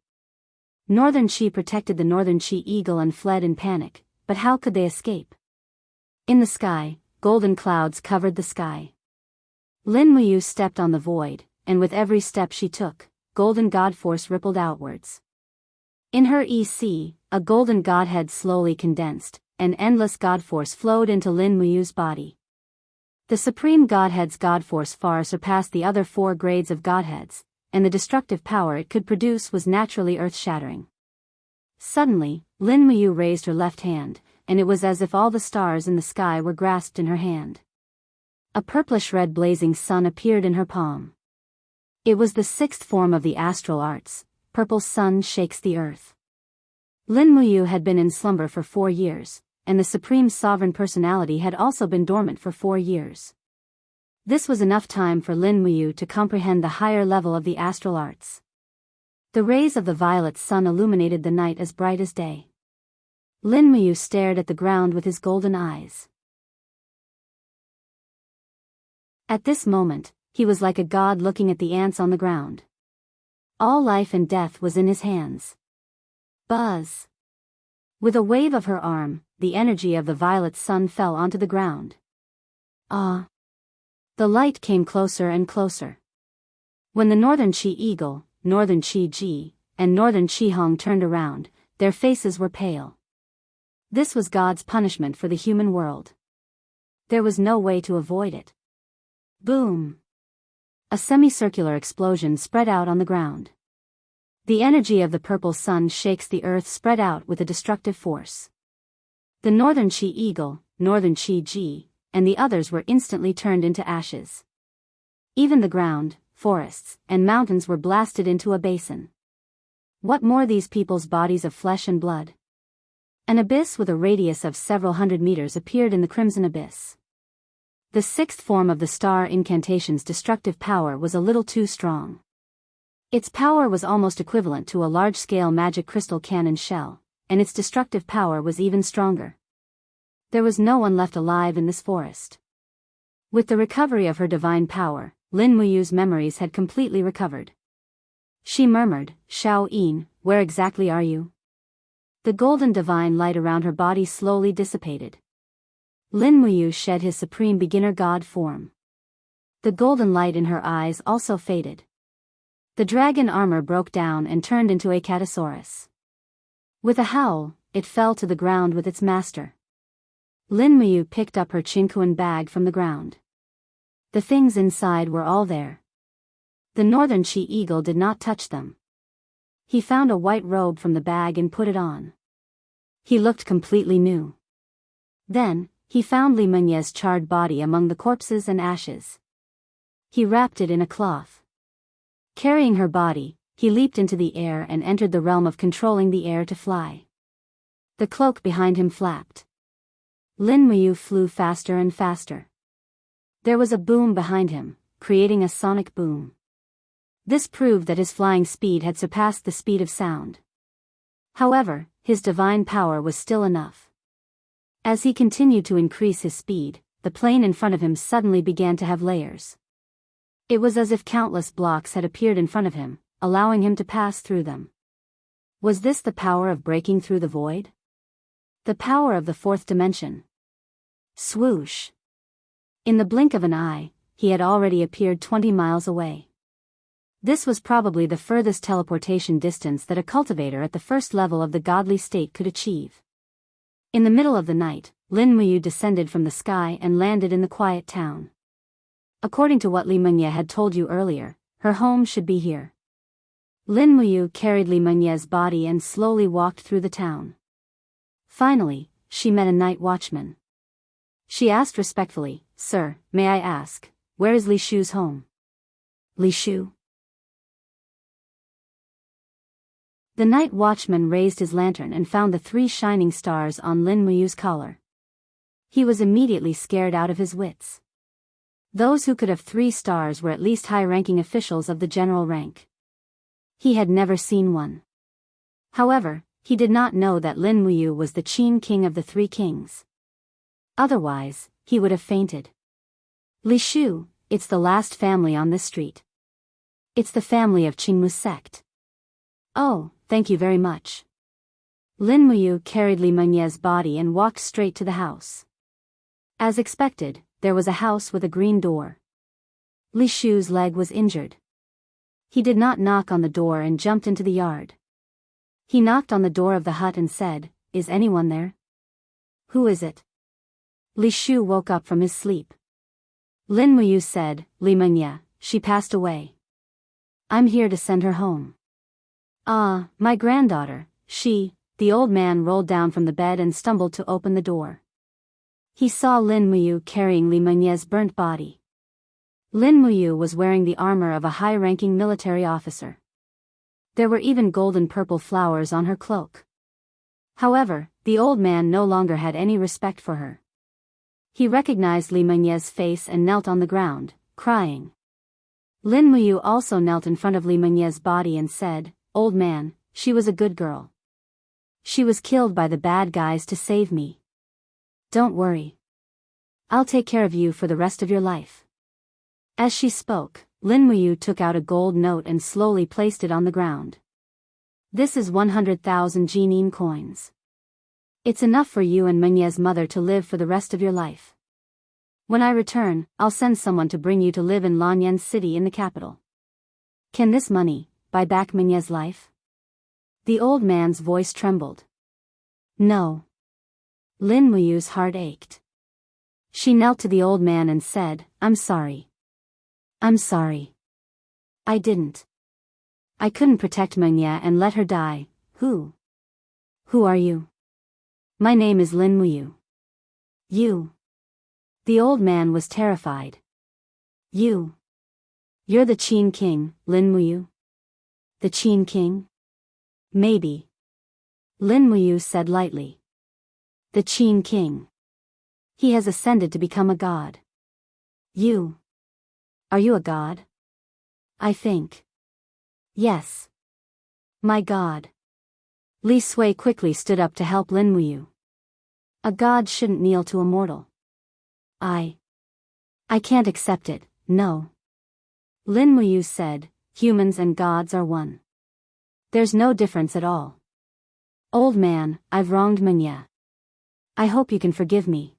Northern Qi protected the Northern Qi eagle and fled in panic, but how could they escape? In the sky, golden clouds covered the sky. Lin Muyu stepped on the void, and with every step she took, golden god force rippled outwards. In her EC, a golden godhead slowly condensed, and endless god force flowed into Lin Muyu's body. The supreme godhead's god force far surpassed the other 4 grades of godheads, and the destructive power it could produce was naturally earth-shattering. Suddenly, Lin Muyu raised her left hand, and it was as if all the stars in the sky were grasped in her hand. A purplish-red blazing sun appeared in her palm. It was the 6th form of the astral arts. Purple sun shakes the earth. Lin Muyu had been in slumber for 4 years, and the Supreme Sovereign Personality had also been dormant for 4 years. This was enough time for Lin Muyu to comprehend the higher level of the astral arts. The rays of the violet sun illuminated the night as bright as day. Lin Muyu stared at the ground with his golden eyes. At this moment, he was like a god looking at the ants on the ground. All life and death was in his hands. Buzz! With a wave of her arm, the energy of the violet sun fell onto the ground. Ah! The light came closer and closer. When the Northern Qi eagle, Northern Qi Ji, and Northern Qi Hong turned around, their faces were pale. This was God's punishment for the human world. There was no way to avoid it. Boom! A semicircular explosion spread out on the ground. The energy of the purple sun shakes the earth spread out with a destructive force. The Northern Qi eagle, Northern Qi Ji, and the others were instantly turned into ashes. Even the ground, forests, and mountains were blasted into a basin. What more these people's bodies of flesh and blood? An abyss with a radius of several hundred meters appeared in the crimson abyss. The 6th form of the star incantation's destructive power was a little too strong. Its power was almost equivalent to a large-scale magic crystal cannon shell, and its destructive power was even stronger. There was no one left alive in this forest. With the recovery of her divine power, Lin Muyu's memories had completely recovered. She murmured, "Shao Yin, where exactly are you?" The golden divine light around her body slowly dissipated. Lin Muyu shed his supreme beginner god form. The golden light in her eyes also faded. The dragon armor broke down and turned into a Catasaurus. With a howl, it fell to the ground with its master. Lin Muyu picked up her Qinquan bag from the ground. The things inside were all there. The Northern Qi eagle did not touch them. He found a white robe from the bag and put it on. He looked completely new. Then, he found Li Menyes' charred body among the corpses and ashes. He wrapped it in a cloth. Carrying her body, he leaped into the air and entered the realm of controlling the air to fly. The cloak behind him flapped. Lin Muyu flew faster and faster. There was a boom behind him, creating a sonic boom. This proved that his flying speed had surpassed the speed of sound. However, his divine power was still enough. As he continued to increase his speed, the plane in front of him suddenly began to have layers. It was as if countless blocks had appeared in front of him, allowing him to pass through them. Was this the power of breaking through the void? The power of the fourth dimension. Swoosh! In the blink of an eye, he had already appeared 20 miles away. This was probably the furthest teleportation distance that a cultivator at the first level of the godly state could achieve. In the middle of the night, Lin Muyu descended from the sky and landed in the quiet town. According to what Li Mengye had told you earlier, her home should be here. Lin Muyu carried Li Mengye's body and slowly walked through the town. Finally, she met a night watchman. She asked respectfully, "Sir, may I ask, where is Li Shu's home?" Li Shu? The night watchman raised his lantern and found the 3 shining stars on Lin Muyu's collar. He was immediately scared out of his wits. Those who could have 3 stars were at least high-ranking officials of the general rank. He had never seen one. However, he did not know that Lin Muyu was the Qin king of the 3 kings. Otherwise, he would have fainted. Li Shu, it's the last family on this street. It's the family of Qingmu sect. Oh, thank you very much. Lin Muyu carried Li Mengye's body and walked straight to the house. As expected, there was a house with a green door. Li Shu's leg was injured. He did not knock on the door and jumped into the yard. He knocked on the door of the hut and said, "Is anyone there?" "Who is it?" Li Shu woke up from his sleep. Lin Muyu said, "Li Mengye, she passed away. I'm here to send her home." "Ah, my granddaughter, the old man rolled down from the bed and stumbled to open the door. He saw Lin Muyu carrying Li Mengye's burnt body. Lin Muyu was wearing the armor of a high-ranking military officer. There were even golden purple flowers on her cloak. However, the old man no longer had any respect for her. He recognized Li Mengye's face and knelt on the ground, crying. Lin Muyu also knelt in front of Li Mengye's body and said, "Old man, she was a good girl. She was killed by the bad guys to save me. Don't worry. I'll take care of you for the rest of your life." As she spoke, Lin Muyu took out a gold note and slowly placed it on the ground. "This is 100,000 Jinin coins. It's enough for you and Mengye's mother to live for the rest of your life. When I return, I'll send someone to bring you to live in Lanyan City in the capital. Can this money buy back Mengye's life?" The old man's voice trembled. "No." Lin Muyu's heart ached. She knelt to the old man and said, "I'm sorry. I'm sorry. I didn't. I couldn't protect Mengye and let her die." Who are you?" "My name is Lin Muyu." "You?" The old man was terrified. You're the Qin king, Lin Muyu?" "The Qin king? Maybe." Lin Muyu said lightly. "The Qin king. He has ascended to become a god." Are you a god?" "I think. Yes. My god." Li Sui quickly stood up to help Lin Muyu. "A god shouldn't kneel to a mortal." I can't accept it, no." Lin Muyu said, "Humans and gods are one. There's no difference at all. Old man, I've wronged Mengye. I hope you can forgive me.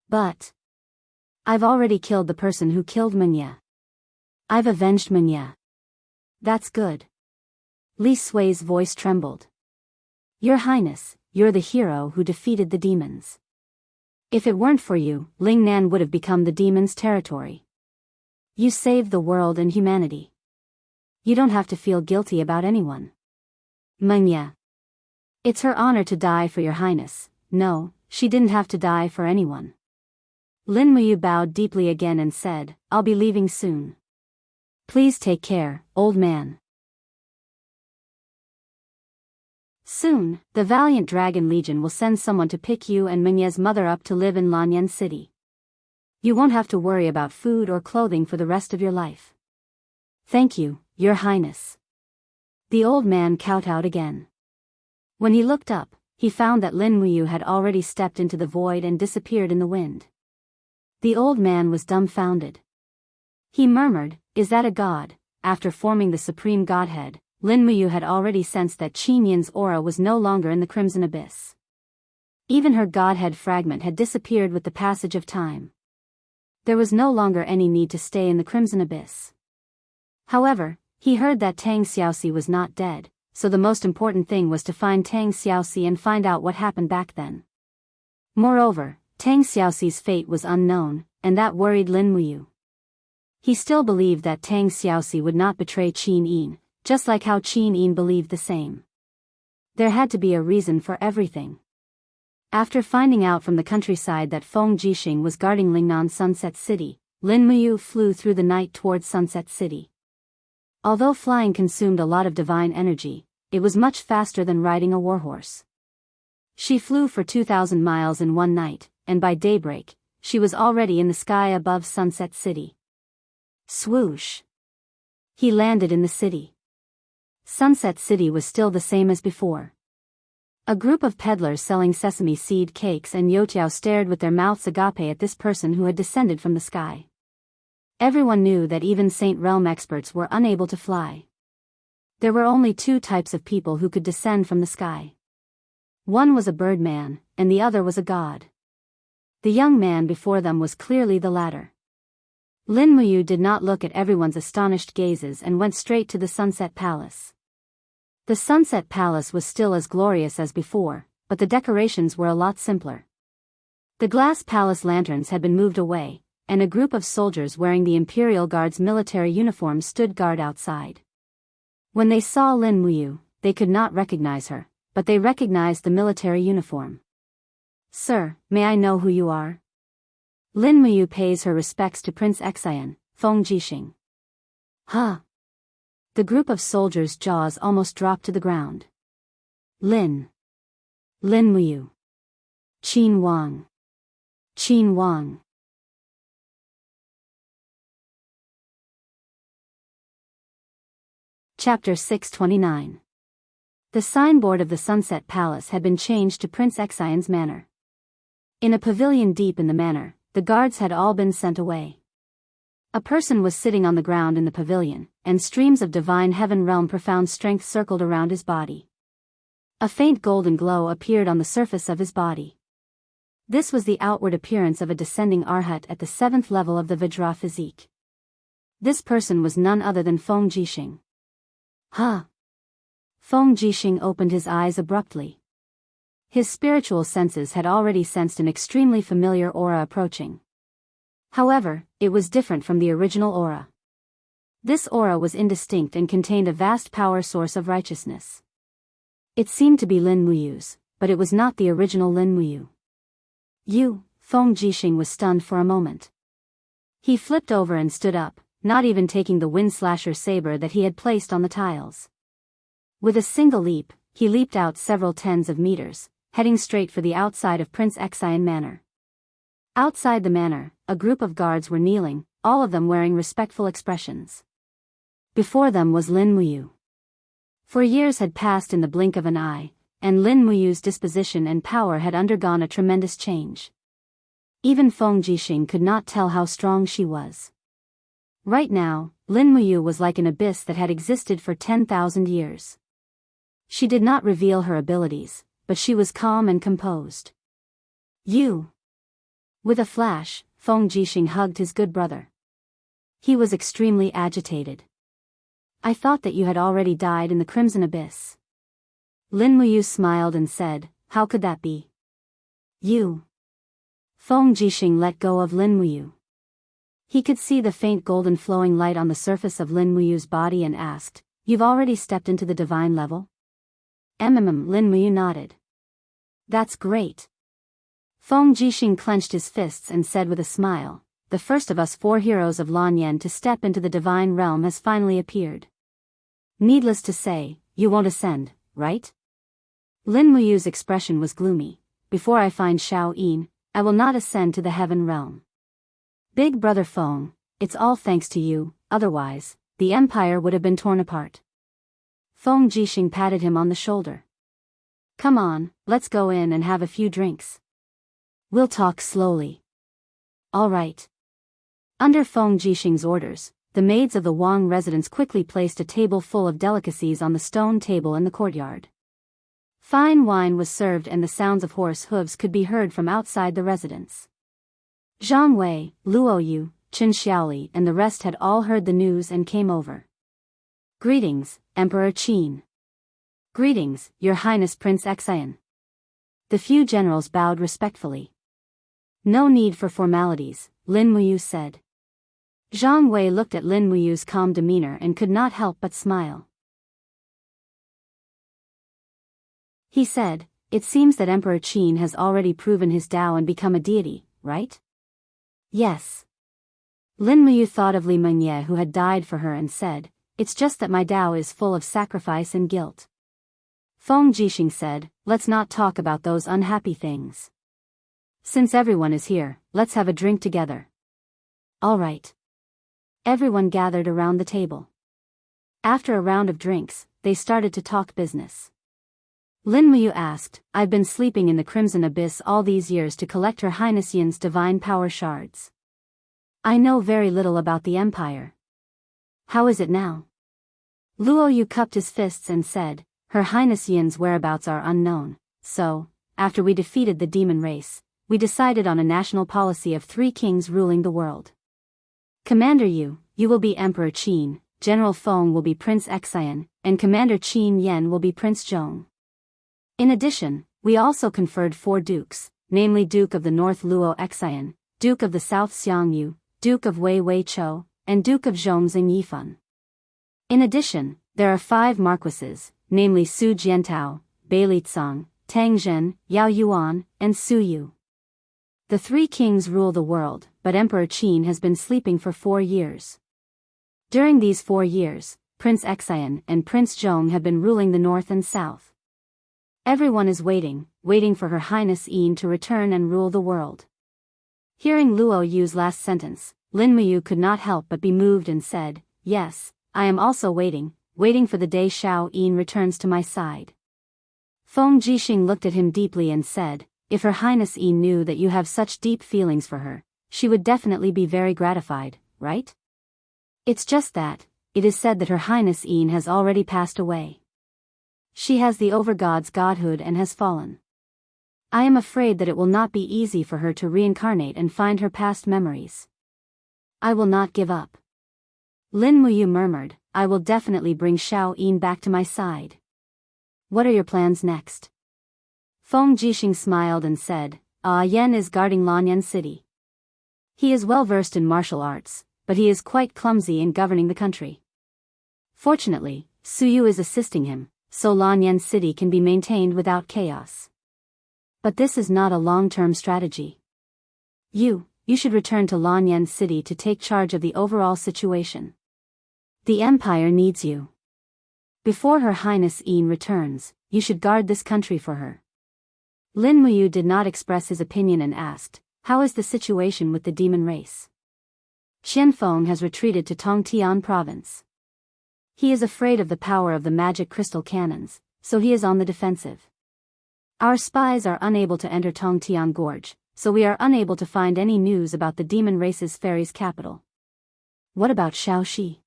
But I've already killed the person who killed Mengye. I've avenged Mengye." "That's good." Li Sui's voice trembled. "Your Highness, you're the hero who defeated the demons. If it weren't for you, Lingnan would have become the demons' territory. You saved the world and humanity. You don't have to feel guilty about anyone. Mengye. It's her honor to die for your Highness." "No, she didn't have to die for anyone." Lin Muyu bowed deeply again and said, "I'll be leaving soon. Please take care, old man." Soon, the valiant Dragon Legion will send someone to pick you and Mengye's mother up to live in Lanyan City. You won't have to worry about food or clothing for the rest of your life. "Thank you, Your Highness." The old man kowtowed again. When he looked up, he found that Lin Muyu had already stepped into the void and disappeared in the wind. The old man was dumbfounded. He murmured, "Is that a god?" After forming the supreme godhead, Lin Muyu had already sensed that Qin Yin's aura was no longer in the Crimson Abyss. Even her godhead fragment had disappeared with the passage of time. There was no longer any need to stay in the Crimson Abyss. However, he heard that Tang Xiaoxi was not dead, so the most important thing was to find Tang Xiaoxi and find out what happened back then. Moreover, Tang Xiaoxi's fate was unknown, and that worried Lin Muyu. He still believed that Tang Xiaoxi would not betray Qin Yin, just like how Qin Yin believed the same. There had to be a reason for everything. After finding out from the countryside that Feng Jixing was guarding Lingnan Sunset City, Lin Muyu flew through the night towards Sunset City. Although flying consumed a lot of divine energy, it was much faster than riding a warhorse. She flew for 2,000 miles in one night, and by daybreak, she was already in the sky above Sunset City. Swoosh! He landed in the city. Sunset City was still the same as before. A group of peddlers selling sesame seed cakes and youtiao stared with their mouths agape at this person who had descended from the sky. Everyone knew that even Saint Realm experts were unable to fly. There were only two types of people who could descend from the sky. One was a birdman, and the other was a god. The young man before them was clearly the latter. Lin Muyu did not look at everyone's astonished gazes and went straight to the Sunset Palace. The Sunset Palace was still as glorious as before, but the decorations were a lot simpler. The glass palace lanterns had been moved away, and a group of soldiers wearing the Imperial Guard's military uniforms stood guard outside. When they saw Lin Muyu, they could not recognize her, but they recognized the military uniform. "Sir, may I know who you are?" Lin Muyu pays her respects to Prince Xian, Feng Jixing. Huh! The group of soldiers' jaws almost dropped to the ground. Lin Muyu. Qin Wang. Chapter 629. The signboard of the Sunset Palace had been changed to Prince Xian's manor. In a pavilion deep in the manor, the guards had all been sent away. A person was sitting on the ground in the pavilion, and streams of divine heaven realm profound strength circled around his body. A faint golden glow appeared on the surface of his body. This was the outward appearance of a descending arhat at the 7th level of the Vajra physique. This person was none other than Feng Jixing. Huh! Feng Jixing opened his eyes abruptly. His spiritual senses had already sensed an extremely familiar aura approaching. However, it was different from the original aura. This aura was indistinct and contained a vast power source of righteousness. It seemed to be Lin Muyu's, but it was not the original Lin Muyu. Feng Jixing was stunned for a moment. He flipped over and stood up, not even taking the wind slasher saber that he had placed on the tiles. With a single leap, he leaped out several tens of meters, heading straight for the outside of Prince Xian Manor. Outside the manor, a group of guards were kneeling, all of them wearing respectful expressions. Before them was Lin Muyu. For years had passed in the blink of an eye, and Lin Muyu's disposition and power had undergone a tremendous change. Even Feng Jixing could not tell how strong she was. Right now, Lin Muyu was like an abyss that had existed for 10,000 years. She did not reveal her abilities, but she was calm and composed. With a flash, Feng Jixing hugged his good brother. He was extremely agitated. "I thought that you had already died in the Crimson Abyss." Lin Muyu smiled and said, "How could that be?" Feng Jixing let go of Lin Muyu. He could see the faint golden flowing light on the surface of Lin Muyu's body and asked, "You've already stepped into the divine level?" Lin Muyu nodded. "That's great." Feng Jixing clenched his fists and said with a smile, "The first of us 4 heroes of Lanyan to step into the divine realm has finally appeared. Needless to say, you won't ascend, right?" Lin Muyu's expression was gloomy. "Before I find Xiao Yin, I will not ascend to the heaven realm." "Big brother Feng, it's all thanks to you, otherwise, the empire would have been torn apart." Feng Jixing patted him on the shoulder. "Come on, let's go in and have a few drinks. We'll talk slowly." All right. Under Feng Jixing's orders, the maids of the Wang residence quickly placed a table full of delicacies on the stone table in the courtyard. Fine wine was served and the sounds of horse hooves could be heard from outside the residence. Zhang Wei, Luo Yu, Chen Xiaoli and the rest had all heard the news and came over. Greetings, Emperor Qin. Greetings, Your Highness Prince Xian. The few generals bowed respectfully. No need for formalities, Lin Muyu said. Zhang Wei looked at Lin Muyu's calm demeanor and could not help but smile. He said, "It seems that Emperor Qin has already proven his Tao and become a deity, right?" "Yes." Lin Muyu thought of Li Mengye who had died for her and said, "It's just that my Tao is full of sacrifice and guilt." Feng Jixing said, "Let's not talk about those unhappy things. Since everyone is here, let's have a drink together." All right. Everyone gathered around the table. After a round of drinks, they started to talk business. Lin Muyu asked, "I've been sleeping in the Crimson Abyss all these years to collect Her Highness Yin's divine power shards. I know very little about the Empire. How is it now?" Luo Yu cupped his fists and said, "Her Highness Yin's whereabouts are unknown, so, after we defeated the demon race, we decided on a national policy of 3 kings ruling the world. Commander Yu, you will be Emperor Qin, General Feng will be Prince Xian, and Commander Qin Yen will be Prince Zhong. In addition, we also conferred 4 dukes, namely Duke of the North Luo Xian, Duke of the South Xiang Yu, Duke of Wei Wei Chou, and Duke of Zhongxing Yifan. In addition, there are 5 marquises, namely Su Jiantao, Bai Litsang, Tang Zhen, Yao Yuan, and Su Yu. The 3 kings rule the world, but Emperor Qin has been sleeping for 4 years. During these 4 years, Prince Xian and Prince Zhong have been ruling the north and south. Everyone is waiting for Her Highness Yin to return and rule the world." Hearing Luo Yu's last sentence, Lin Muyu could not help but be moved and said, "Yes, I am also waiting for the day Xiao Yin returns to my side." Feng Jixing looked at him deeply and said, "If Her Highness Yin knew that you have such deep feelings for her, she would definitely be very gratified, right? It's just that, it is said that Her Highness Yin has already passed away. She has the overgod's godhood and has fallen. I am afraid that it will not be easy for her to reincarnate and find her past memories. I will not give up." Lin Muyu murmured, "I will definitely bring Xiao Yin back to my side. What are your plans next?" Feng Jixing smiled and said, Yen is guarding Lanyan City. He is well versed in martial arts, but he is quite clumsy in governing the country. Fortunately, Su Yu is assisting him, so Lanyan City can be maintained without chaos. But this is not a long-term strategy. You should return to Lanyan City to take charge of the overall situation. The Empire needs you. Before Her Highness Yin returns, you should guard this country for her." Lin Muyu did not express his opinion and asked, "How is the situation with the demon race?" "Xianfeng has retreated to Tongtian province. He is afraid of the power of the magic crystal cannons, so he is on the defensive. Our spies are unable to enter Tongtian Gorge, so we are unable to find any news about the demon race's fairies' capital." "What about Shaoxi?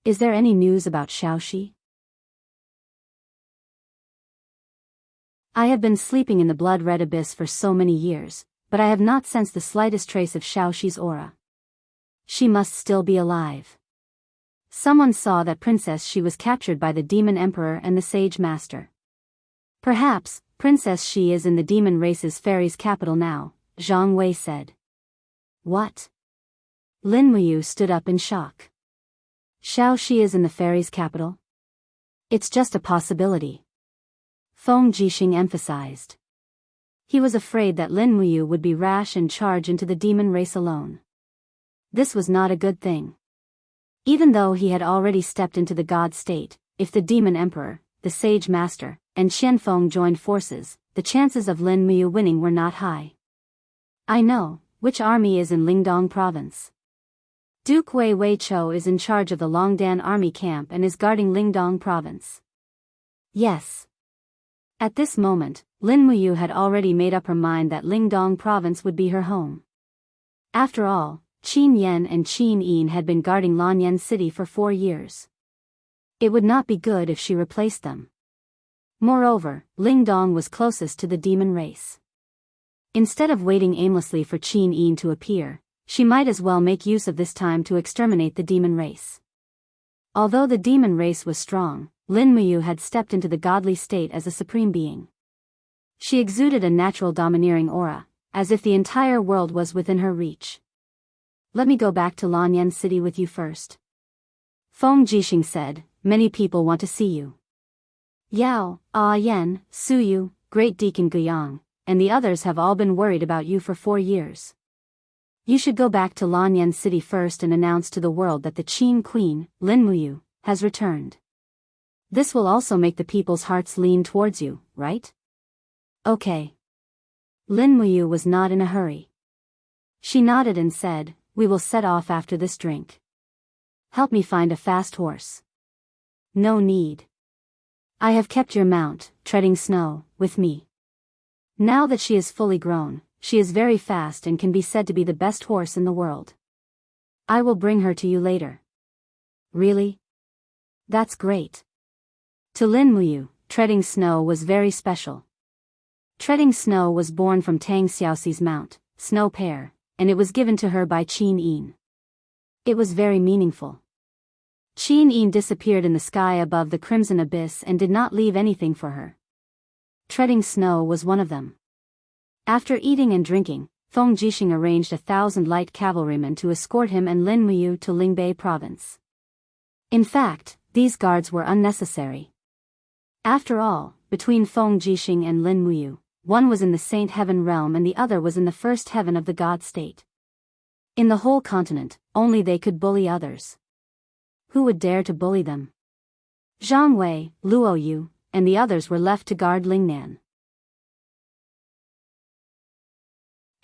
Is there any news about Shaoxi?" "I have been sleeping in the blood-red abyss for so many years, but I have not sensed the slightest trace of Shaoxi's aura. She must still be alive. Someone saw that Princess Shi was captured by the Demon Emperor and the Sage Master. Perhaps, Princess Shi is in the demon race's fairies' capital now," Zhang Wei said. "What?" Lin Muyu stood up in shock. "Shaoxi is in the fairies' capital? It's just a possibility," Feng Jixing emphasized. He was afraid that Lin Muyu would be rash and charge into the demon race alone. This was not a good thing. Even though he had already stepped into the god state, if the Demon Emperor, the Sage Master, and Xianfeng joined forces, the chances of Lin Muyu winning were not high. "I know, which army is in Lingdong province. Duke Wei Wei Chou is in charge of the Longdan army camp and is guarding Lingdong province." "Yes." At this moment, Lin Muyu had already made up her mind that Lingdong province would be her home. After all, Qin Yan and Qin Yin had been guarding Lanyan City for 4 years. It would not be good if she replaced them. Moreover, Ling Dong was closest to the demon race. Instead of waiting aimlessly for Qin Yin to appear, she might as well make use of this time to exterminate the demon race. Although the demon race was strong, Lin Muyu had stepped into the godly state as a supreme being. She exuded a natural domineering aura, as if the entire world was within her reach. "Let me go back to Lanyan City with you first," Feng Jixing said. "Many people want to see you. Yao, Yan, Su Yu, Great Deacon Guyang, and the others have all been worried about you for 4 years. You should go back to Lanyan City first and announce to the world that the Qin Queen, Lin Muyu, has returned. This will also make the people's hearts lean towards you, right?" "Okay." Lin Muyu was not in a hurry. She nodded and said, "We will set off after this drink. Help me find a fast horse." "No need. I have kept your mount, Treading Snow, with me. Now that she is fully grown, she is very fast and can be said to be the best horse in the world. I will bring her to you later." "Really? That's great." To Lin Muyu, Treading Snow was very special. Treading Snow was born from Tang Xiaoxi's mount, Snow Pear, and it was given to her by Qin Yin. It was very meaningful. Qin Yin disappeared in the sky above the crimson abyss and did not leave anything for her. Treading Snow was one of them. After eating and drinking, Feng Jixing arranged 1,000 light cavalrymen to escort him and Lin Muyu to Lingbei province. In fact, these guards were unnecessary. After all, between Feng Jixing and Lin Muyu, one was in the Saint Heaven realm and the other was in the first heaven of the God state. In the whole continent, only they could bully others. Who would dare to bully them? Zhang Wei, Luo Yu, and the others were left to guard Lingnan.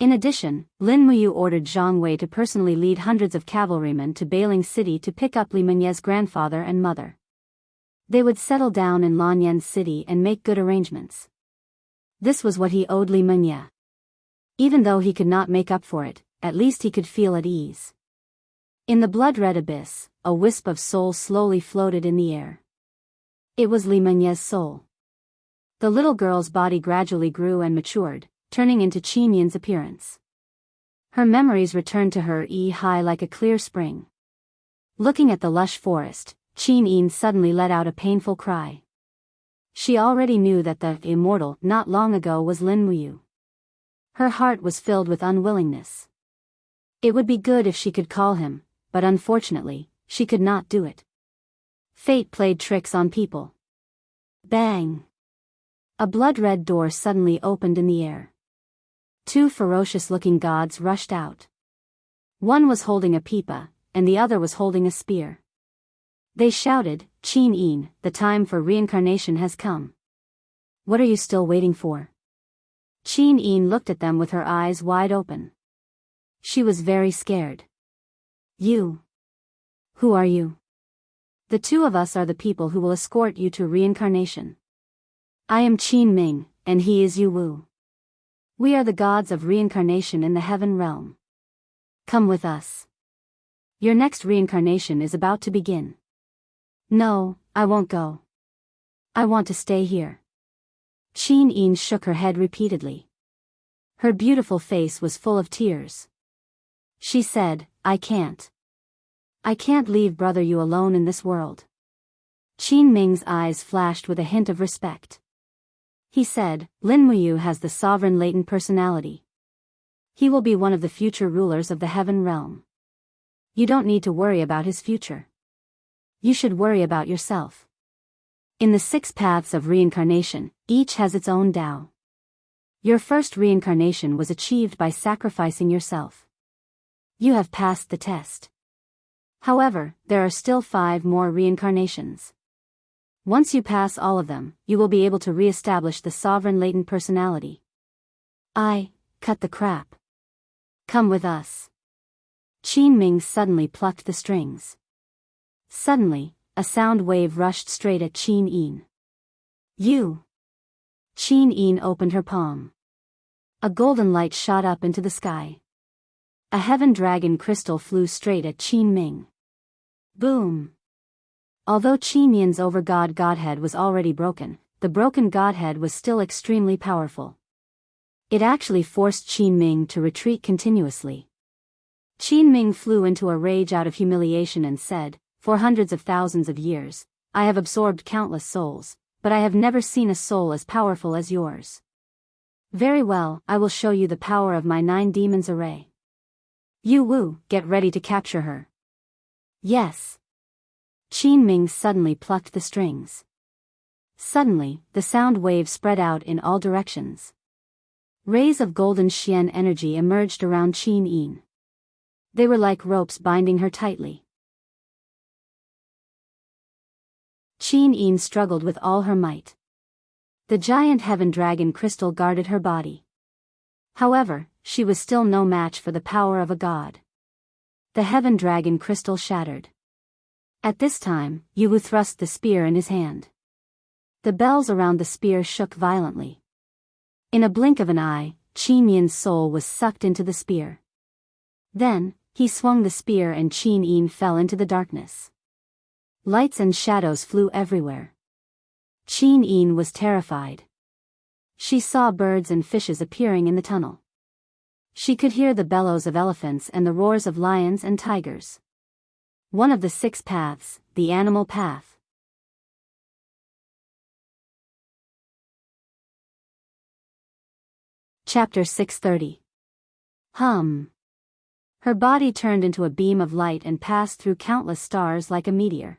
In addition, Lin Muyu ordered Zhang Wei to personally lead hundreds of cavalrymen to Bailing City to pick up Li Menye's grandfather and mother. They would settle down in Lanyan City and make good arrangements. This was what he owed Li Menye. Even though he could not make up for it, at least he could feel at ease. In the blood-red abyss, a wisp of soul slowly floated in the air. It was Li Menye's soul. The little girl's body gradually grew and matured, turning into Qin Yin's appearance. Her memories returned to her high like a clear spring. Looking at the lush forest, Qin Yin suddenly let out a painful cry. She already knew that the immortal not long ago was Lin Muyu. Her heart was filled with unwillingness. It would be good if she could call him, but unfortunately, she could not do it. Fate played tricks on people. Bang! A blood-red door suddenly opened in the air. 2 ferocious-looking gods rushed out. One was holding a pipa, and the other was holding a spear. They shouted, "Qin Yin, the time for reincarnation has come. What are you still waiting for?" Qin Yin looked at them with her eyes wide open. She was very scared. "You? Who are you?" "The 2 of us are the people who will escort you to reincarnation. I am Qin Ming, and he is Yu Wu. We are the gods of reincarnation in the heaven realm. Come with us. Your next reincarnation is about to begin." "No, I won't go. I want to stay here." Qin Yin shook her head repeatedly. Her beautiful face was full of tears. She said, "I can't. I can't leave brother Yu alone in this world." Qin Ming's eyes flashed with a hint of respect. He said, "Lin Muyu has the sovereign latent personality. He will be one of the future rulers of the heaven realm. You don't need to worry about his future. You should worry about yourself." In the 6 paths of reincarnation, each has its own Tao. Your first reincarnation was achieved by sacrificing yourself. You have passed the test. However, there are still 5 more reincarnations. Once you pass all of them, you will be able to re-establish the sovereign latent personality. Cut the crap. Come with us." Qin Ming suddenly plucked the strings. Suddenly, a sound wave rushed straight at Qin Yin. "You!" Qin Yin opened her palm. A golden light shot up into the sky. A heaven dragon crystal flew straight at Qin Ming. Boom! Although Qin Yin's over-god godhead was already broken, the broken godhead was still extremely powerful. It actually forced Qin Ming to retreat continuously. Qin Ming flew into a rage out of humiliation and said, "For hundreds of thousands of years, I have absorbed countless souls, but I have never seen a soul as powerful as yours. Very well, I will show you the power of my 9 demons array. Yu Wu, get ready to capture her." Yes. Qin Ming suddenly plucked the strings. Suddenly, the sound waves spread out in all directions. Rays of golden Xian energy emerged around Qin Yin. They were like ropes binding her tightly. Qin Yin struggled with all her might. The giant heaven dragon crystal guarded her body. However, she was still no match for the power of a god. The heaven dragon crystal shattered. At this time, Yu Wu thrust the spear in his hand. The bells around the spear shook violently. In a blink of an eye, Qin Yin's soul was sucked into the spear. Then, he swung the spear and Qin Yin fell into the darkness. Lights and shadows flew everywhere. Qin Yin was terrified. She saw birds and fishes appearing in the tunnel. She could hear the bellows of elephants and the roars of lions and tigers. One of the 6 paths, the animal path. Chapter 630. Her body turned into a beam of light and passed through countless stars like a meteor.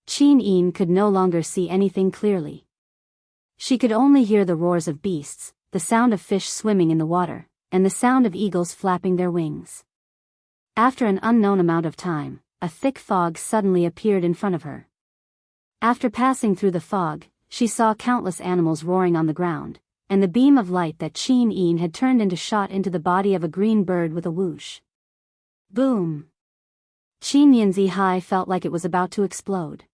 Qin Yin could no longer see anything clearly. She could only hear the roars of beasts, the sound of fish swimming in the water, and the sound of eagles flapping their wings. After an unknown amount of time, a thick fog suddenly appeared in front of her. After passing through the fog, she saw countless animals roaring on the ground, and the beam of light that Qin Yin had turned into shot into the body of a green bird with a whoosh. Boom! Qin Yin's eye felt like it was about to explode.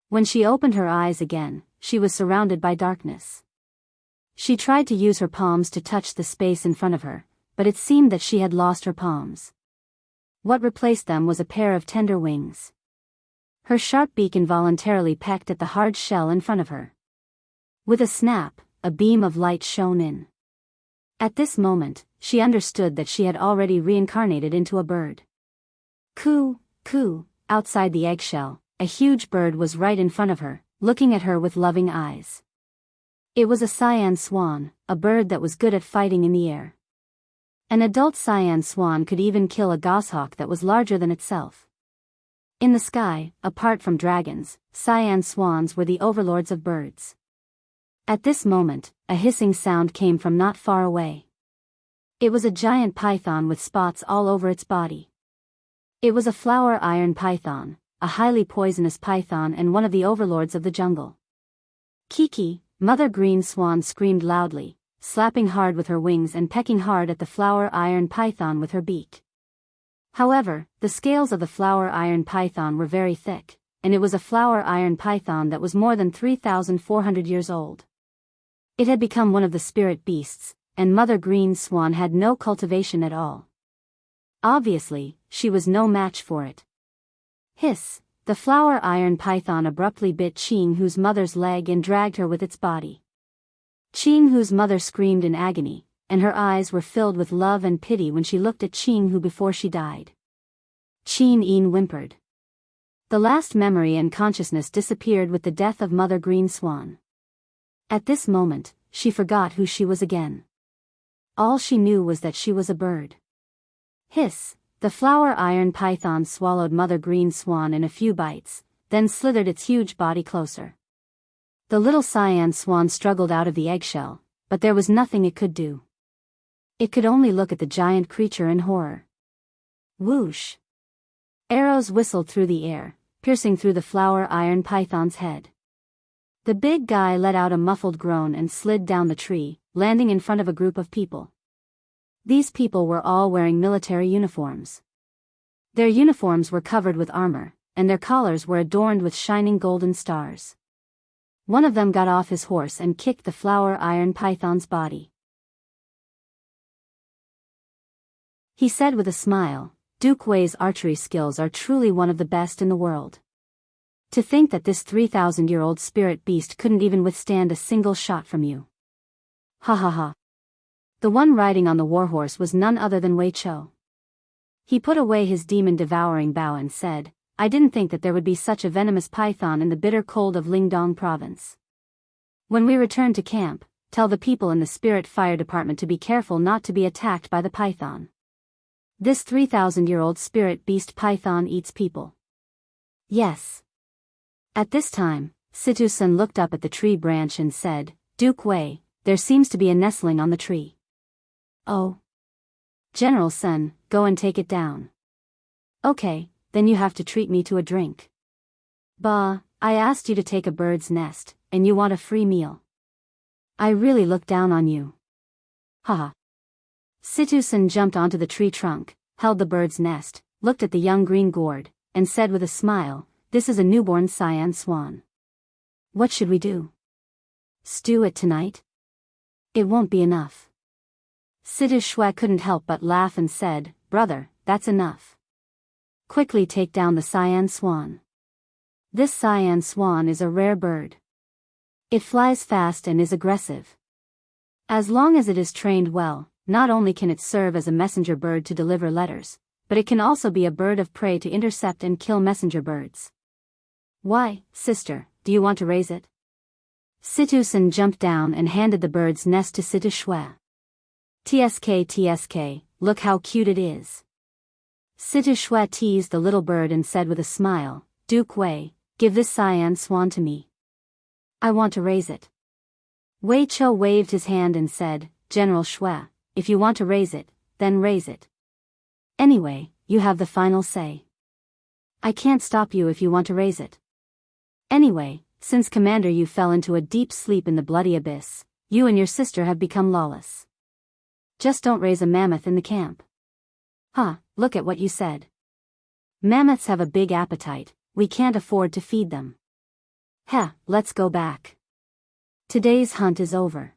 When she opened her eyes again, she was surrounded by darkness. She tried to use her palms to touch the space in front of her, but it seemed that she had lost her palms. What replaced them was a pair of tender wings. Her sharp beak involuntarily pecked at the hard shell in front of her. With a snap, a beam of light shone in. At this moment, she understood that she had already reincarnated into a bird. Coo, coo, outside the eggshell, a huge bird was right in front of her, looking at her with loving eyes. It was a cyan swan, a bird that was good at fighting in the air. An adult cyan swan could even kill a goshawk that was larger than itself. In the sky, apart from dragons, cyan swans were the overlords of birds. At this moment, a hissing sound came from not far away. It was a giant python with spots all over its body. It was a flower iron python, a highly poisonous python and one of the overlords of the jungle. Kiki, Mother Green Swan screamed loudly, slapping hard with her wings and pecking hard at the flower iron python with her beak. However, the scales of the flower iron python were very thick, and it was a flower iron python that was more than 3,400 years old. It had become one of the spirit beasts, and Mother Green Swan had no cultivation at all. Obviously, she was no match for it. Hiss! The flower iron python abruptly bit Qing Hu's mother's leg and dragged her with its body. Qing Hu's mother screamed in agony, and her eyes were filled with love and pity when she looked at Qing Hu before she died. Qin Yin whimpered. The last memory and consciousness disappeared with the death of Mother Green Swan. At this moment, she forgot who she was again. All she knew was that she was a bird. Hiss! The flower iron python swallowed Mother Green Swan in a few bites, then slithered its huge body closer. The little cyan swan struggled out of the eggshell, but there was nothing it could do. It could only look at the giant creature in horror. Whoosh! Arrows whistled through the air, piercing through the flower iron python's head. The big guy let out a muffled groan and slid down the tree, landing in front of a group of people. These people were all wearing military uniforms. Their uniforms were covered with armor, and their collars were adorned with shining golden stars. One of them got off his horse and kicked the flower iron python's body. He said with a smile, Duke Wei's archery skills are truly one of the best in the world. To think that this 3,000-year-old spirit beast couldn't even withstand a single shot from you. Ha ha ha. The one riding on the warhorse was none other than Wei Chou. He put away his demon-devouring bow and said, I didn't think that there would be such a venomous python in the bitter cold of Lingdong province. When we return to camp, tell the people in the Spirit Fire Department to be careful not to be attacked by the python. This 3,000-year-old spirit beast python eats people. Yes. At this time, Situ Sun looked up at the tree branch and said, Duke Wei, there seems to be a nestling on the tree. Oh. General Sun, go and take it down. Okay, then you have to treat me to a drink. Bah, I asked you to take a bird's nest, and you want a free meal. I really look down on you. Haha. Situ Sun jumped onto the tree trunk, held the bird's nest, looked at the young green gourd, and said with a smile, This is a newborn cyan swan. What should we do? Stew it tonight? It won't be enough. Situ Shui couldn't help but laugh and said, Brother, that's enough. Quickly take down the cyan swan. This cyan swan is a rare bird. It flies fast and is aggressive. As long as it is trained well, not only can it serve as a messenger bird to deliver letters, but it can also be a bird of prey to intercept and kill messenger birds. Why, sister, do you want to raise it? Situ Sun jumped down and handed the bird's nest to Situ Shui. TSK, look how cute it is. Situ Shui teased the little bird and said with a smile, Duke Wei, give this cyan swan to me. I want to raise it. Wei Chou waved his hand and said, General Shui, if you want to raise it, then raise it. Anyway, you have the final say. I can't stop you if you want to raise it. Anyway, since Commander Yu fell into a deep sleep in the bloody abyss, you and your sister have become lawless. Just don't raise a mammoth in the camp. Huh, look at what you said. Mammoths have a big appetite, we can't afford to feed them. Heh, let's go back. Today's hunt is over.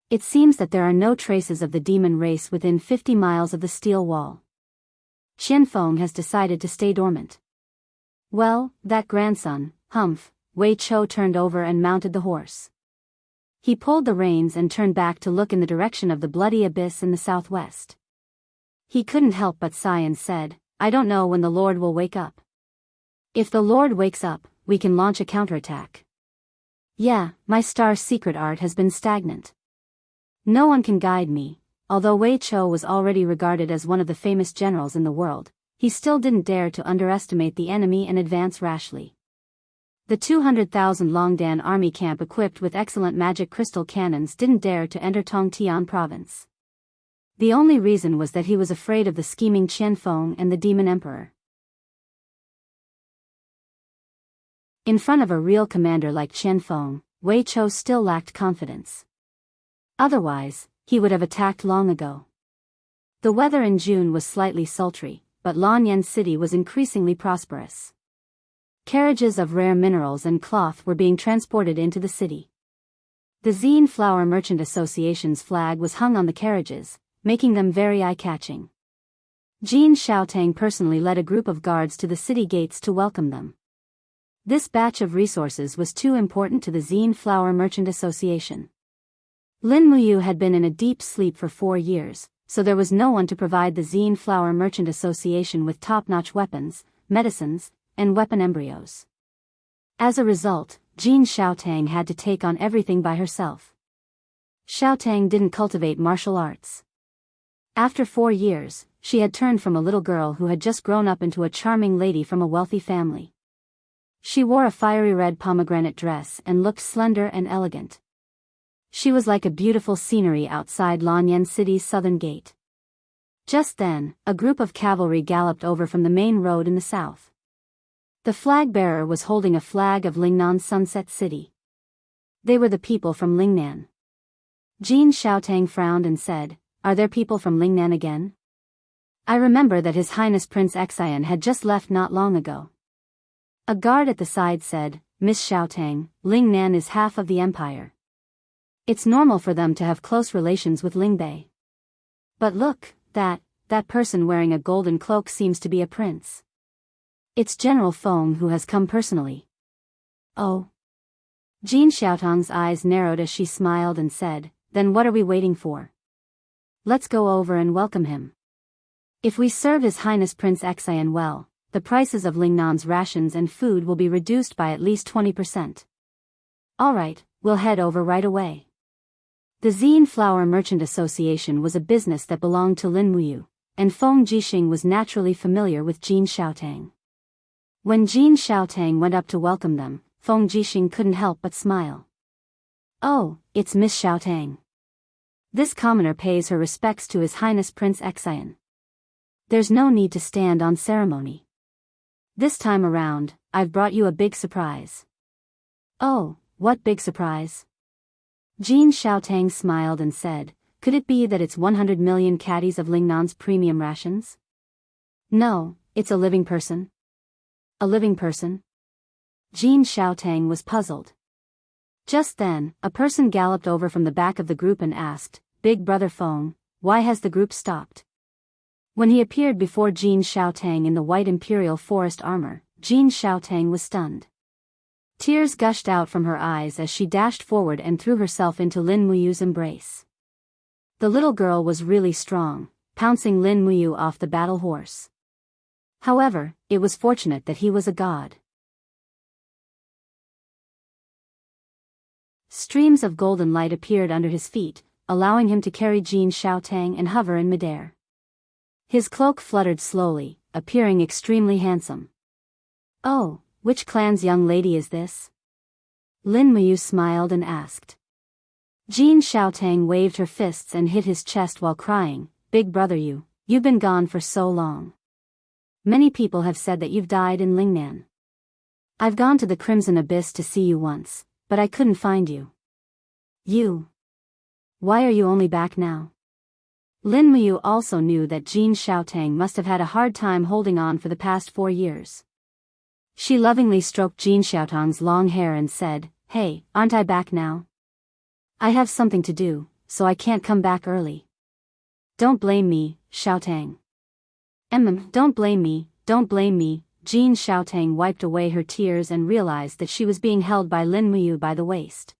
It seems that there are no traces of the demon race within 50 miles of the steel wall. Qianfeng has decided to stay dormant. Well, that grandson, Humph, Wei Chou turned over and mounted the horse. He pulled the reins and turned back to look in the direction of the bloody abyss in the southwest. He couldn't help but sigh and said, I don't know when the Lord will wake up. If the Lord wakes up, we can launch a counterattack. Yeah, my star's secret art has been stagnant. No one can guide me. Although Wei Chou was already regarded as one of the famous generals in the world, he still didn't dare to underestimate the enemy and advance rashly. The 200,000 Longdan army camp equipped with excellent magic crystal cannons didn't dare to enter Tongtian province. The only reason was that he was afraid of the scheming Qianfeng and the demon emperor. In front of a real commander like Qianfeng, Wei Chou still lacked confidence. Otherwise, he would have attacked long ago. The weather in June was slightly sultry, but Lanyan City was increasingly prosperous. Carriages of rare minerals and cloth were being transported into the city. The Zine Flower Merchant Association's flag was hung on the carriages, making them very eye-catching. Jin Xiaotang personally led a group of guards to the city gates to welcome them. This batch of resources was too important to the Zine Flower Merchant Association. Lin Muyu had been in a deep sleep for 4 years, so there was no one to provide the Zine Flower Merchant Association with top-notch weapons, medicines, and weapon embryos. As a result, Jin Xiaotang had to take on everything by herself. Xiaotang didn't cultivate martial arts. After 4 years, she had turned from a little girl who had just grown up into a charming lady from a wealthy family. She wore a fiery red pomegranate dress and looked slender and elegant. She was like a beautiful scenery outside Lanyan City's southern gate. Just then, a group of cavalry galloped over from the main road in the south. The flag-bearer was holding a flag of Lingnan Sunset City. They were the people from Lingnan. Jin Xiaotang frowned and said, Are there people from Lingnan again? I remember that His Highness Prince Xian had just left not long ago. A guard at the side said, Miss Xiaotang, Lingnan is half of the empire. It's normal for them to have close relations with Lingbei. But look, that that person wearing a golden cloak seems to be a prince. It's General Feng who has come personally. Oh. Jin Xiaotang's eyes narrowed as she smiled and said, then what are we waiting for? Let's go over and welcome him. If we serve His Highness Prince Xian well, the prices of Lingnan's rations and food will be reduced by at least 20%. Alright, we'll head over right away. The Xian Flower Merchant Association was a business that belonged to Lin Muyu, and Feng Jixing was naturally familiar with Jin Xiaotang. When Jin Xiaotang went up to welcome them, Feng Jixing couldn't help but smile. Oh, it's Miss Xiaotang. This commoner pays her respects to His Highness Prince Xian. There's no need to stand on ceremony. This time around, I've brought you a big surprise. Oh, what big surprise? Jin Xiaotang smiled and said, could it be that it's 100 million caddies of Lingnan's premium rations? No, it's a living person. A living person? Jin Xiaotang was puzzled. Just then, a person galloped over from the back of the group and asked, Big Brother Feng, why has the group stopped? When he appeared before Jin Xiaotang in the white imperial forest armor, Jin Xiaotang was stunned. Tears gushed out from her eyes as she dashed forward and threw herself into Lin Muyu's embrace. The little girl was really strong, pouncing Lin Muyu off the battle horse. However, it was fortunate that he was a god. Streams of golden light appeared under his feet, allowing him to carry Jin Xiaotang and hover in midair. His cloak fluttered slowly, appearing extremely handsome. Oh, which clan's young lady is this? Lin Muyu smiled and asked. Jin Xiaotang waved her fists and hit his chest while crying, Big brother you've been gone for so long. Many people have said that you've died in Lingnan. I've gone to the Crimson Abyss to see you once, but I couldn't find you. You. Why are you only back now? Lin Muyu also knew that Jin Xiaotang must have had a hard time holding on for the past 4 years. She lovingly stroked Jin Xiaotang's long hair and said, Hey, aren't I back now? I have something to do, so I can't come back early. Don't blame me, Xiaotang. Don't blame me, Jin Xiaotang wiped away her tears and realized that she was being held by Lin Muyu by the waist.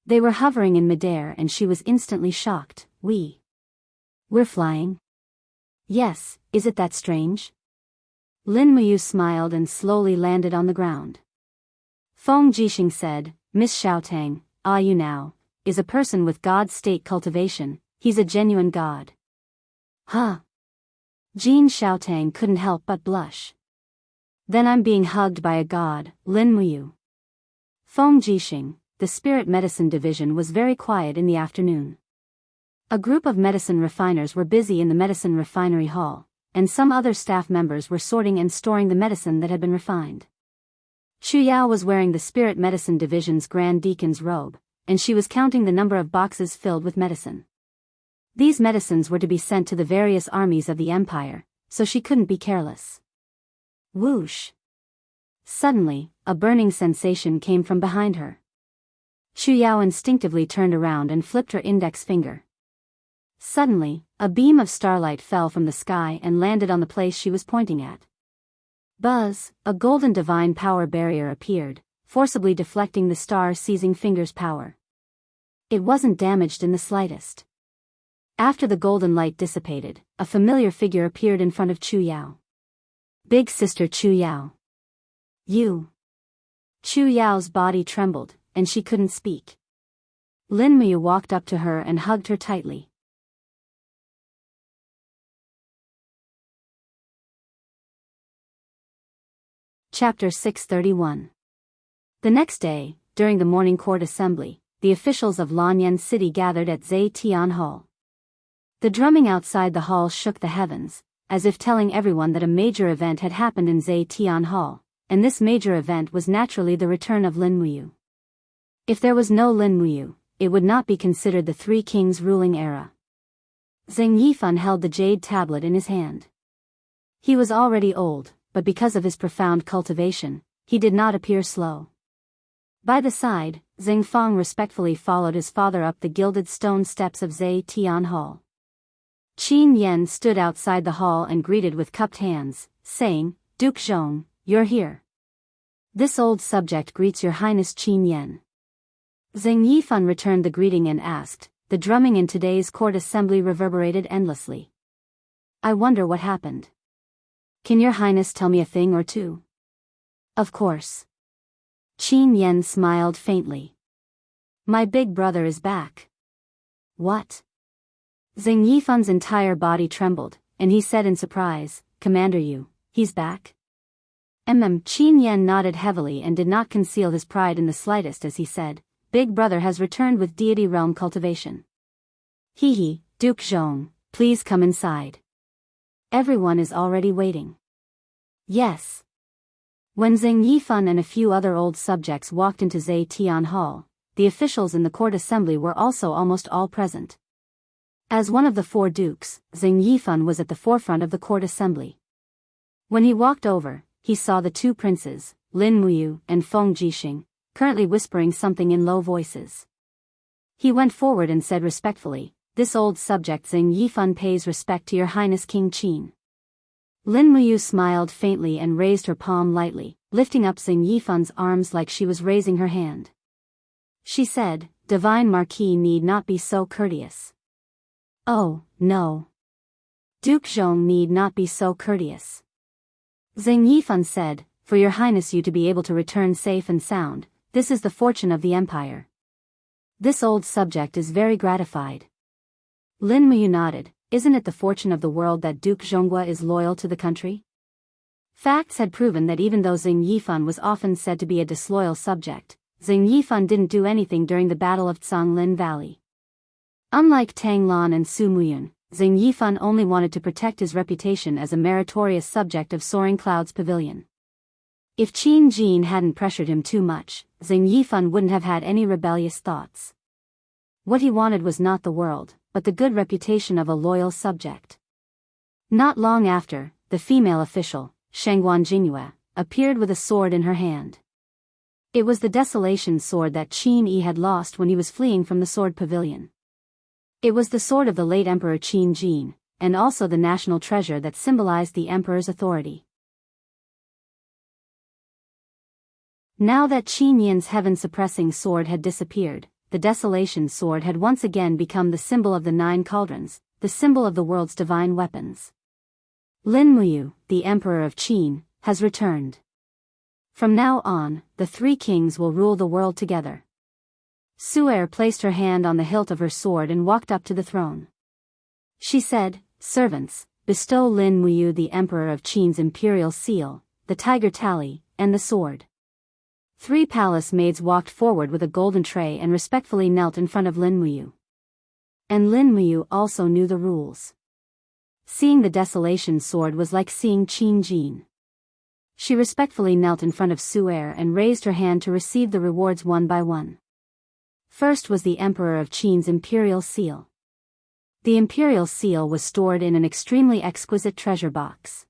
They were hovering in midair and she was instantly shocked. We're flying? Yes, is it that strange? Lin Muyu smiled and slowly landed on the ground. Feng Jixing said, Miss Xiaotang, you now, is a person with God state cultivation, he's a genuine god. Huh? Jin Xiaotang couldn't help but blush. Then I'm being hugged by a god, Lin Muyu. Feng Jixing, the spirit medicine division was very quiet in the afternoon. A group of medicine refiners were busy in the medicine refinery hall, and some other staff members were sorting and storing the medicine that had been refined. Xu Yao was wearing the spirit medicine division's Grand Deacon's robe, and she was counting the number of boxes filled with medicine. These medicines were to be sent to the various armies of the empire, so she couldn't be careless. Whoosh! Suddenly, a burning sensation came from behind her. Xu Yao instinctively turned around and flipped her index finger. Suddenly, a beam of starlight fell from the sky and landed on the place she was pointing at. Buzz, a golden divine power barrier appeared, forcibly deflecting the star-seizing finger's power. It wasn't damaged in the slightest. After the golden light dissipated, a familiar figure appeared in front of Chu Yao. Big Sister Chu Yao. You. Chu Yao's body trembled, and she couldn't speak. Lin Muyu walked up to her and hugged her tightly. Chapter 631. The next day, during the morning court assembly, the officials of Lanyan City gathered at Zetian Hall. The drumming outside the hall shook the heavens, as if telling everyone that a major event had happened in Zetian Hall, and this major event was naturally the return of Lin Muyu. If there was no Lin Muyu, it would not be considered the Three Kings ruling era. Zheng Yifan held the jade tablet in his hand. He was already old, but because of his profound cultivation, he did not appear slow. By the side, Zheng Fang respectfully followed his father up the gilded stone steps of Zetian Hall. Qin Yan stood outside the hall and greeted with cupped hands, saying, Duke Zhong, you're here. This old subject greets your highness Qin Yan. Zheng Yifan returned the greeting and asked, the drumming in today's court assembly reverberated endlessly. I wonder what happened. Can your highness tell me a thing or two? Of course. Qin Yan smiled faintly. My big brother is back. What? Zheng Yifan's entire body trembled, and he said in surprise, Commander Yu, he's back? Qin Yan nodded heavily and did not conceal his pride in the slightest as he said, Big brother has returned with deity realm cultivation. He, Duke Zhong, please come inside. Everyone is already waiting. Yes. When Zheng Yifan and a few other old subjects walked into Zai Tian Hall, the officials in the court assembly were also almost all present. As one of the four dukes, Zheng Yifan was at the forefront of the court assembly. When he walked over, he saw the two princes, Lin Muyu and Feng Jixing, currently whispering something in low voices. He went forward and said respectfully, This old subject Zheng Yifan pays respect to your highness King Qin. Lin Muyu smiled faintly and raised her palm lightly, lifting up Zheng Yifan's arms like she was raising her hand. She said, Divine Marquis need not be so courteous. Oh, no. Duke Zhong need not be so courteous. Zheng Yifan said, For your highness you to be able to return safe and sound, this is the fortune of the empire. This old subject is very gratified. Lin Muyu nodded, Isn't it the fortune of the world that Duke Zhonghua is loyal to the country? Facts had proven that even though Zheng Yifan was often said to be a disloyal subject, Zheng Yifan didn't do anything during the Battle of Canglin Valley. Unlike Tang Lan and Su Muyun, Zheng Yifan only wanted to protect his reputation as a meritorious subject of Soaring Cloud's pavilion. If Qin Jin hadn't pressured him too much, Zheng Yifan wouldn't have had any rebellious thoughts. What he wanted was not the world, but the good reputation of a loyal subject. Not long after, the female official, Shengguan Jingyue, appeared with a sword in her hand. It was the Desolation sword that Qin Yi had lost when he was fleeing from the sword pavilion. It was the sword of the late Emperor Qin Jin, and also the national treasure that symbolized the emperor's authority. Now that Qin Yin's heaven-suppressing sword had disappeared, the Desolation sword had once again become the symbol of the 9 cauldrons, the symbol of the world's divine weapons. Lin Muyu, the emperor of Qin, has returned. From now on, the 3 kings will rule the world together. Su'er placed her hand on the hilt of her sword and walked up to the throne. She said, Servants, bestow Lin Muyu the emperor of Qin's imperial seal, the tiger tally, and the sword. 3 palace maids walked forward with a golden tray and respectfully knelt in front of Lin Muyu. And Lin Muyu also knew the rules. Seeing the Desolation sword was like seeing Qin Jin. She respectfully knelt in front of Su'er and raised her hand to receive the rewards one by one. First was the Emperor of Qin's imperial seal. The imperial seal was stored in an extremely exquisite treasure box.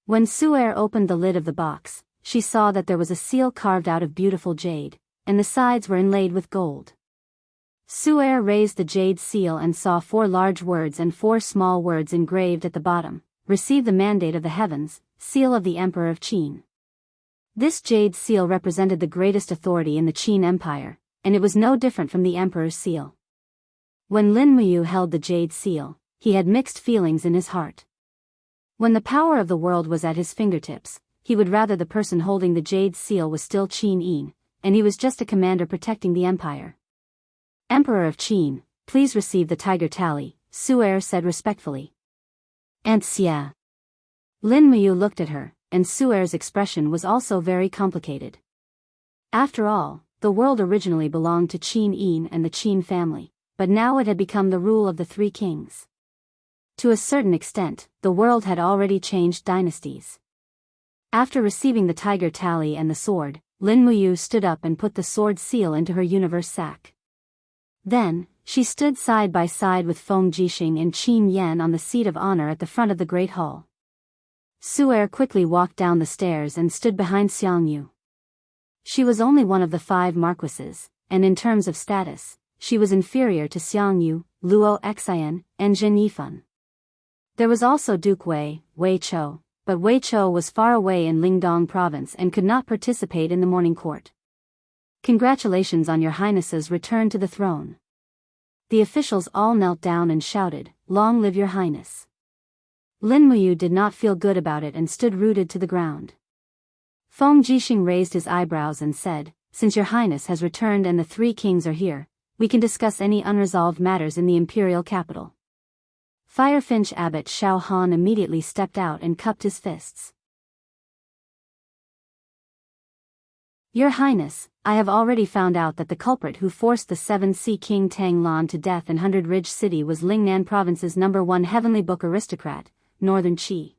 When Su'er opened the lid of the box, she saw that there was a seal carved out of beautiful jade, and the sides were inlaid with gold. Su'er raised the jade seal and saw 4 large words and 4 small words engraved at the bottom, Receive the mandate of the heavens, seal of the Emperor of Qin. This jade seal represented the greatest authority in the Qin Empire, and it was no different from the Emperor's seal. When Lin Muyu held the jade seal, he had mixed feelings in his heart. When the power of the world was at his fingertips, he would rather the person holding the jade seal was still Qin Yin, and he was just a commander protecting the empire. Emperor of Qin, please receive the tiger tally, Su'er said respectfully. And Xia. Lin Muyu looked at her, and Su'er's expression was also very complicated. After all, the world originally belonged to Qin Yin and the Qin family, but now it had become the rule of the 3 kings. To a certain extent, the world had already changed dynasties. After receiving the tiger tally and the sword, Lin Muyu stood up and put the sword seal into her universe sack. Then, she stood side by side with Feng Jixing and Qin Yan on the seat of honor at the front of the Great Hall. Su'er quickly walked down the stairs and stood behind Xiang Yu. She was only one of the 5 marquises, and in terms of status, she was inferior to Xiang Yu, Luo Xian, and Zhen Yifan. There was also Duke Wei Chou, but Wei Chou was far away in Lingdong province and could not participate in the morning court. Congratulations on your highness's return to the throne. The officials all knelt down and shouted, "Long live your highness." Lin Muyu did not feel good about it and stood rooted to the ground. Feng Jixing raised his eyebrows and said, "Since your highness has returned and the three kings are here, we can discuss any unresolved matters in the imperial capital." Firefinch Abbot Xiao Han immediately stepped out and cupped his fists. "Your Highness, I have already found out that the culprit who forced the 7 Sea King Tang Lan to death in Hundred Ridge City was Lingnan Province's #1 Heavenly Book aristocrat, Northern Qi.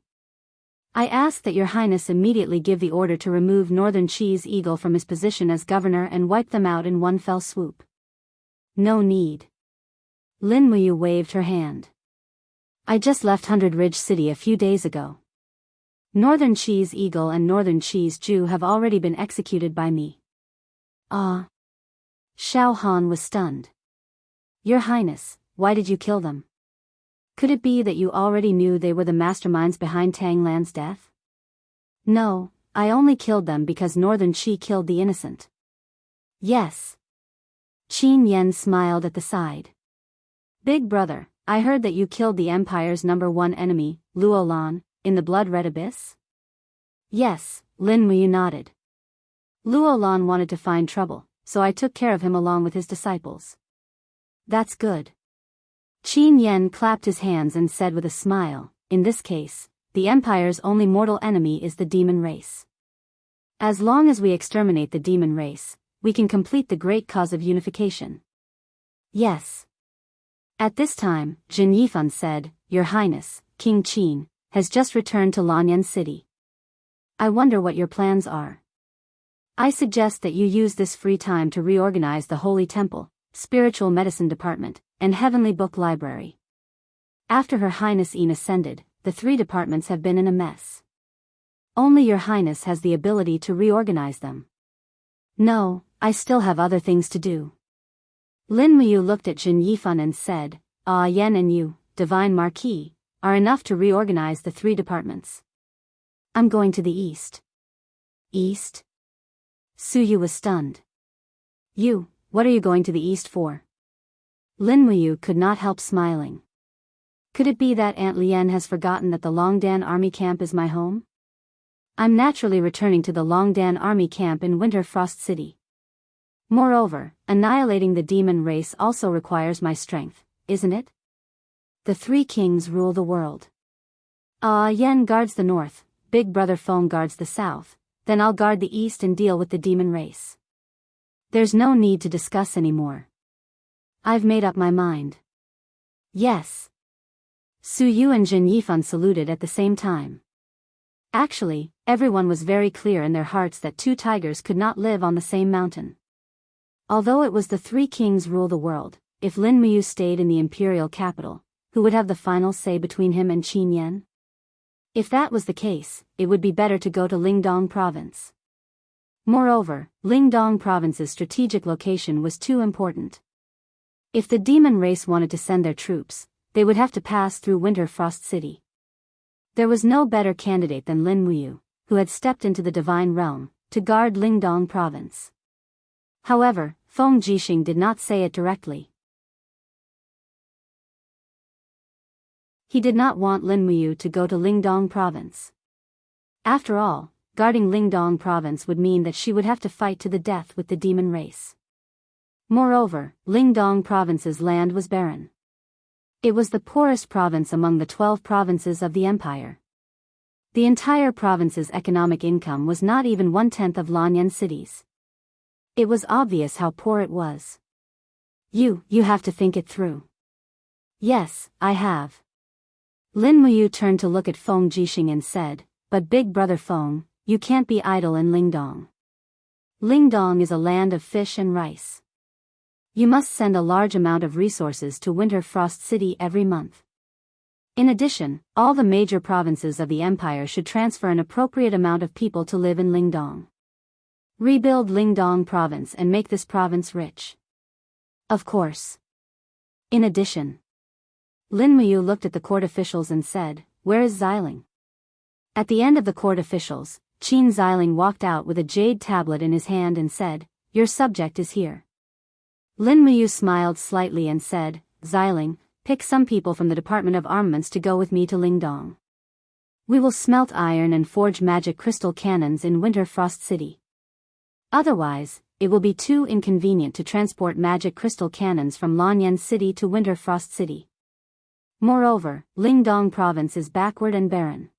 I ask that your Highness immediately give the order to remove Northern Qi's eagle from his position as governor and wipe them out in one fell swoop." "No need." Lin Muyu waved her hand. "I just left Hundred Ridge City a few days ago. Northern Qi's eagle and Northern Qi's Jew have already been executed by me." "Ah." Xiao Han was stunned. "Your Highness, why did you kill them? Could it be that you already knew they were the masterminds behind Tang Lan's death?" "No, I only killed them because Northern Qi killed the innocent." "Yes." Qin Yen smiled at the side. "Big brother, I heard that you killed the Empire's #1 enemy, Luo Lan, in the Blood-Red Abyss?" "Yes," Lin Muyu nodded. "Luo Lan wanted to find trouble, so I took care of him along with his disciples." "That's good." Qin Yen clapped his hands and said with a smile, "In this case, the Empire's only mortal enemy is the demon race. As long as we exterminate the demon race, we can complete the great cause of unification." "Yes." At this time, Jin Yifan said, "Your Highness, King Qin, has just returned to Lanyan City. I wonder what your plans are. I suggest that you use this free time to reorganize the Holy Temple, Spiritual Medicine Department, and Heavenly Book Library. After Her Highness Yin ascended, the three departments have been in a mess. Only Your Highness has the ability to reorganize them." "No, I still have other things to do." Lin Muyu looked at Jin Yifan and said, Yen and you, Divine Marquis, are enough to reorganize the three departments. I'm going to the east." "East?" Su Yu was stunned. "You, what are you going to the east for?" Lin Muyu could not help smiling. "Could it be that Aunt Lien has forgotten that the Longdan Army Camp is my home? I'm naturally returning to the Longdan Army Camp in Winter Frost City. Moreover, annihilating the demon race also requires my strength, isn't it? The three kings rule the world. Yen guards the north, Big Brother Feng guards the south, then I'll guard the east and deal with the demon race. There's no need to discuss anymore. I've made up my mind." "Yes." Su Yu and Jin Yifan saluted at the same time. Actually, everyone was very clear in their hearts that two tigers could not live on the same mountain. Although it was the three kings rule the world, if Lin Muyu stayed in the imperial capital, who would have the final say between him and Qin Yen? If that was the case, it would be better to go to Lingdong province. Moreover, Lingdong province's strategic location was too important. If the demon race wanted to send their troops, they would have to pass through Winter Frost City. There was no better candidate than Lin Muyu, who had stepped into the divine realm, to guard Lingdong province. However, Feng Jixing did not say it directly. He did not want Lin Muyu to go to Lingdong province. After all, guarding Lingdong province would mean that she would have to fight to the death with the demon race. Moreover, Lingdong province's land was barren. It was the poorest province among the 12 provinces of the empire. The entire province's economic income was not even 1/10 of Lanyan city's. It was obvious how poor it was. You have to think it through." "Yes, I have." Lin Muyu turned to look at Feng Jixing and said, "But Big Brother Feng, you can't be idle in Lingdong. Lingdong is a land of fish and rice. You must send a large amount of resources to Winter Frost City every month. In addition, all the major provinces of the empire should transfer an appropriate amount of people to live in Lingdong. Rebuild Lingdong province and make this province rich." "Of course." "In addition, Lin Muyu looked at the court officials and said, "Where is Xiling?" At the end of the court officials, Qin Xiling walked out with a jade tablet in his hand and said, "Your subject is here." Lin Muyu smiled slightly and said, "Xiling, pick some people from the Department of Armaments to go with me to Lingdong. We will smelt iron and forge magic crystal cannons in Winter Frost City. Otherwise, it will be too inconvenient to transport magic crystal cannons from Lanyan City to Winter Frost City. Moreover, Lingdong province is backward and barren.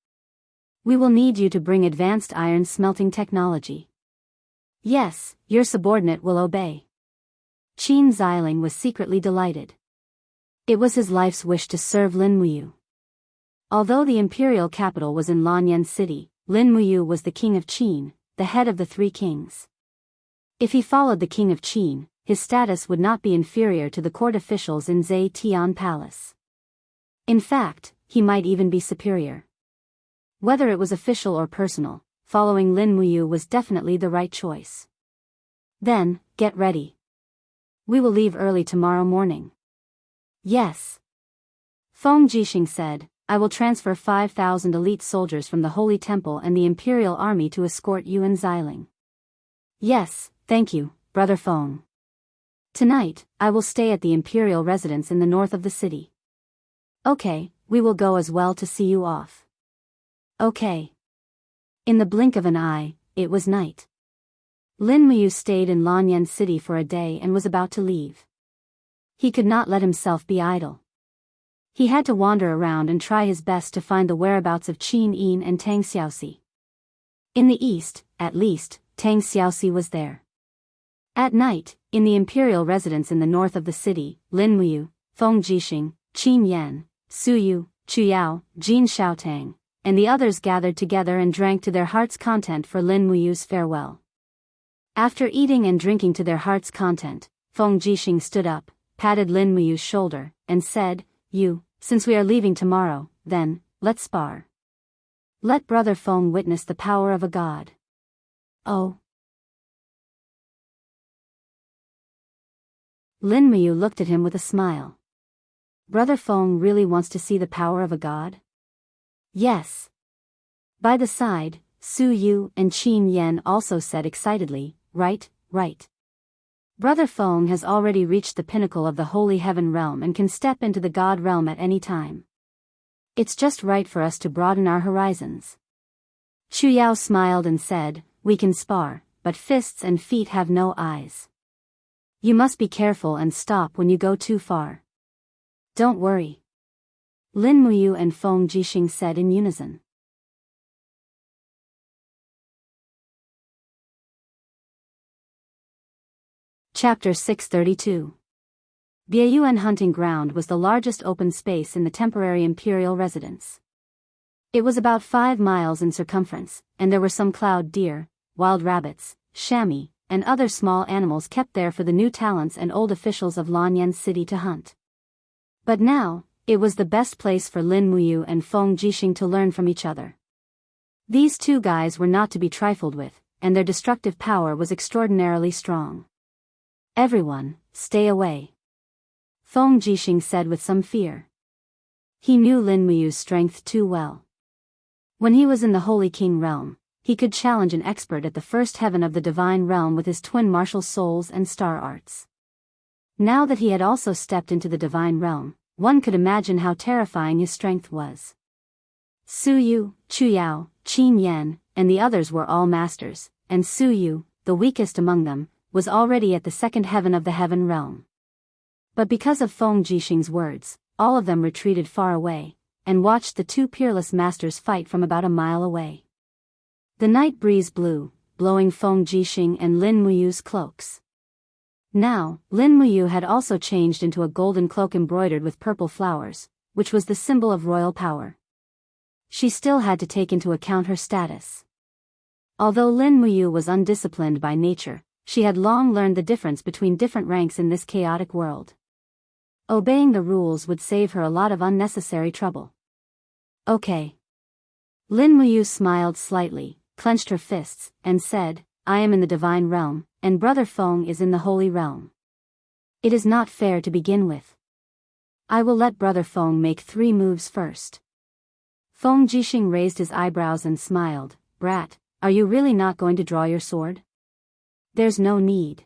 We will need you to bring advanced iron smelting technology." "Yes, your subordinate will obey." Qin Xiling was secretly delighted. It was his life's wish to serve Lin Muyu. Although the imperial capital was in Lanyan City, Lin Muyu was the king of Qin, the head of the three kings. If he followed the king of Qin, his status would not be inferior to the court officials in Zhe Tian Palace. In fact, he might even be superior. Whether it was official or personal, following Lin Muyu was definitely the right choice. "Then, get ready. We will leave early tomorrow morning." "Yes." Feng Jixing said, "I will transfer 5,000 elite soldiers from the Holy Temple and the Imperial Army to escort you and Xiling." "Yes, thank you, Brother Feng. Tonight, I will stay at the Imperial residence in the north of the city." "Okay, we will go as well to see you off." "Okay." In the blink of an eye, it was night. Lin Muyu stayed in Lanyan City for a day and was about to leave. He could not let himself be idle. He had to wander around and try his best to find the whereabouts of Qin Yin and Tang Xiaoxi. In the east, at least, Tang Xiaoxi was there. At night, in the imperial residence in the north of the city, Lin Muyu, Feng Jixing, Qin Yan, Su Yu, Chu Yao, Jin Xiaotang, and the others gathered together and drank to their heart's content for Lin Muyu's farewell. After eating and drinking to their heart's content, Feng Jixing stood up, patted Lin Muyu's shoulder, and said, Since we are leaving tomorrow, then, let's spar. Let Brother Feng witness the power of a god." "Oh." Lin Muyu looked at him with a smile. "Brother Feng really wants to see the power of a god?" "Yes." By the side, Su Yu and Qin Yan also said excitedly, Right. Brother Feng has already reached the pinnacle of the Holy Heaven realm and can step into the God realm at any time. It's just right for us to broaden our horizons." Chu Yao smiled and said, "We can spar, but fists and feet have no eyes. You must be careful and stop when you go too far." "Don't worry." Lin Muyu and Feng Jixing said in unison. Chapter 632. Biayuan Hunting Ground was the largest open space in the temporary imperial residence. It was about 5 miles in circumference, and there were some cloud deer, wild rabbits, chamois, and other small animals kept there for the new talents and old officials of Lanyan City to hunt. But now, it was the best place for Lin Muyu and Feng Jixing to learn from each other. These two guys were not to be trifled with, and their destructive power was extraordinarily strong. "Everyone, stay away," Feng Jixing said with some fear. He knew Lin Muyu's strength too well. When he was in the Holy King realm, he could challenge an expert at the first heaven of the divine realm with his twin martial souls and star arts. Now that he had also stepped into the divine realm, one could imagine how terrifying his strength was. Su Yu, Chu Yao, Qin Yan, and the others were all masters, and Su Yu, the weakest among them, was already at the second heaven of the heaven realm. But because of Feng Jixing's words, all of them retreated far away, and watched the two peerless masters fight from about a mile away. The night breeze blew, blowing Feng Jixing and Lin Muyu's cloaks. Now, Lin Muyu had also changed into a golden cloak embroidered with purple flowers, which was the symbol of royal power. She still had to take into account her status. Although Lin Muyu was undisciplined by nature, she had long learned the difference between different ranks in this chaotic world. Obeying the rules would save her a lot of unnecessary trouble. "Okay." Lin Muyu smiled slightly, clenched her fists, and said, "I am in the divine realm, and Brother Feng is in the holy realm. It is not fair to begin with. I will let Brother Feng make 3 moves first. Feng Jixing raised his eyebrows and smiled. Brat, are you really not going to draw your sword? There's no need.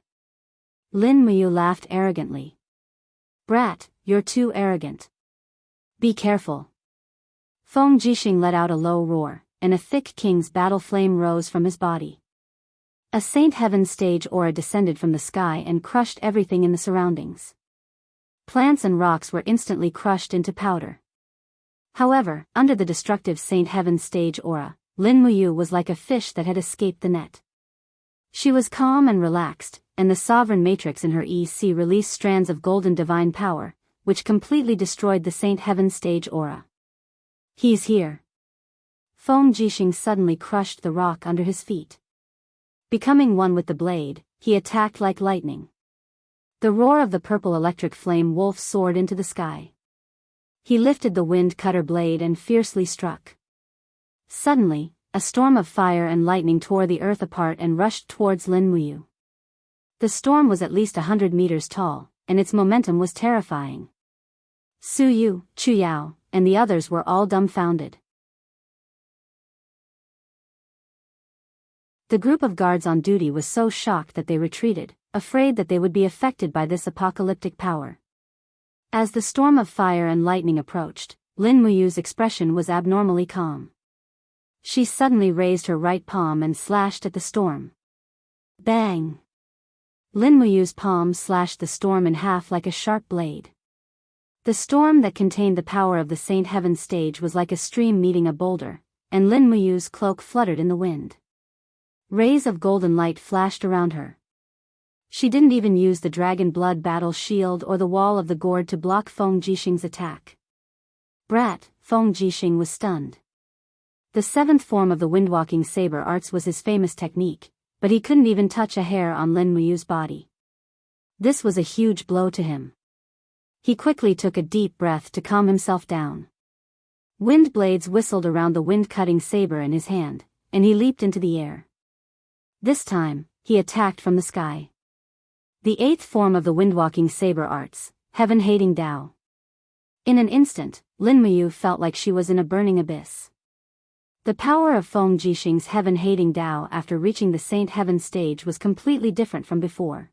Lin Muyu laughed arrogantly. Brat, you're too arrogant. Be careful. Feng Jixing let out a low roar, and a thick king's battle flame rose from his body. A Saint Heaven stage aura descended from the sky and crushed everything in the surroundings. Plants and rocks were instantly crushed into powder. However, under the destructive Saint Heaven stage aura, Lin Muyu was like a fish that had escaped the net. She was calm and relaxed, and the sovereign matrix in her EC released strands of golden divine power, which completely destroyed the Saint Heaven stage aura. He's here. Feng Jixing suddenly crushed the rock under his feet. Becoming one with the blade, he attacked like lightning. The roar of the purple electric flame wolf soared into the sky. He lifted the wind cutter blade and fiercely struck. Suddenly, a storm of fire and lightning tore the earth apart and rushed towards Lin Muyu. The storm was at least 100 meters tall, and its momentum was terrifying. Su Yu, Chu Yao, and the others were all dumbfounded. The group of guards on duty was so shocked that they retreated, afraid that they would be affected by this apocalyptic power. As the storm of fire and lightning approached, Lin Muyu's expression was abnormally calm. She suddenly raised her right palm and slashed at the storm. Bang! Lin Muyu's palm slashed the storm in half like a sharp blade. The storm that contained the power of the Saint Heaven stage was like a stream meeting a boulder, and Lin Muyu's cloak fluttered in the wind. Rays of golden light flashed around her. She didn't even use the dragon blood battle shield or the wall of the gourd to block Feng Jixing's attack. Brat, Feng Jixing was stunned. The 7th form of the windwalking saber arts was his famous technique, but he couldn't even touch a hair on Lin Muyu's body. This was a huge blow to him. He quickly took a deep breath to calm himself down. Wind blades whistled around the wind-cutting saber in his hand, and he leaped into the air. This time, he attacked from the sky. The 8th form of the windwalking saber arts, Heaven-hating Dao. In an instant, Lin Muyu felt like she was in a burning abyss. The power of Feng Jixing's Heaven-hating Dao after reaching the Saint Heaven stage was completely different from before.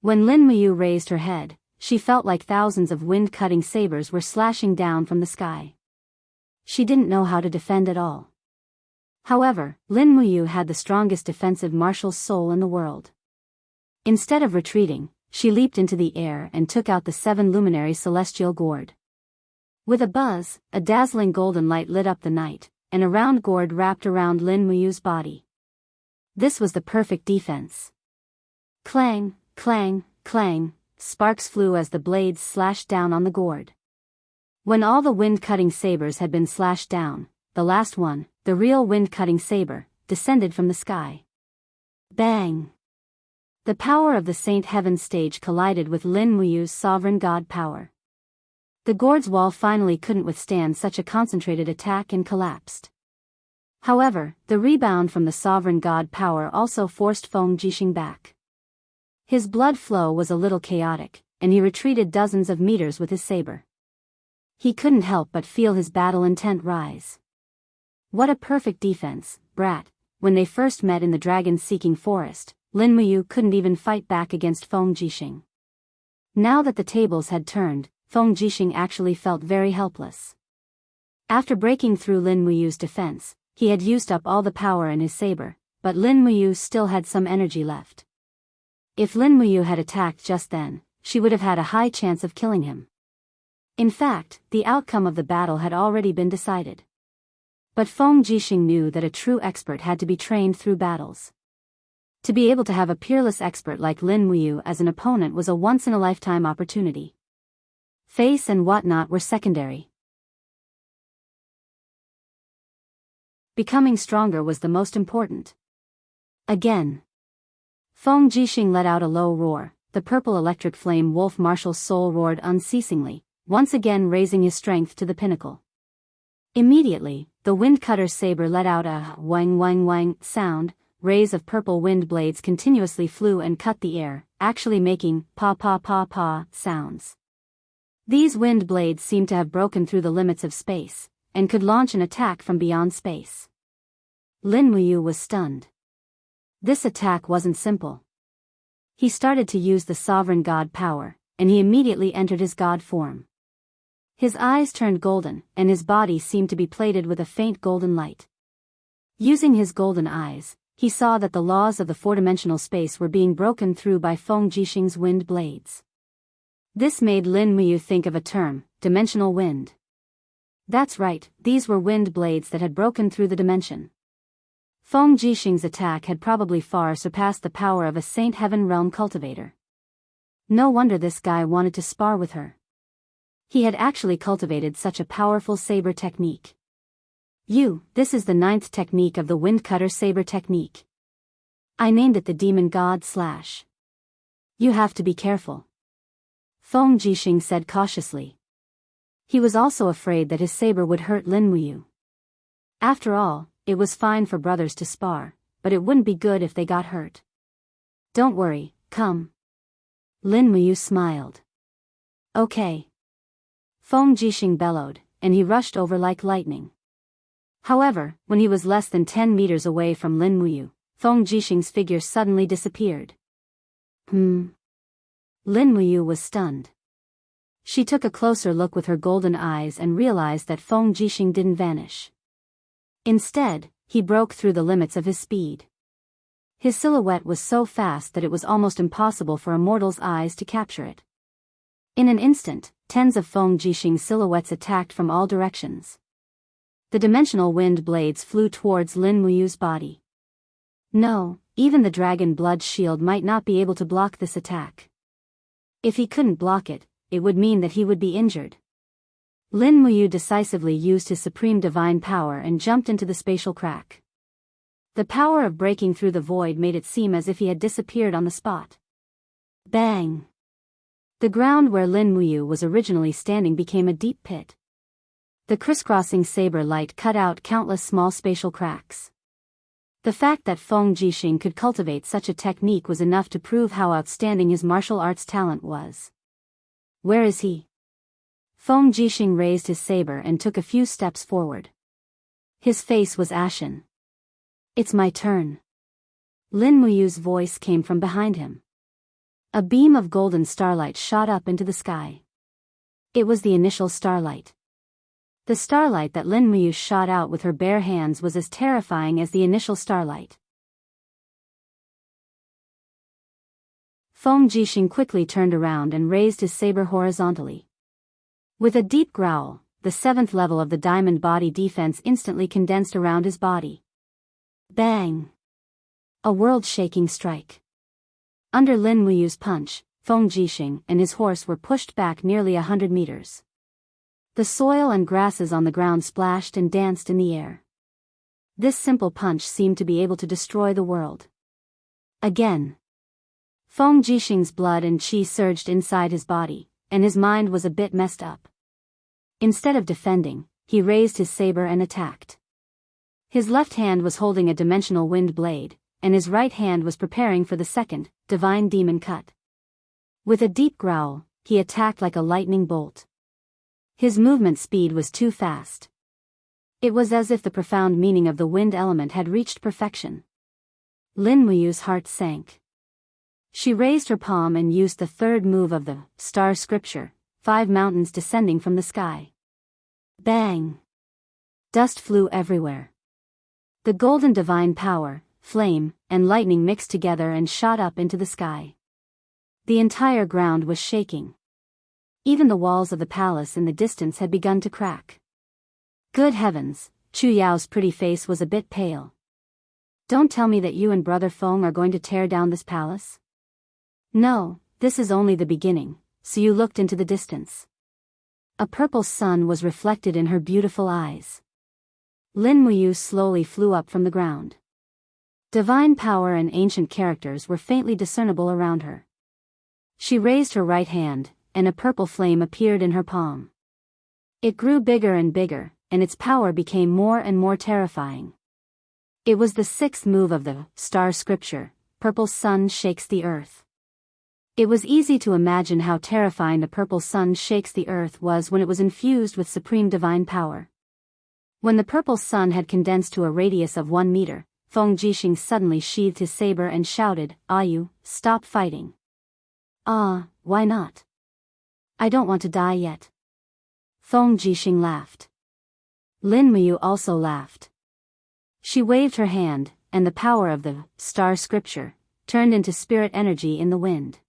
When Lin Muyu raised her head, she felt like thousands of wind-cutting sabers were slashing down from the sky. She didn't know how to defend at all. However, Lin Muyu had the strongest defensive martial soul in the world. Instead of retreating, she leaped into the air and took out the 7 luminary celestial gourd. With a buzz, a dazzling golden light lit up the night, and a round gourd wrapped around Lin Muyu's body. This was the perfect defense. Clang, clang, clang, sparks flew as the blades slashed down on the gourd. When all the wind-cutting sabers had been slashed down, the last one, the real wind-cutting saber, descended from the sky. Bang! The power of the Saint Heaven stage collided with Lin Muyu's sovereign god power. The gourd's wall finally couldn't withstand such a concentrated attack and collapsed. However, the rebound from the sovereign god power also forced Feng Jixing back. His blood flow was a little chaotic, and he retreated dozens of meters with his saber. He couldn't help but feel his battle intent rise. What a perfect defense, Brat. When they first met in the dragon-seeking forest, Lin Muyu couldn't even fight back against Feng Jixing. Now that the tables had turned, Feng Jixing actually felt very helpless. After breaking through Lin Muyu's defense, he had used up all the power in his saber, but Lin Muyu still had some energy left. If Lin Muyu had attacked just then, she would have had a high chance of killing him. In fact, the outcome of the battle had already been decided. But Feng Jixing knew that a true expert had to be trained through battles. To be able to have a peerless expert like Lin Muyu as an opponent was a once-in-a-lifetime opportunity. Face and whatnot were secondary. Becoming stronger was the most important. Again. Feng Jixing let out a low roar. The purple electric flame wolf martial soul roared unceasingly, once again raising his strength to the pinnacle. Immediately, the wind cutter's saber let out a wang wang wang sound. Rays of purple wind blades continuously flew and cut the air, actually making pa pa pa pa sounds. These wind blades seemed to have broken through the limits of space, and could launch an attack from beyond space. Lin Muyu was stunned. This attack wasn't simple. He started to use the sovereign god power, and he immediately entered his god form. His eyes turned golden, and his body seemed to be plated with a faint golden light. Using his golden eyes, he saw that the laws of the four-dimensional space were being broken through by Feng Jixing's wind blades. This made Lin Muyu think of a term, dimensional wind. That's right, these were wind blades that had broken through the dimension. Feng Jixing's attack had probably far surpassed the power of a Saint Heaven Realm cultivator. No wonder this guy wanted to spar with her. He had actually cultivated such a powerful saber technique. This is the 9th technique of the Wind Cutter Saber technique. I named it the Demon God Slash. You have to be careful. Feng Jixing said cautiously. He was also afraid that his saber would hurt Lin Muyu. After all, it was fine for brothers to spar, but it wouldn't be good if they got hurt. Don't worry, come. Lin Muyu smiled. Okay. Feng Jixing bellowed, and he rushed over like lightning. However, when he was less than 10 meters away from Lin Muyu, Feng Jixing's figure suddenly disappeared. Lin Muyu was stunned. She took a closer look with her golden eyes and realized that Feng Jixing didn't vanish. Instead, he broke through the limits of his speed. His silhouette was so fast that it was almost impossible for a mortal's eyes to capture it. In an instant, tens of Feng Jixing's silhouettes attacked from all directions. The dimensional wind blades flew towards Lin Muyu's body. No, even the dragon blood shield might not be able to block this attack. If he couldn't block it, it would mean that he would be injured. Lin Muyu decisively used his supreme divine power and jumped into the spatial crack. The power of breaking through the void made it seem as if he had disappeared on the spot. Bang! The ground where Lin Muyu was originally standing became a deep pit. The crisscrossing saber light cut out countless small spatial cracks. The fact that Feng Jixing could cultivate such a technique was enough to prove how outstanding his martial arts talent was. Where is he? Feng Jixing raised his saber and took a few steps forward. His face was ashen. It's my turn. Lin Muyu's voice came from behind him. A beam of golden starlight shot up into the sky. It was the initial starlight. The starlight that Lin Muyu shot out with her bare hands was as terrifying as the initial starlight. Feng Jixing quickly turned around and raised his saber horizontally. With a deep growl, the 7th level of the diamond body defense instantly condensed around his body. Bang! A world-shaking strike. Under Lin Muyu's punch, Feng Jixing and his horse were pushed back nearly 100 meters. The soil and grasses on the ground splashed and danced in the air. This simple punch seemed to be able to destroy the world. Again. Feng Jixing's blood and qi surged inside his body, and his mind was a bit messed up. Instead of defending, he raised his saber and attacked. His left hand was holding a dimensional wind blade, and his right hand was preparing for the second, divine demon cut. With a deep growl, he attacked like a lightning bolt. His movement speed was too fast. It was as if the profound meaning of the wind element had reached perfection. Lin Muyu's heart sank. She raised her palm and used the 3rd move of the star scripture, 5 mountains descending from the sky. Bang! Dust flew everywhere. The golden divine power, flame, and lightning mixed together and shot up into the sky. The entire ground was shaking. Even the walls of the palace in the distance had begun to crack. Good heavens, Chu Yao's pretty face was a bit pale. Don't tell me that you and Brother Feng are going to tear down this palace? No, this is only the beginning. So you looked into the distance. A purple sun was reflected in her beautiful eyes. Lin Muyu slowly flew up from the ground. Divine power and ancient characters were faintly discernible around her. She raised her right hand, and a purple flame appeared in her palm. It grew bigger and bigger, and its power became more and more terrifying. It was the 6th move of the star scripture, Purple Sun Shakes the Earth. It was easy to imagine how terrifying the purple sun shakes the earth was when it was infused with supreme divine power. When the purple sun had condensed to a radius of 1 meter, Feng Jixing suddenly sheathed his saber and shouted, "Ayu, stop fighting." "Ah, why not? I don't want to die yet." Feng Jixing laughed. Lin Muyu also laughed. She waved her hand, and the power of the star scripture turned into spirit energy in the wind.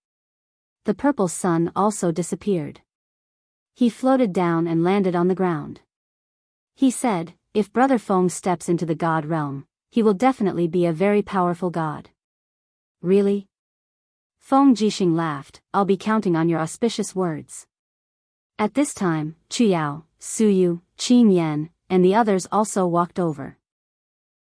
The purple sun also disappeared. He floated down and landed on the ground. He said, "If Brother Feng steps into the god realm, he will definitely be a very powerful god." "Really?" Feng Jixing laughed. "I'll be counting on your auspicious words." At this time, Chuyao, Suyu, Qin Yan, and the others also walked over.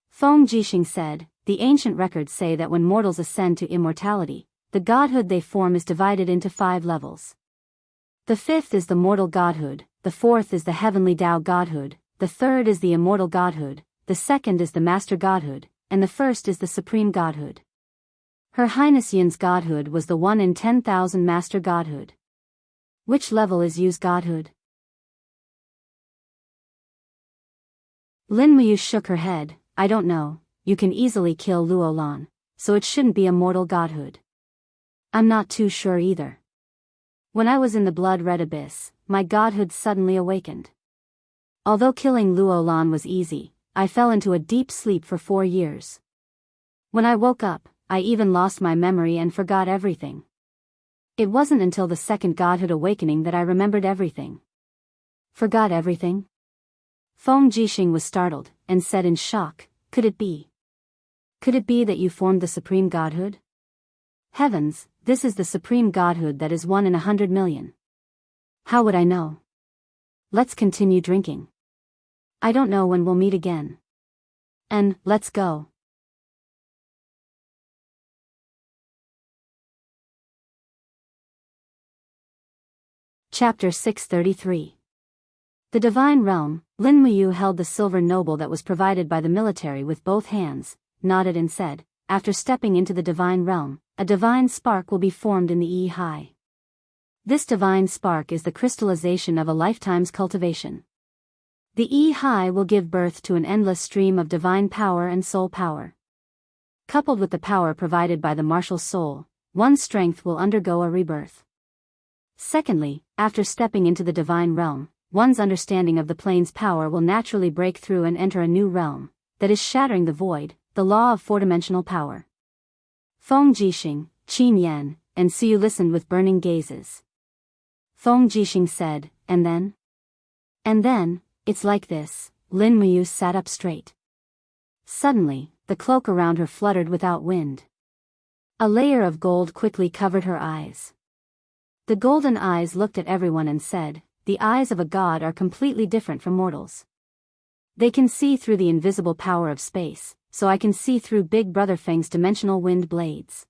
Feng Jixing said, "The ancient records say that when mortals ascend to immortality, the godhood they form is divided into 5 levels. The 5th is the mortal godhood, the 4th is the heavenly Tao godhood, the 3rd is the immortal godhood, the 2nd is the master godhood, and the 1st is the supreme godhood. Her Highness Yin's godhood was the 1 in 10,000 master godhood. Which level is Yu's godhood?" Lin Muyu shook her head. "I don't know. You can easily kill Luolan, so it shouldn't be a mortal godhood." "I'm not too sure either. When I was in the blood-red abyss, my godhood suddenly awakened. Although killing Luolan was easy, I fell into a deep sleep for 4 years. When I woke up, I even lost my memory and forgot everything. It wasn't until the 2nd godhood awakening that I remembered everything." "Forgot everything?" Feng Jixing was startled, and said in shock, "Could it be? Could it be that you formed the supreme godhood? Heavens, this is the supreme godhood that is 1 in 100 million. How would I know? Let's continue drinking. I don't know when we'll meet again. And, let's go." Chapter 633. The Divine Realm. Lin Muyu held the silver noble that was provided by the military with both hands, nodded and said, "After stepping into the Divine Realm, a divine spark will be formed in the Yi Hai. This divine spark is the crystallization of a lifetime's cultivation. The Yi Hai will give birth to an endless stream of divine power and soul power. Coupled with the power provided by the martial soul, one's strength will undergo a rebirth. Secondly, after stepping into the Divine Realm, one's understanding of the plane's power will naturally break through and enter a new realm, that is shattering the void, the law of 4-dimensional power." Feng Jixing, Qin Yan, and Suyu listened with burning gazes. Feng Jixing said, "And then?" "And then, it's like this." Lin Muyu sat up straight. Suddenly, the cloak around her fluttered without wind. A layer of gold quickly covered her eyes. The golden eyes looked at everyone and said, "The eyes of a god are completely different from mortals. They can see through the invisible power of space, so I can see through Big Brother Feng's dimensional wind blades.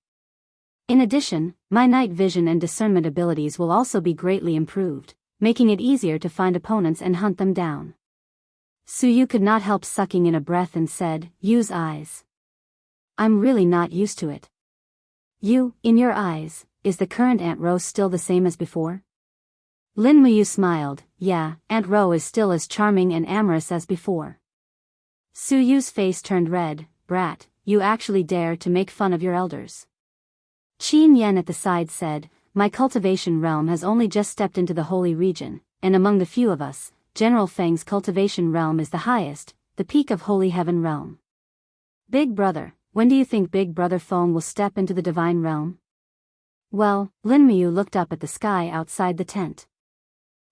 In addition, my night vision and discernment abilities will also be greatly improved, making it easier to find opponents and hunt them down." Suyu could not help sucking in a breath and said, "Yu's eyes. I'm really not used to it. You, in your eyes, is the current Aunt Rose still the same as before?" Lin Muyu smiled. "Yeah, Aunt Rose is still as charming and amorous as before." Suyu's face turned red. "Brat, you actually dare to make fun of your elders." Qin Yan at the side said, "My cultivation realm has only just stepped into the holy region, and among the few of us, General Feng's cultivation realm is the highest, the peak of holy heaven realm. Big brother, when do you think Big Brother Feng will step into the divine realm?" Well, Lin Muyu looked up at the sky outside the tent.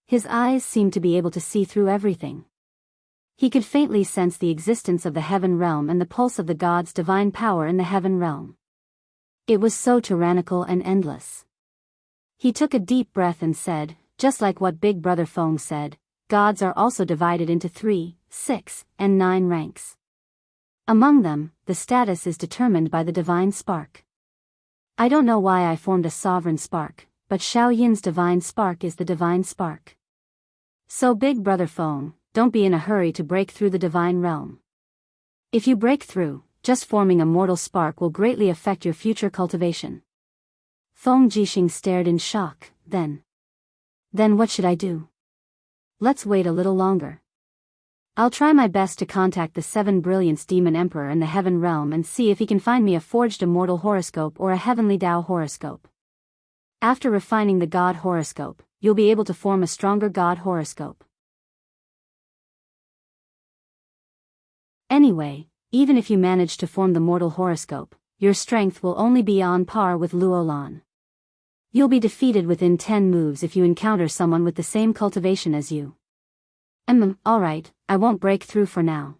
His eyes seemed to be able to see through everything. He could faintly sense the existence of the heaven realm and the pulse of the god's divine power in the heaven realm. It was so tyrannical and endless. He took a deep breath and said, "Just like what Big Brother Feng said, gods are also divided into 3, 6, and 9 ranks. Among them, the status is determined by the divine spark. I don't know why I formed a sovereign spark, but Xiao Yin's divine spark is the divine spark. So Big Brother Feng, don't be in a hurry to break through the divine realm. If you break through, just forming a mortal spark will greatly affect your future cultivation." Feng Jixing stared in shock. Then what should I do? Let's wait a little longer. I'll try my best to contact the 7 Brilliance Demon Emperor in the Heaven Realm and see if he can find me a forged immortal horoscope or a heavenly Tao horoscope. After refining the God horoscope, you'll be able to form a stronger God horoscope. Anyway, even if you manage to form the mortal horoscope, your strength will only be on par with Luolan. You'll be defeated within 10 moves if you encounter someone with the same cultivation as you. Alright, I won't break through for now.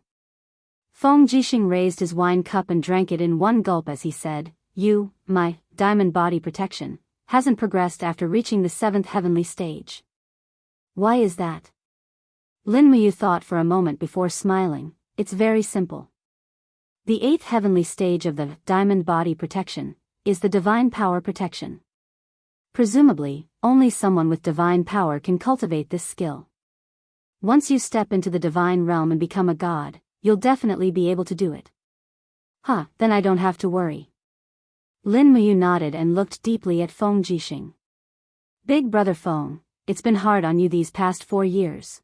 Feng Jixing raised his wine cup and drank it in one gulp as he said, my diamond body protection, hasn't progressed after reaching the 7th heavenly stage. Why is that? Lin Muyu thought for a moment before smiling. It's very simple. The 8th heavenly stage of the diamond body protection is the divine power protection. Presumably, only someone with divine power can cultivate this skill. Once you step into the divine realm and become a god, you'll definitely be able to do it. Then I don't have to worry. Lin Muyu nodded and looked deeply at Feng Jixing. Big brother Feng, it's been hard on you these past 4 years.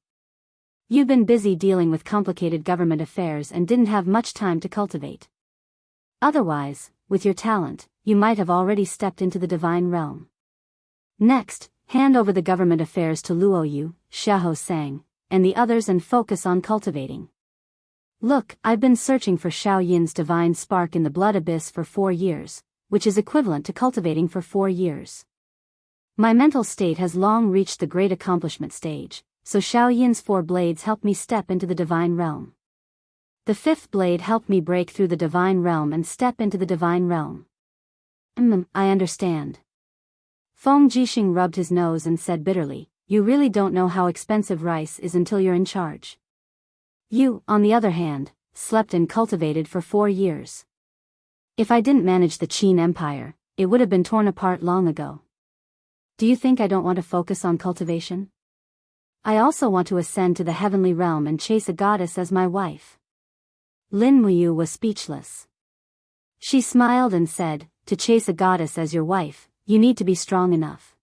You've been busy dealing with complicated government affairs and didn't have much time to cultivate. Otherwise, with your talent, you might have already stepped into the divine realm. Next, hand over the government affairs to Luo Yu, Xiahou Sang, and the others and focus on cultivating. Look, I've been searching for Xiao Yin's divine spark in the blood abyss for 4 years, which is equivalent to cultivating for 4 years. My mental state has long reached the great accomplishment stage, so Xiao Yin's 4 blades helped me step into the divine realm. The 5th blade helped me break through the divine realm and step into the divine realm. I understand. Feng Jixing rubbed his nose and said bitterly, you really don't know how expensive rice is until you're in charge. You, on the other hand, slept and cultivated for 4 years. If I didn't manage the Qin Empire, it would have been torn apart long ago. Do you think I don't want to focus on cultivation? I also want to ascend to the heavenly realm and chase a goddess as my wife. Lin Muyu was speechless. She smiled and said, to chase a goddess as your wife, you need to be strong enough.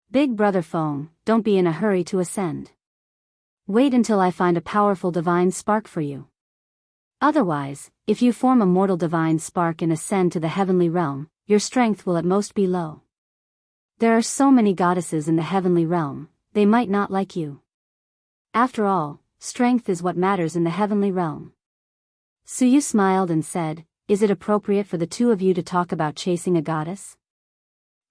Big brother Feng, don't be in a hurry to ascend. Wait until I find a powerful divine spark for you. Otherwise, if you form a mortal divine spark and ascend to the heavenly realm, your strength will at most be low. There are so many goddesses in the heavenly realm, they might not like you. After all, strength is what matters in the heavenly realm. Suyu smiled and said, is it appropriate for the 2 of you to talk about chasing a goddess?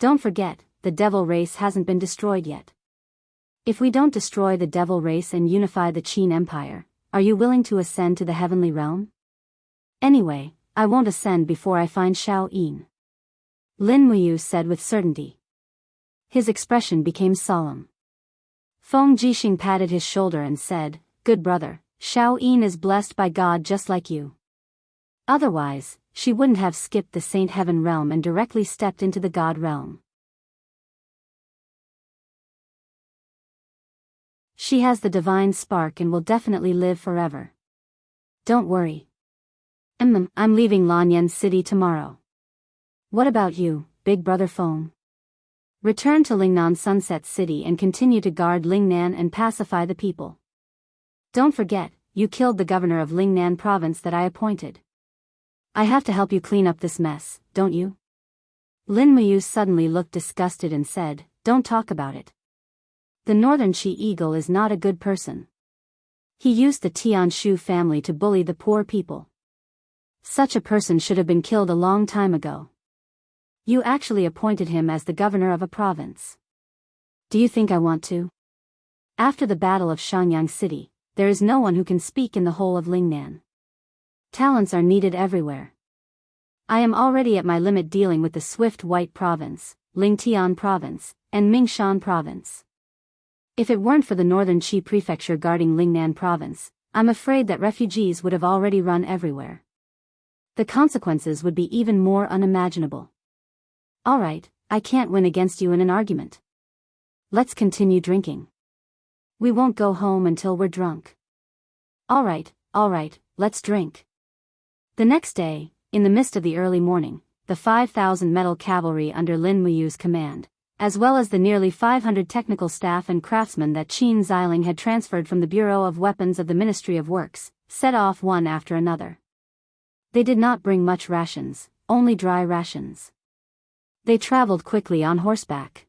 Don't forget, the devil race hasn't been destroyed yet. If we don't destroy the devil race and unify the Qin Empire, are you willing to ascend to the heavenly realm? Anyway, I won't ascend before I find Xiao Yin. Lin Muyu said with certainty. His expression became solemn. Feng Jixing patted his shoulder and said, good brother, Xiao Yin is blessed by God just like you. Otherwise, she wouldn't have skipped the Saint Heaven realm and directly stepped into the God realm. She has the divine spark and will definitely live forever. Don't worry. I'm leaving Lanyan City tomorrow. What about you, big brother Feng? Return to Lingnan Sunset City and continue to guard Lingnan and pacify the people. Don't forget, you killed the governor of Lingnan province that I appointed. I have to help you clean up this mess, don't you? Lin Muyu suddenly looked disgusted and said, don't talk about it. The Northern Qi Eagle is not a good person. He used the Tianshu family to bully the poor people. Such a person should have been killed a long time ago. You actually appointed him as the governor of a province. Do you think I want to? After the Battle of Shangyang City, there is no one who can speak in the whole of Lingnan. Talents are needed everywhere. I am already at my limit dealing with the Swift White Province, Lingtian Province, and Mingshan Province. If it weren't for the Northern Qi Prefecture guarding Lingnan Province, I'm afraid that refugees would have already run everywhere. The consequences would be even more unimaginable. Alright, I can't win against you in an argument. Let's continue drinking. We won't go home until we're drunk. Alright, let's drink. The next day, in the mist of the early morning, the 5,000 metal cavalry under Lin Muyu's command, as well as the nearly 500 technical staff and craftsmen that Qin Xiling had transferred from the Bureau of Weapons of the Ministry of Works, set off one after another. They did not bring much rations, only dry rations. They traveled quickly on horseback.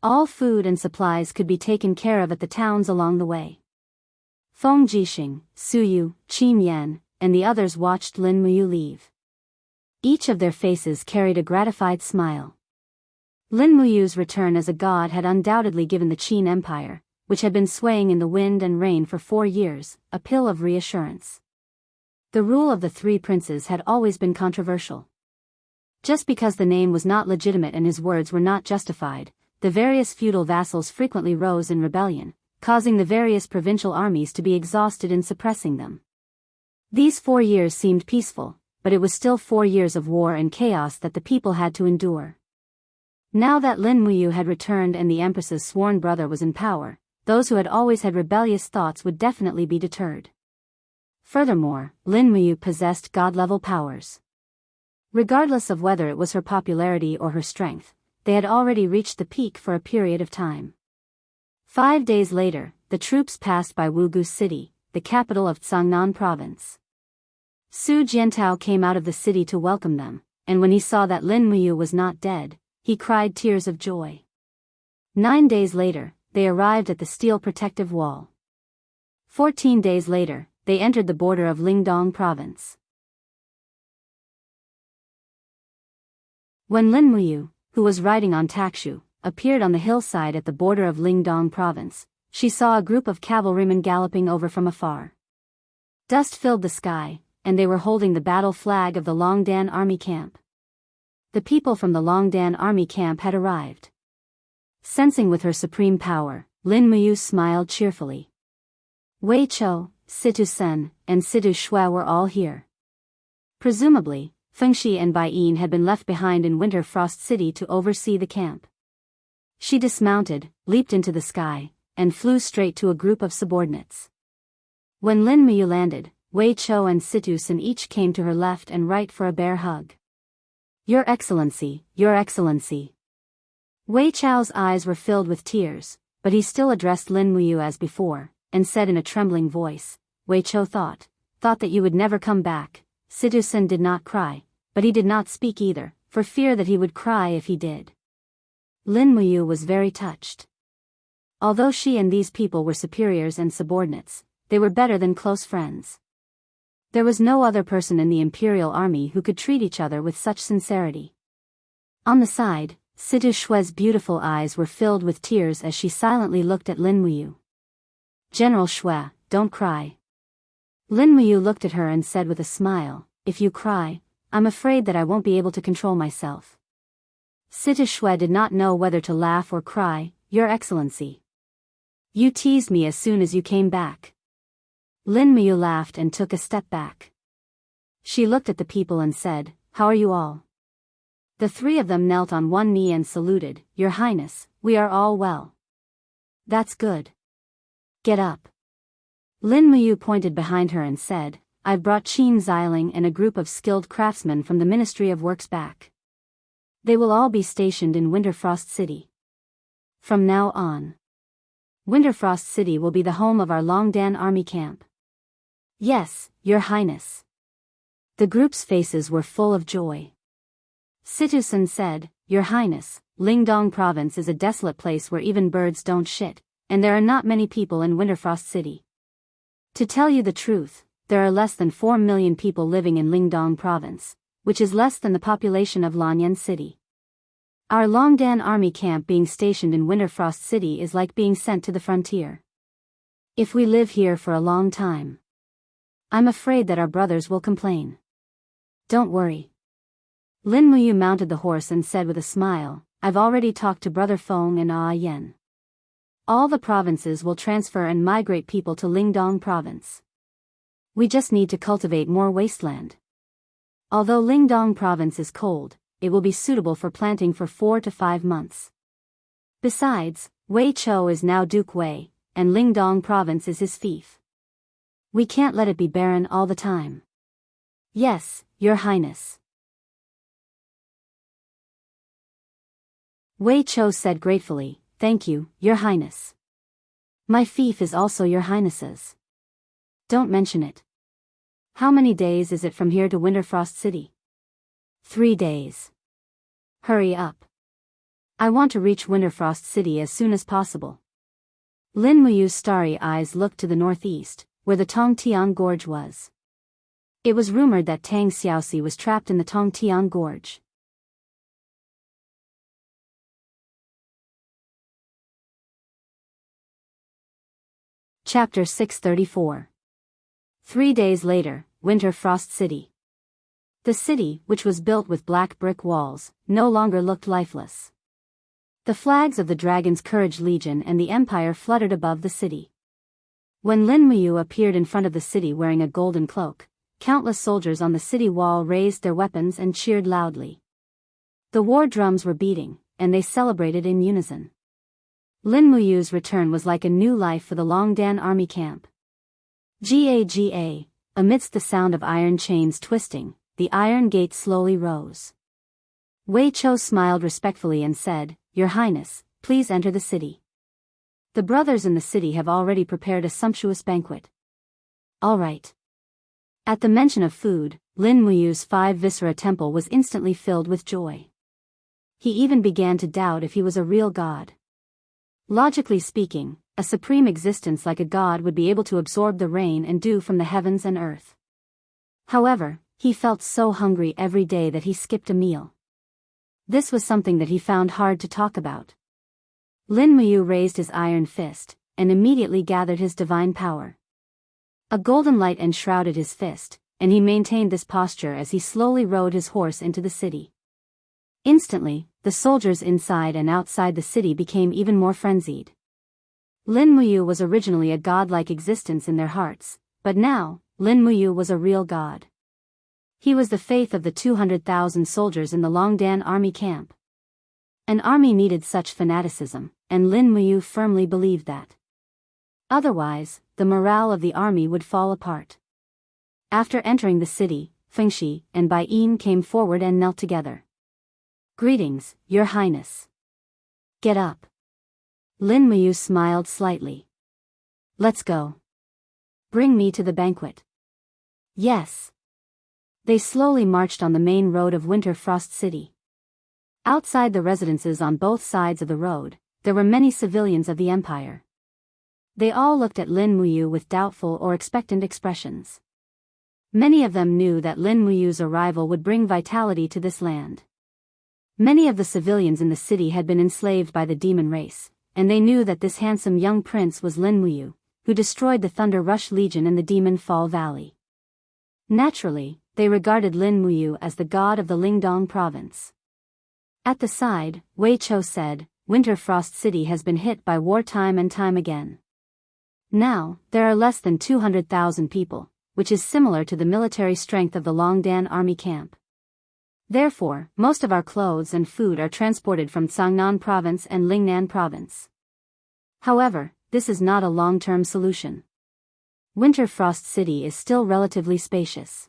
All food and supplies could be taken care of at the towns along the way. Feng Jixing, Su Yu, Qin Yan, and the others watched Lin Muyu leave. Each of their faces carried a gratified smile. Lin Muyu's return as a god had undoubtedly given the Qin Empire, which had been swaying in the wind and rain for 4 years, a pill of reassurance. The rule of the three princes had always been controversial. Just because the name was not legitimate and his words were not justified, the various feudal vassals frequently rose in rebellion, causing the various provincial armies to be exhausted in suppressing them. These 4 years seemed peaceful, but it was still 4 years of war and chaos that the people had to endure. Now that Lin Muyu had returned and the Empress's sworn brother was in power, those who had always had rebellious thoughts would definitely be deterred. Furthermore, Lin Muyu possessed god-level powers. Regardless of whether it was her popularity or her strength, they had already reached the peak for a period of time. 5 days later, the troops passed by Wugu City, the capital of Cangnan Province. Su Jiantao came out of the city to welcome them, and when he saw that Lin Muyu was not dead, he cried tears of joy. 9 days later, they arrived at the steel protective wall. 14 days later, they entered the border of Lingdong Province. When Lin Muyu, who was riding on Takshu, appeared on the hillside at the border of Lingdong Province, she saw a group of cavalrymen galloping over from afar. Dust filled the sky, and they were holding the battle flag of the Longdan army camp. The people from the Longdan army camp had arrived. Sensing with her supreme power, Lin Muyu smiled cheerfully. Wei Chou, Situ Sen, and Situ Shui were all here. Presumably, Fengxi and Bai Yin had been left behind in Winter Frost City to oversee the camp. She dismounted, leaped into the sky, and flew straight to a group of subordinates. When Lin Muyu landed, Wei Chou and Situ Sen each came to her left and right for a bear hug. Your Excellency, Your Excellency. Wei Chou's eyes were filled with tears, but he still addressed Lin Muyu as before, and said in a trembling voice, Wei Chou thought that you would never come back. Situ Sen did not cry, but he did not speak either, for fear that he would cry if he did. Lin Muyu was very touched. Although she and these people were superiors and subordinates, they were better than close friends. There was no other person in the imperial army who could treat each other with such sincerity. On the side, Situ Shui's beautiful eyes were filled with tears as she silently looked at Lin Muyu. General Shui, don't cry. Lin Muyu looked at her and said with a smile, if you cry, I'm afraid that I won't be able to control myself. Situ Shui did not know whether to laugh or cry. Your Excellency. You teased me as soon as you came back. Lin Muyu laughed and took a step back. She looked at the people and said, how are you all? The three of them knelt on one knee and saluted, Your Highness, we are all well. That's good. Get up. Lin Muyu pointed behind her and said, I've brought Qin Xiling and a group of skilled craftsmen from the Ministry of Works back. They will all be stationed in Winterfrost City. From now on, Winterfrost City will be the home of our Longdan army camp. Yes, Your Highness. The group's faces were full of joy. Situ Sen said, Your Highness, Lingdong Province is a desolate place where even birds don't shit, and there are not many people in Winterfrost City. To tell you the truth, there are less than 4 million people living in Lingdong Province, which is less than the population of Lanyan City. Our Longdan army camp being stationed in Winterfrost City is like being sent to the frontier. If we live here for a long time, I'm afraid that our brothers will complain. Don't worry. Lin Muyu mounted the horse and said with a smile, I've already talked to Brother Feng and Ah Yen. All the provinces will transfer and migrate people to Lingdong Province. We just need to cultivate more wasteland. Although Lingdong Province is cold, it will be suitable for planting for 4 to 5 months. Besides, Wei Chou is now Duke Wei, and Lingdong Province is his fief. We can't let it be barren all the time. Yes, Your Highness. Wei Cho said gratefully, "Thank you, Your Highness. My fief is also Your Highness's." "Don't mention it. How many days is it from here to Winterfrost City?" 3 days. Hurry up. I want to reach Winterfrost City as soon as possible. Lin Muyu's starry eyes looked to the northeast, where the Tongtian Gorge was. It was rumored that Tang Xiaoxi was trapped in the Tongtian Gorge. Chapter 634. 3 days later, Winterfrost City. The city, which was built with black brick walls, no longer looked lifeless. The flags of the Dragon's Courage Legion and the Empire fluttered above the city. When Lin Muyu appeared in front of the city wearing a golden cloak, countless soldiers on the city wall raised their weapons and cheered loudly. The war drums were beating, and they celebrated in unison. Lin Muyu's return was like a new life for the Longdan army camp. Ga, amidst the sound of iron chains twisting, the iron gate slowly rose. Wei Cho smiled respectfully and said, "Your Highness, please enter the city. The brothers in the city have already prepared a sumptuous banquet." "All right." At the mention of food, Lin Muyu's 5 viscera temple was instantly filled with joy. He even began to doubt if he was a real god. Logically speaking, a supreme existence like a god would be able to absorb the rain and dew from the heavens and earth. However, he felt so hungry every day that he skipped a meal. This was something that he found hard to talk about. Lin Muyu raised his iron fist, and immediately gathered his divine power. A golden light enshrouded his fist, and he maintained this posture as he slowly rode his horse into the city. Instantly, the soldiers inside and outside the city became even more frenzied. Lin Muyu was originally a godlike existence in their hearts, but now, Lin Muyu was a real god. He was the faith of the 200,000 soldiers in the Longdan army camp. An army needed such fanaticism, and Lin Muyu firmly believed that. Otherwise, the morale of the army would fall apart. After entering the city, Fengxi and Bai Yin came forward and knelt together. "Greetings, Your Highness." "Get up." Lin Muyu smiled slightly. "Let's go. Bring me to the banquet." "Yes." They slowly marched on the main road of Winterfrost City. Outside the residences on both sides of the road, there were many civilians of the Empire. They all looked at Lin Muyu with doubtful or expectant expressions. Many of them knew that Lin Muyu's arrival would bring vitality to this land. Many of the civilians in the city had been enslaved by the demon race, and they knew that this handsome young prince was Lin Muyu, who destroyed the Thunder Rush Legion in the Demon Fall Valley. Naturally, they regarded Lin Muyu as the god of the Lingdong province. At the side, Wei Cho said, "Winterfrost City has been hit by war time and time again. Now, there are less than 200,000 people, which is similar to the military strength of the Longdan army camp. Therefore, most of our clothes and food are transported from Tsangnan province and Lingnan province. However, this is not a long-term solution. Winterfrost City is still relatively spacious.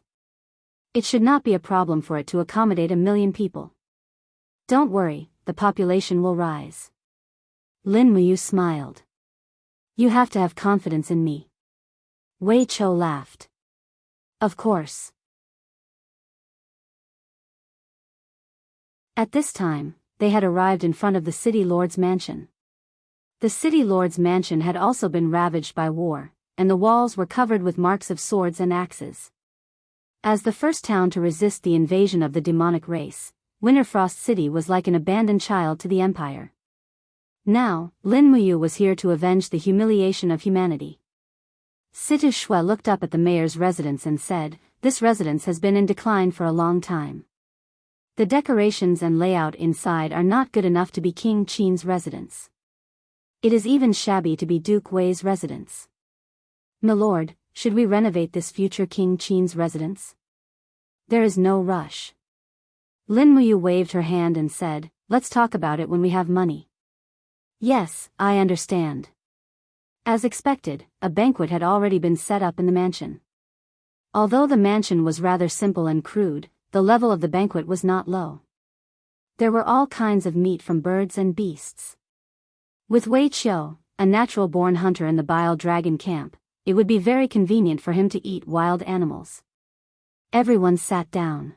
It should not be a problem for it to accommodate 1 million people. Don't worry, the population will rise." Lin Muyu smiled. "You have to have confidence in me." Wei Cho laughed. "Of course." At this time, they had arrived in front of the city lord's mansion. The city lord's mansion had also been ravaged by war, and the walls were covered with marks of swords and axes. As the first town to resist the invasion of the demonic race, Winterfrost City was like an abandoned child to the Empire. Now, Lin Muyu was here to avenge the humiliation of humanity. Situ Shui looked up at the mayor's residence and said, "This residence has been in decline for a long time. The decorations and layout inside are not good enough to be King Qin's residence. It is even shabby to be Duke Wei's residence. Milord, should we renovate this future King Qin's residence? There is no rush." Lin Muyu waved her hand and said, "Let's talk about it when we have money." "Yes, I understand." As expected, a banquet had already been set up in the mansion. Although the mansion was rather simple and crude, the level of the banquet was not low. There were all kinds of meat from birds and beasts. With Wei Qiu, a natural-born hunter in the Bile Dragon camp, it would be very convenient for him to eat wild animals. Everyone sat down.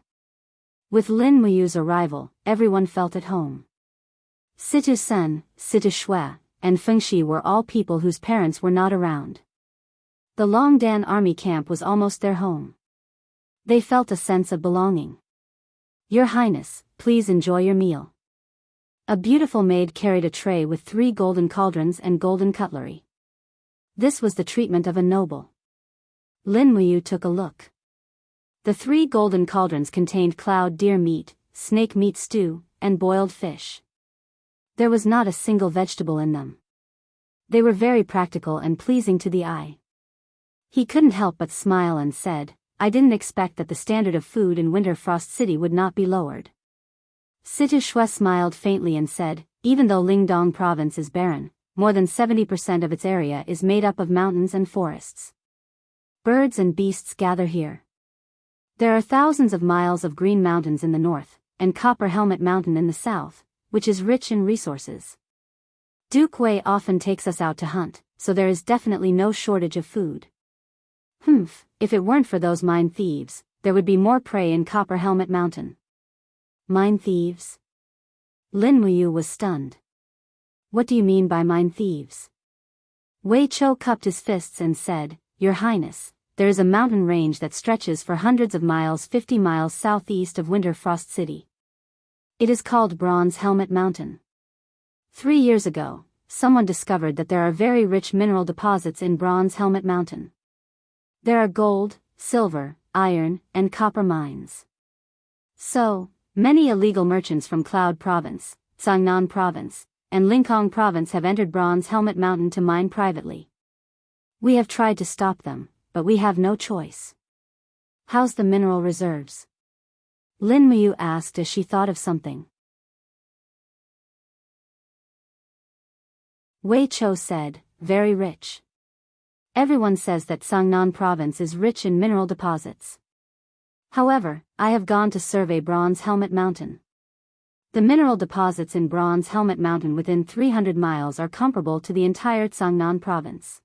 With Lin Muyu's arrival, everyone felt at home. Situ Sen, Situ Shui, and Feng Shi were all people whose parents were not around. The Longdan army camp was almost their home. They felt a sense of belonging. Your Highness, please enjoy your meal. A beautiful maid carried a tray with 3 golden cauldrons and golden cutlery. This was the treatment of a noble. Lin Muyu took a look. The 3 golden cauldrons contained cloud deer meat, snake meat stew, and boiled fish. There was not a single vegetable in them. They were very practical and pleasing to the eye. He couldn't help but smile and said, I didn't expect that the standard of food in Winter Frost City would not be lowered. Situ Shui smiled faintly and said, even though Lingdong province is barren, more than 70% of its area is made up of mountains and forests. Birds and beasts gather here. There are thousands of miles of green mountains in the north, and Copper Helmet Mountain in the south, which is rich in resources. Duke Wei often takes us out to hunt, so there is definitely no shortage of food. If it weren't for those mine thieves, there would be more prey in Copper Helmet Mountain. Mine thieves? Lin Muyu was stunned. What do you mean by mine thieves? Wei Qiu cupped his fists and said, Your Highness, there is a mountain range that stretches for hundreds of miles 50 miles southeast of Winter Frost City. It is called Bronze Helmet Mountain. 3 years ago, someone discovered that there are very rich mineral deposits in Bronze Helmet Mountain. There are gold, silver, iron, and copper mines. So, many illegal merchants from Cloud Province, Cangnan Province, and Lincoln Province have entered Bronze Helmet Mountain to mine privately. We have tried to stop them, but we have no choice. How's the mineral reserves? Lin Muyu asked as she thought of something. Wei Qiu said, very rich. Everyone says that Cangnan Province is rich in mineral deposits. However, I have gone to survey Bronze Helmet Mountain. The mineral deposits in Bronze Helmet Mountain within 300 miles are comparable to the entire Cangnan Province.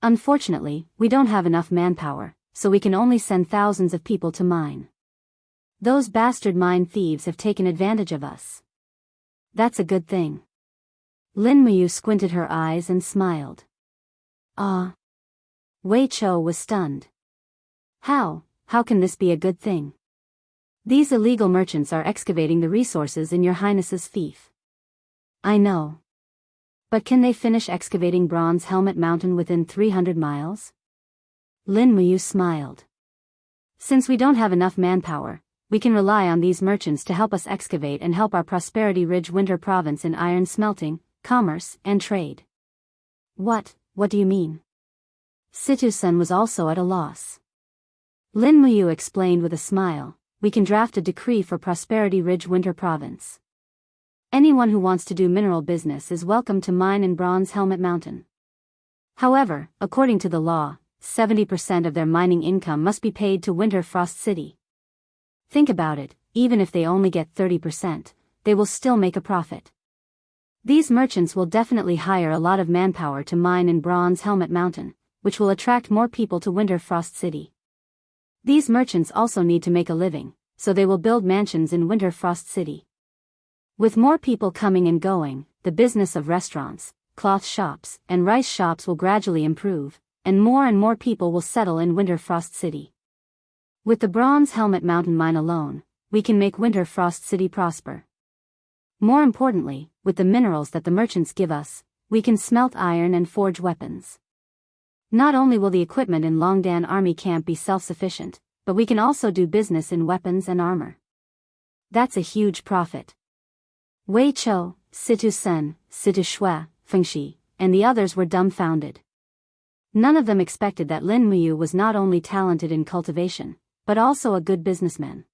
Unfortunately, we don't have enough manpower, so we can only send thousands of people to mine. Those bastard mine thieves have taken advantage of us. That's a good thing. Lin Muyu squinted her eyes and smiled. Ah. Wei Qiu was stunned. How can this be a good thing? These illegal merchants are excavating the resources in your Highness's fief. I know. But can they finish excavating Bronze Helmet Mountain within 300 miles? Lin Muyu smiled. Since we don't have enough manpower, we can rely on these merchants to help us excavate and help our Prosperity Ridge Winter Province in iron smelting, commerce, and trade. What do you mean? Situ Sen was also at a loss. Lin Muyu explained with a smile, we can draft a decree for Prosperity Ridge Winter Province. Anyone who wants to do mineral business is welcome to mine in Bronze Helmet Mountain. However, according to the law, 70% of their mining income must be paid to Winter Frost City. Think about it, even if they only get 30%, they will still make a profit. These merchants will definitely hire a lot of manpower to mine in Bronze Helmet Mountain, which will attract more people to Winter Frost City. These merchants also need to make a living, so they will build mansions in Winter Frost City. With more people coming and going, the business of restaurants, cloth shops, and rice shops will gradually improve, and more people will settle in Winter Frost City. With the Bronze Helmet Mountain mine alone, we can make Winter Frost City prosper. More importantly, with the minerals that the merchants give us, we can smelt iron and forge weapons. Not only will the equipment in Longdan Army Camp be self-sufficient, but we can also do business in weapons and armor. That's a huge profit. Wei Qiu, Situ Sen, Situ Shui, Feng Shi, and the others were dumbfounded. None of them expected that Lin Muyu was not only talented in cultivation, but also a good businessman.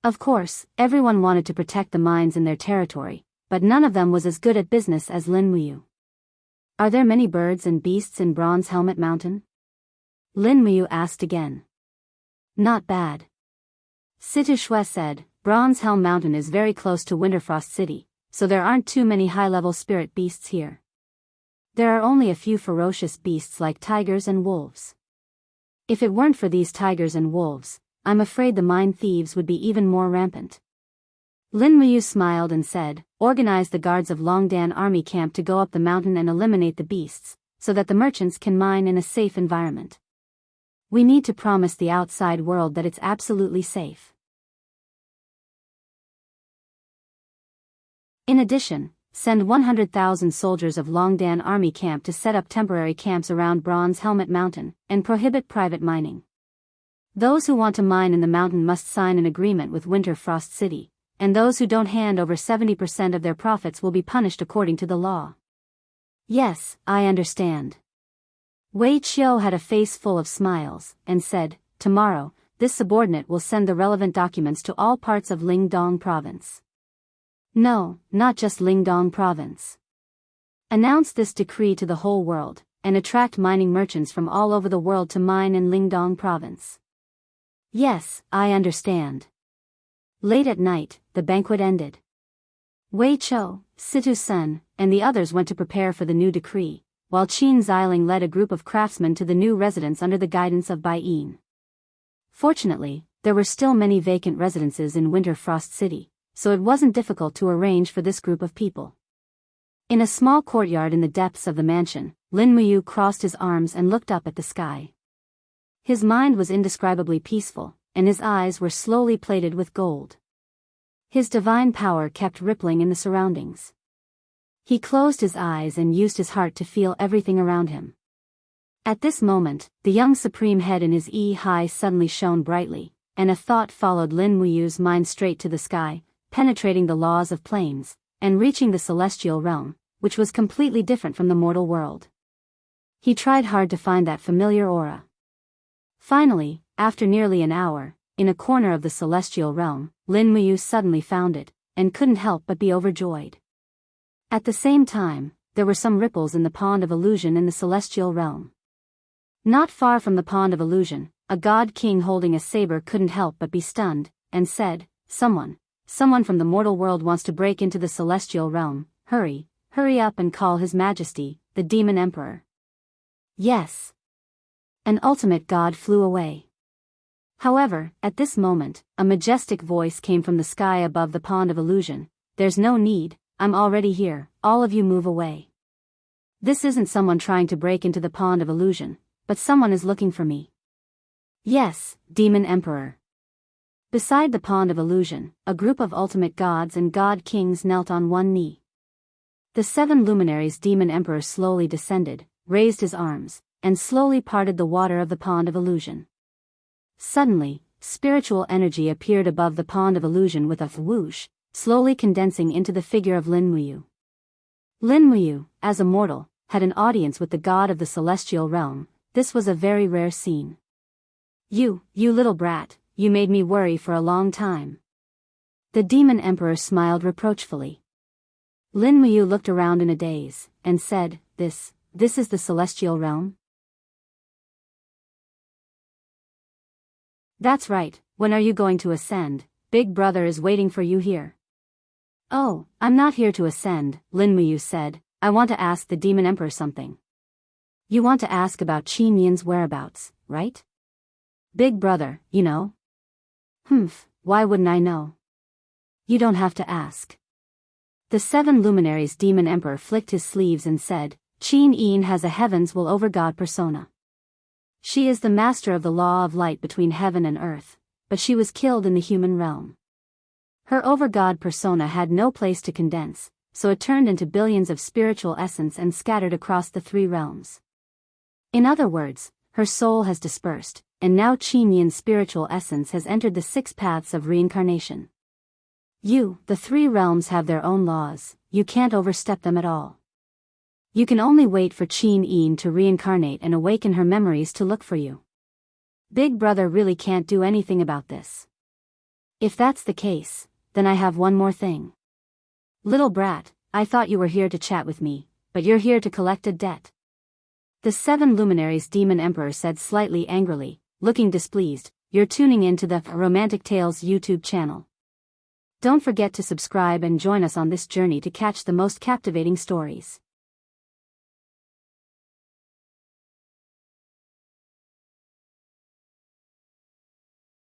Of course, everyone wanted to protect the mines in their territory, but none of them was as good at business as Lin Muyu. Are there many birds and beasts in Bronze Helmet Mountain? Lin Muyu asked again. Not bad. Situ Shui said, Bronze Helm Mountain is very close to Winterfrost City, so there aren't too many high-level spirit beasts here. There are only a few ferocious beasts like tigers and wolves. If it weren't for these tigers and wolves, I'm afraid the mine thieves would be even more rampant. Lin Muyu smiled and said, organize the guards of Longdan army camp to go up the mountain and eliminate the beasts, so that the merchants can mine in a safe environment. We need to promise the outside world that it's absolutely safe. In addition, send 100,000 soldiers of Longdan army camp to set up temporary camps around Bronze Helmet Mountain, and prohibit private mining. Those who want to mine in the mountain must sign an agreement with Winterfrost City, and those who don't hand over 70% of their profits will be punished according to the law. Yes, I understand. Wei Qiu had a face full of smiles, and said, tomorrow, this subordinate will send the relevant documents to all parts of Lingdong province. No, not just Lingdong province. Announce this decree to the whole world, and attract mining merchants from all over the world to mine in Lingdong province. Yes, I understand. Late at night, the banquet ended. Wei Qiu, Situ Sun, and the others went to prepare for the new decree, while Qin Xiling led a group of craftsmen to the new residence under the guidance of Bai Yin. Fortunately, there were still many vacant residences in Winterfrost City, so it wasn't difficult to arrange for this group of people. In a small courtyard in the depths of the mansion, Lin Muyu crossed his arms and looked up at the sky. His mind was indescribably peaceful, and his eyes were slowly plated with gold. His divine power kept rippling in the surroundings. He closed his eyes and used his heart to feel everything around him. At this moment, the young supreme head in his high suddenly shone brightly, and a thought followed Lin Muyu's mind straight to the sky, penetrating the laws of planes, and reaching the celestial realm, which was completely different from the mortal world. He tried hard to find that familiar aura. Finally, after nearly an hour, in a corner of the celestial realm, Lin Muyu suddenly found it, and couldn't help but be overjoyed. At the same time, there were some ripples in the pond of illusion in the celestial realm. Not far from the pond of illusion, a god king holding a saber couldn't help but be stunned, and said, Someone from the mortal world wants to break into the celestial realm, hurry up and call His Majesty, the Demon Emperor. Yes. An ultimate god flew away. However, at this moment, a majestic voice came from the sky above the pond of illusion. There's no need, I'm already here, all of you move away. This isn't someone trying to break into the pond of illusion, but someone is looking for me. Yes, Demon Emperor. Beside the pond of illusion, a group of ultimate gods and god kings knelt on one knee. The 7 luminaries Demon Emperor slowly descended, raised his arms, and slowly parted the water of the pond of illusion. Suddenly, spiritual energy appeared above the pond of illusion with a whoosh, slowly condensing into the figure of Lin Muyu. Lin Muyu, as a mortal, had an audience with the god of the celestial realm. This was a very rare scene. You little brat, you made me worry for a long time. The Demon Emperor smiled reproachfully. Lin Muyu looked around in a daze, and said, This is the celestial realm? That's right, when are you going to ascend? Big brother is waiting for you here. Oh, I'm not here to ascend, Lin Muyu said, I want to ask the Demon Emperor something. You want to ask about Qin Yin's whereabouts, right? Big brother, you know? Why wouldn't I know? You don't have to ask. The 7 luminaries Demon Emperor flicked his sleeves and said, Qin Yin has a heavens will over god persona. She is the master of the law of light between heaven and earth, but she was killed in the human realm. Her over-god persona had no place to condense, so it turned into billions of spiritual essence and scattered across the 3 realms. In other words, her soul has dispersed, and now Qin Yin's spiritual essence has entered the 6 paths of reincarnation. The 3 realms have their own laws, you can't overstep them at all. You can only wait for Qin Yin to reincarnate and awaken her memories to look for you. Big brother really can't do anything about this. If that's the case, then I have one more thing. Little brat, I thought you were here to chat with me, but you're here to collect a debt. The 7 luminaries Demon Emperor said slightly angrily, looking displeased, you're tuning in to the Romantic Tales YouTube channel. Don't forget to subscribe and join us on this journey to catch the most captivating stories.